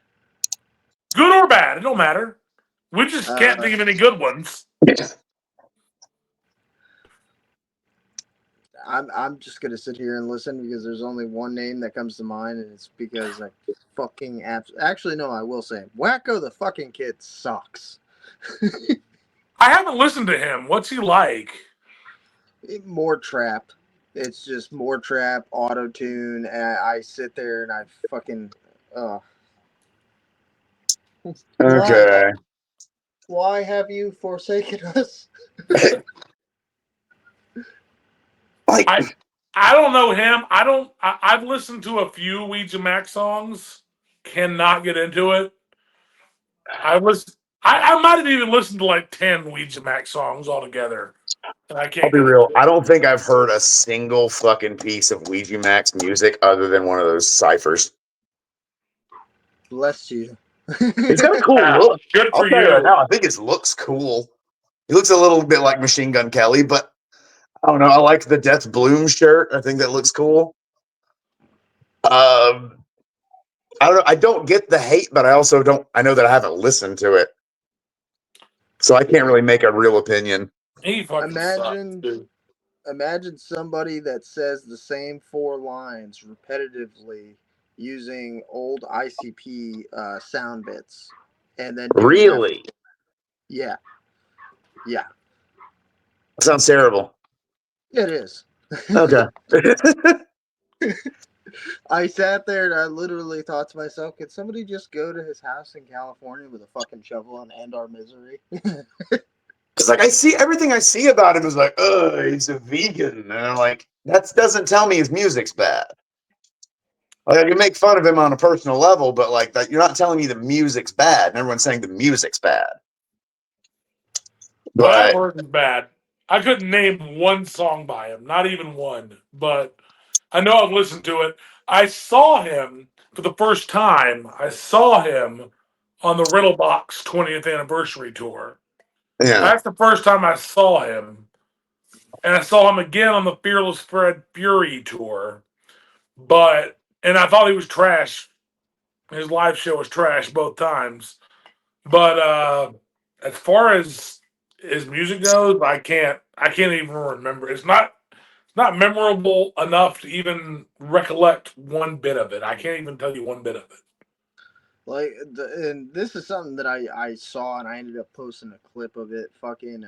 Good or bad, it don't matter. We just can't think of any good ones. I'm just gonna sit here and listen because there's only one name that comes to mind, and it's because I fucking actually no, I will say Wacko the fucking kid sucks. I haven't listened to him. What's he like? More trap. It's just more trap, auto tune, and I sit there and I fucking Okay. Why have you forsaken us? Like, I don't know him. I've listened to a few Ouija Mac songs. Cannot get into it. I might have even listened to like 10 Ouija Mac songs altogether. And I can't I'll be get real. into it. I don't think I've heard a single fucking piece of Ouija Max music other than one of those ciphers. Bless you. It's got a cool look. Good I'll for tell you right you. now. I think his looks cool. He looks a little bit like Machine Gun Kelly, but I don't know. I like the Death Bloom shirt. I think that looks cool. I don't know. I don't get the hate, but I also don't. I know that I haven't listened to it, so I can't really make a real opinion. He fucking sucks, dude. Imagine somebody that says the same 4 lines repetitively using old ICP sound bits, and then doing Really? that. Yeah. Sounds terrible. It is. Okay. I sat there and I literally thought to myself, could somebody just go to his house in California with a fucking shovel and end our misery? It's like I see everything I see about him is like, oh, he's a vegan. And I'm like, that doesn't tell me his music's bad. Like, I can make fun of him on a personal level, but like that, you're not telling me the music's bad. And everyone's saying the music's bad. Well, that But word is bad. I couldn't name one song by him, not even one. But I know I've listened to it. I saw him for the first time. I saw him on the Riddlebox 20th anniversary tour. yeah, That's the first time I saw him. And I saw him again on the Fearless Fred Fury tour. And I thought he was trash. His live show was trash both times. But as far as his music goes, I can't even remember. It's not memorable enough to even recollect one bit of it. I can't even tell you one bit of it. Like, and this is something that I saw and I ended up posting a clip of it. Fucking,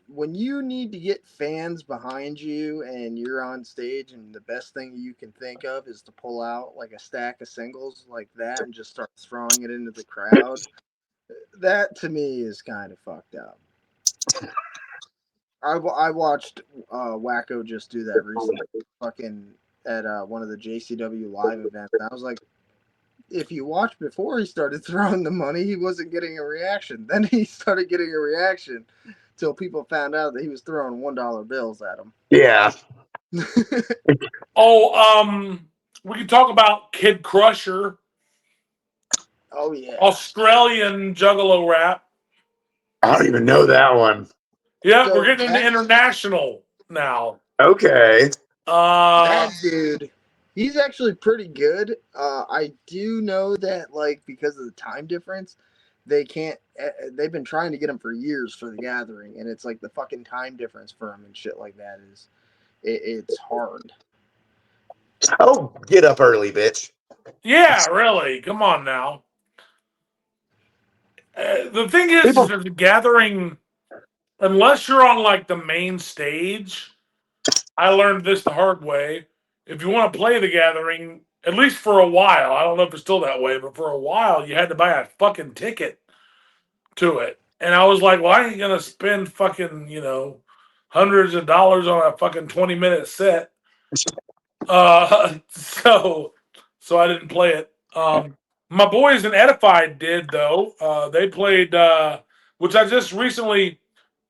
when you need to get fans behind you and you're on stage and the best thing you can think of is to pull out like a stack of singles like that and just start throwing it into the crowd, that to me is kind of fucked up. I watched Wacko just do that recently, fucking at one of the JCW live events. And I was like, if you watch before he started throwing the money, he wasn't getting a reaction. Then he started getting a reaction till people found out that he was throwing $1 bills at him. yeah. We can talk about Kid Crusher, Oh yeah, Australian Juggalo rap. I don't even know that one. Yeah, So we're getting into that's- international now. Okay. that dude, he's actually pretty good. I do know that, like, because of the time difference, they can't. They've been trying to get him for years for the gathering, and it's like the fucking time difference for him and shit like that is, it's hard. Oh, get up early, bitch. Yeah, really. Come on now. The thing is People- that the gathering, unless you're on like the main stage, I learned this the hard way. If you want to play the gathering, at least for a while, I don't know if it's still that way, but for a while, you had to buy a fucking ticket to it. And I was like, well, I ain't going to spend fucking, hundreds of dollars on a fucking 20-minute set. So I didn't play it. My boys in Edified did though. They played, which I just recently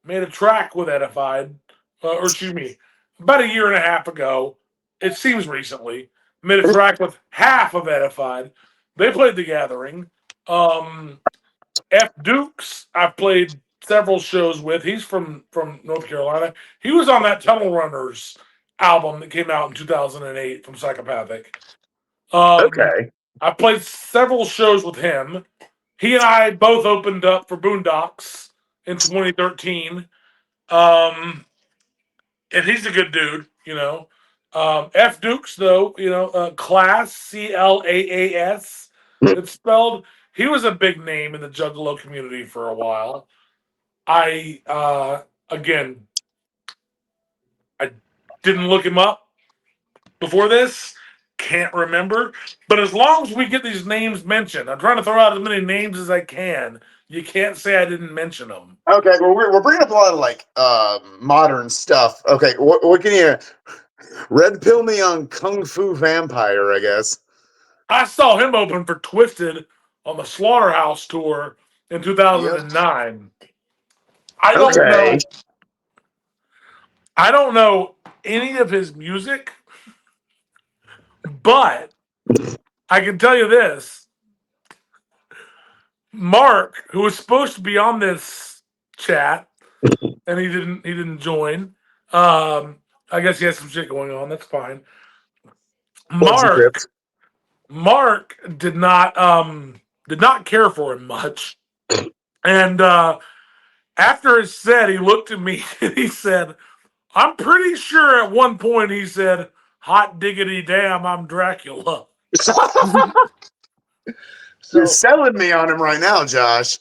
made a track with Edified, or excuse me, about a year and a half ago, it seems recently, made a track with half of Edified. They played The Gathering. F. Dukes, I've played several shows with. He's from North Carolina. He was on that Tunnel Runners album that came out in 2008 from Psychopathic. Okay. I played several shows with him. He and I both opened up for Boondocks in 2013. And he's a good dude, you know. F. Dukes, though, you know, Class, Claas. It's spelled. He was a big name in the Juggalo community for a while. Again, I didn't look him up before this. Can't remember. But as long as we get these names mentioned, I'm trying to throw out as many names as I can. You can't say I didn't mention them. Okay, well, we're bringing up a lot of like modern stuff. Okay, what can you red pill me on Kung Fu Vampire? I guess. I saw him open for Twisted on the Slaughterhouse tour in 2009. I don't know. Okay. I don't know any of his music, but I can tell you this: Mark, who was supposed to be on this chat, and he didn't join. I guess he has some shit going on. That's fine. Mark did not care for him much, and after his set, he looked at me and he said, "I'm pretty sure at one point he said, 'Hot diggity damn, I'm Dracula.'" You're So selling me on him right now, Josh.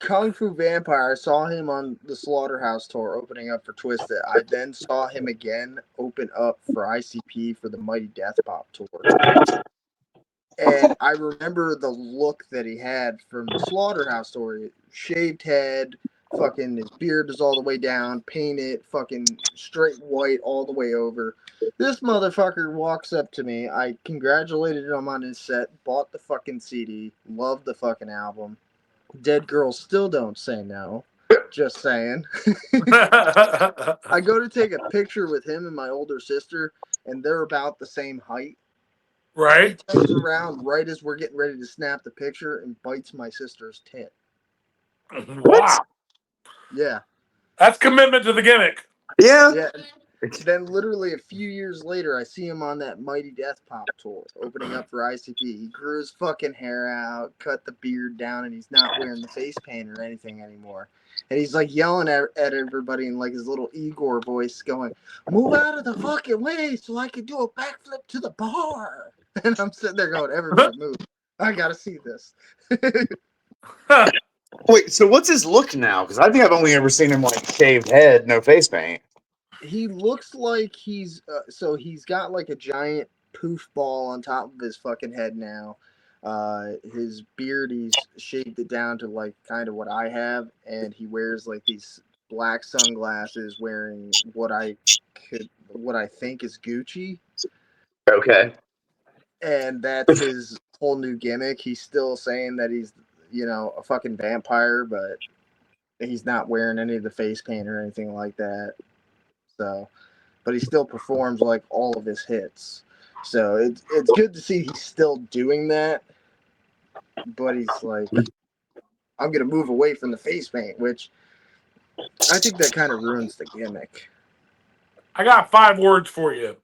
Kung Fu Vampire, I saw him on the Slaughterhouse tour opening up for Twisted. I then saw him again open up for ICP for the Mighty Death Pop tour. And I remember the look that he had from the Slaughterhouse tour. Shaved head, fucking his beard is all the way down, painted, fucking straight white all the way over. This motherfucker walks up to me. I congratulated him on his set, bought the fucking CD, loved the fucking album. Dead girls still don't say no. Just saying. I go to take a picture with him and my older sister, and they're about the same height. He Right? turns around right as we're getting ready to snap the picture and bites my sister's tit. Wow. Yeah. That's commitment to the gimmick. Yeah. Yeah. Then literally a few years later, I see him on that Mighty Death Pop tour, opening up for ICP. He grew his fucking hair out, cut the beard down, and he's not wearing the face paint or anything anymore. And he's like yelling at everybody in like his little Igor voice, going, "Move out of the fucking way so I can do a backflip to the bar." And I'm sitting there going, "Everybody move. I gotta see this." Wait, so what's his look now? Because I think I've only ever seen him like shaved head, no face paint. He looks like he's so he's got like a giant poof ball on top of his fucking head now. His beard, he's shaved it down to like kind of what I have, and he wears like these black sunglasses, wearing what I think is Gucci, Okay. and that's his whole new gimmick. He's still saying that he's a fucking vampire, but he's not wearing any of the face paint or anything like that. So, but he still performs like all of his hits. So it's good to see he's still doing that. But he's like, I'm gonna move away from the face paint, which I think that kind of ruins the gimmick. I got 5 words for you.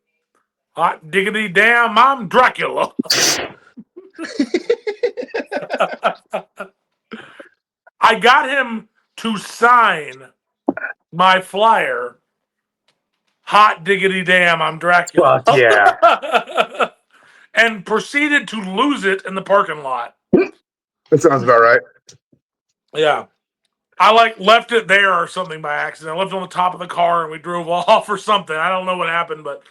Hot diggity damn, I'm Dracula. I got him to sign my flyer. Hot diggity damn, I'm Dracula. Fuck yeah. And proceeded to lose it in the parking lot. That sounds about right. Yeah. I like left it there or something by accident. I left it on the top of the car and we drove off or something. I don't know what happened, but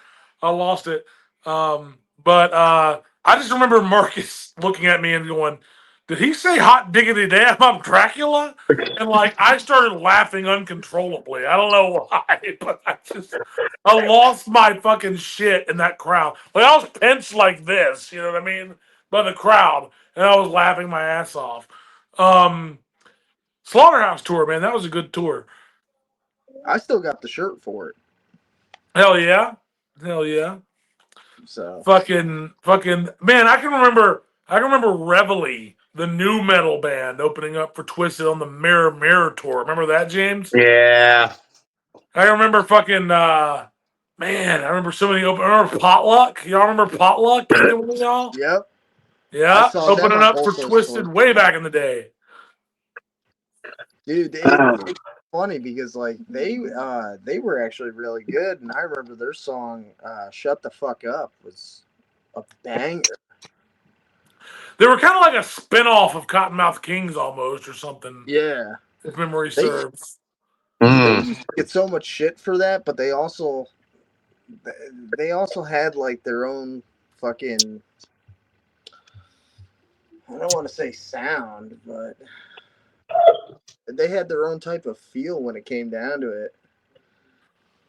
I lost it. But I just remember Marcus looking at me and going, "Did he say hot diggity damn, I'm Dracula?" And like I started laughing uncontrollably. I don't know why, but I lost my fucking shit in that crowd. Like I was pinched like this, you know what I mean? By the crowd. And I was laughing my ass off. Slaughterhouse tour, man, that was a good tour. I still got the shirt for it. Hell yeah. Hell yeah. So Fucking man, I can remember Reveille, the new metal band, opening up for Twisted on the Mirror tour. Remember that, James? Yeah. I remember fucking man, I remember so many I remember Potluck. Y'all remember Potluck? Either one of y'all? yep, I Yeah. saw them Opening on up for both those Twisted tours. way back in the day. Dude, it's funny because like they were actually really good, and I remember their song "Shut the Fuck Up" was a banger. They were kind of like a spin-off of Cottonmouth Kings almost or something, Yeah, if memory they serves. they used to get so much shit for that, but they also had like their own fucking, I don't want to say sound, but they had their own type of feel when it came down to it.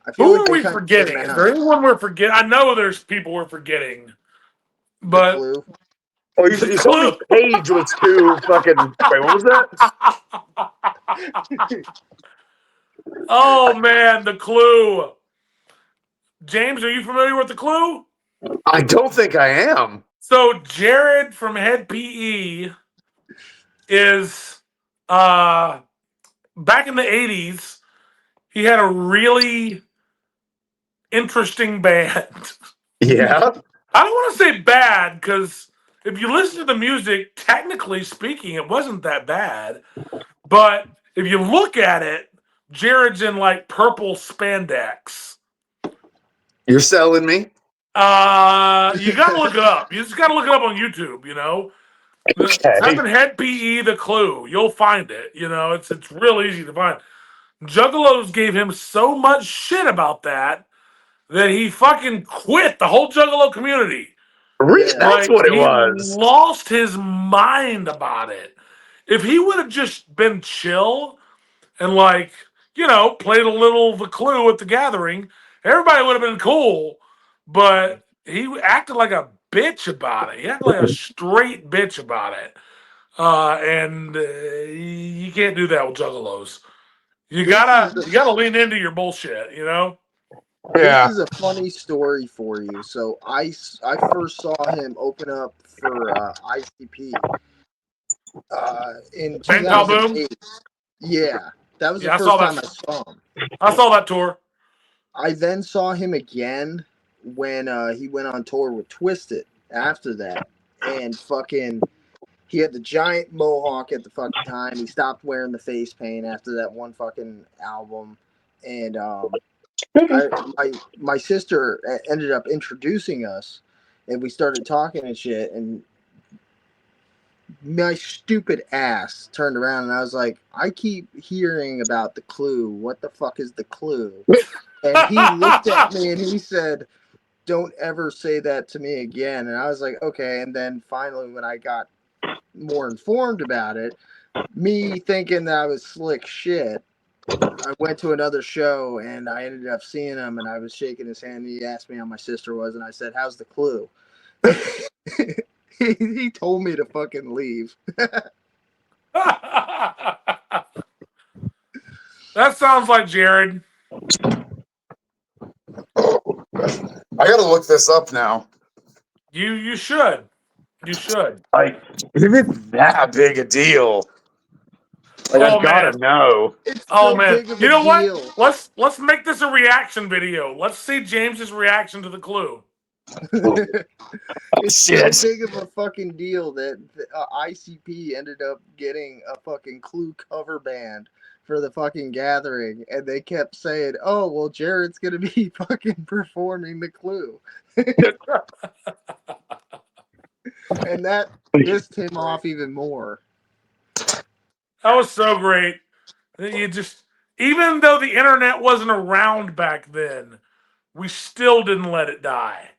I feel Who like are they we kind of came forgetting? Is there out anyone we're forgetting? I know there's people we're forgetting, the but Clue. Oh, the you told me Clue. Cage was too fucking. Wait, what was that? Oh man, the Clue. James, are you familiar with the Clue? I don't think I am. So Jared from Head PE is back in the 80s, he had a really interesting band. Yeah. I don't want to say bad because if you listen to the music, technically speaking, it wasn't that bad. But if you look at it, Jared's in like purple spandex. You're selling me. You gotta look it up. You just gotta look it up on YouTube, you know. Type Okay. in Head PE the Clue. You'll find it. You know, it's real easy to find. Juggalos gave him so much shit about that he fucking quit the whole Juggalo community. Yeah. That's Like what it he was. lost his mind about it. If he would have just been chill and like, you know, played a little the Clue at the gathering, everybody would have been cool. But he acted like a bitch about it. He acted like a straight bitch about it. And you can't do that with Juggalos. You gotta lean into your bullshit, you know. This Yeah. is a funny story for you. So I first saw him open up for ICP in Bang Pow Boom. 2008. Yeah, that was the Yeah, I saw first time I that. saw him. I saw that tour. I then saw him again when he went on tour with Twisted after that, and fucking he had the giant mohawk at the fucking time. He stopped wearing the face paint after that one fucking album, and my sister ended up introducing us, and we started talking and shit. And my stupid ass turned around and I was like, I keep hearing about the Clue. What the fuck is the Clue? And he looked at me and he said, "Don't ever say that to me again." And I was like, okay. And then finally, when I got more informed about it, me thinking that I was slick shit, I went to another show and I ended up seeing him and I was shaking his hand. And he asked me how my sister was, and I said, "How's the Clue?" he told me to fucking leave. That sounds like Jared. I gotta look this up now. You should. You should. Like, if it's that big a deal, like Oh I've gotta man. know. It's Oh so man. big of You a know what? deal. Let's make this a reaction video. Let's see James's reaction to the Clue. It's Shit. so big of a fucking deal that ICP ended up getting a fucking Clue cover band for the fucking gathering, and they kept saying, "Oh, well, Jared's gonna be fucking performing the Clue," and that pissed him off even more. That was so great. You just even though the internet wasn't around back then, we still didn't let it die.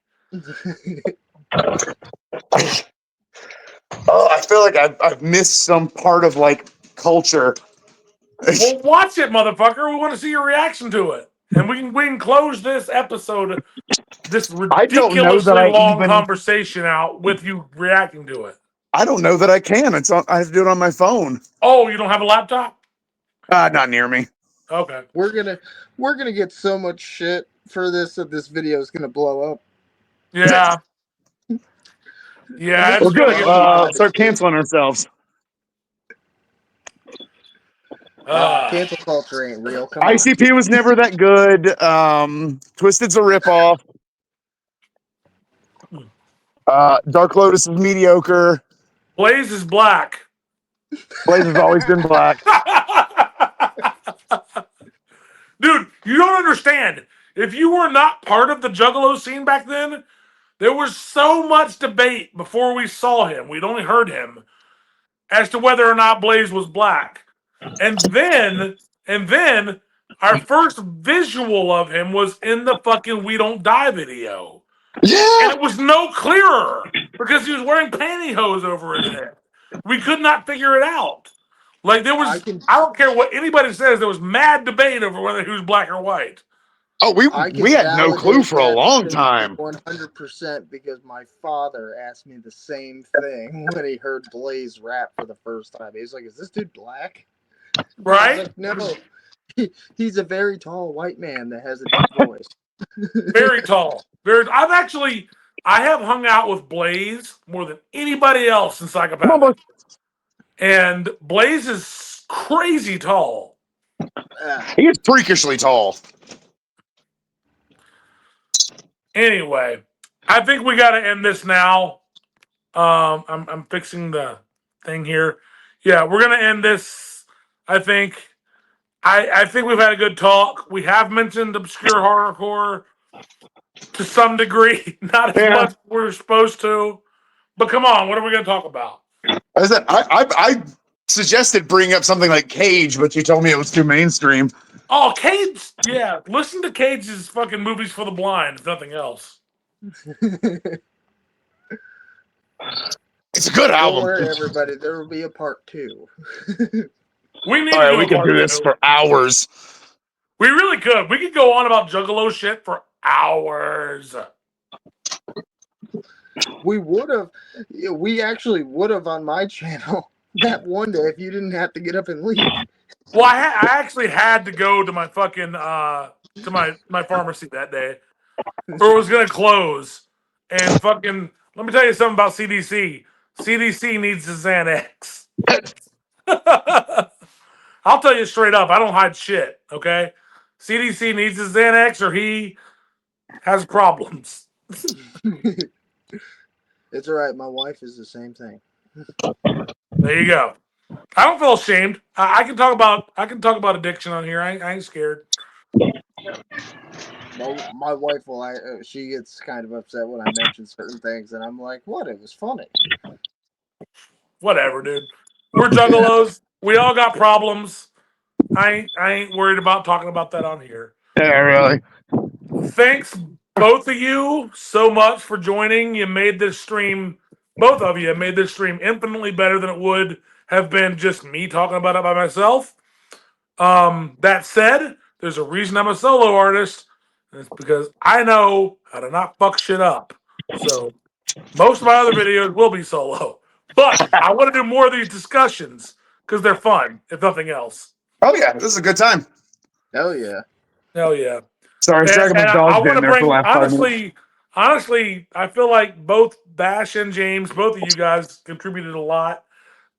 Oh, I feel like I've missed some part of like culture. Well, watch it, motherfucker. We want to see your reaction to it. And we can close this episode, this I don't know that ridiculously I long even. conversation out with you reacting to it. I don't know that I can. I have to do it on my phone. Oh, you don't have a laptop? Not near me. Okay. we're gonna get so much shit for this that this video is gonna blow up. Yeah. Yeah, I Well, just feel good. like Start canceling ourselves. Cancel culture ain't real. Come on. ICP was never that good. Twisted's a ripoff. Dark Lotus is mediocre. Blaze is black. Blaze has always been black. Dude, you don't understand. If you were not part of the Juggalo scene back then, there was so much debate before we saw him. We'd only heard him as to whether or not Blaze was black. And then our first visual of him was in the fucking We Don't Die video. Yeah. And it was no clearer because he was wearing pantyhose over his head. We could not figure it out. Like there was, I don't care what anybody says, there was mad debate over whether he was black or white. Oh, we had no clue for a long time. 100% because my father asked me the same thing when he heard Blaze rap for the first time. He was like, "Is this dude black?" Right? Like, no, he's a very tall white man that has a deep voice. Very tall. I have hung out with Blaze more than anybody else in Psychopathic. And Blaze is crazy tall. He is freakishly tall. Anyway, I think we got to end this now. I'm fixing the thing here. Yeah, we're gonna end this. I think. I think we've had a good talk. We have mentioned Obscure Horrorcore to some degree, not as much as we're supposed to. But come on, what are we gonna talk about? I suggested bringing up something like Cage, but you told me it was too mainstream. Oh, Cage! Yeah, listen to Cage's fucking movies for the blind, if nothing else. It's a good album. Don't worry, everybody. There will be a part 2. We need to do we could do this for hours. We really could. We could go on about Juggalo shit for hours. We actually would have on my channel that one day if you didn't have to get up and leave. Well, I actually had to go to my fucking to my pharmacy that day, or it was gonna close. And fucking, let me tell you something about CDC. CDC needs a Xanax. I'll tell you straight up. I don't hide shit. Okay, CDC needs a Xanax, or he has problems. It's all right. My wife is the same thing. There you go. I don't feel ashamed. I can talk about addiction on here. I ain't scared. My wife she gets kind of upset when I mention certain things, and I'm like, "What? It was funny." Whatever, dude. We're juggalos. We all got problems. I ain't worried about talking about that on here. Yeah, really. Thanks, both of you, so much for joining. You made this stream, both of you made this stream infinitely better than it would have been just me talking about it by myself. That said, there's a reason I'm a solo artist. And it's because I know how to not fuck shit up. So most of my other videos will be solo. But I want to do more of these discussions because they're fun, if nothing else. Oh yeah, this is a good time. Hell yeah. Hell yeah. Sorry, I was dragging my dog down there for the last 5 minutes. Honestly, I feel like both Bash and Jaymes, both of you guys contributed a lot.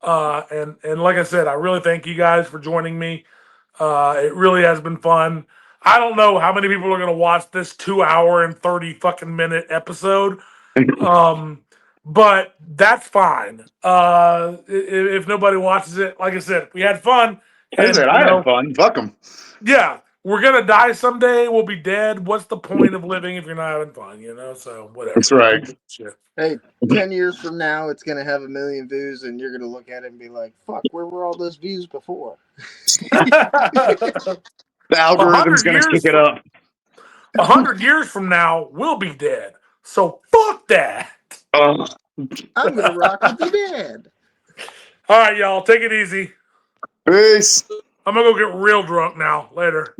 And like I said, I really thank you guys for joining me. It really has been fun. I don't know how many people are going to watch this 2 hour and 30 fucking minute episode. But that's fine. If nobody watches it, like I said, we had fun. I had fun. Fuck them. Yeah, we're gonna die someday. We'll be dead. What's the point of living if you're not having fun? You know. So whatever. That's right. Shit. Hey, 10 years from now, it's gonna have 1 million views, and you're gonna look at it and be like, "Fuck, where were all those views before?" The algorithm's gonna kick it up. 100 years from now, we'll be dead. So fuck that. I'm gonna rock with the dead. All right, y'all, take it easy. Peace. I'm gonna go get real drunk now. Later.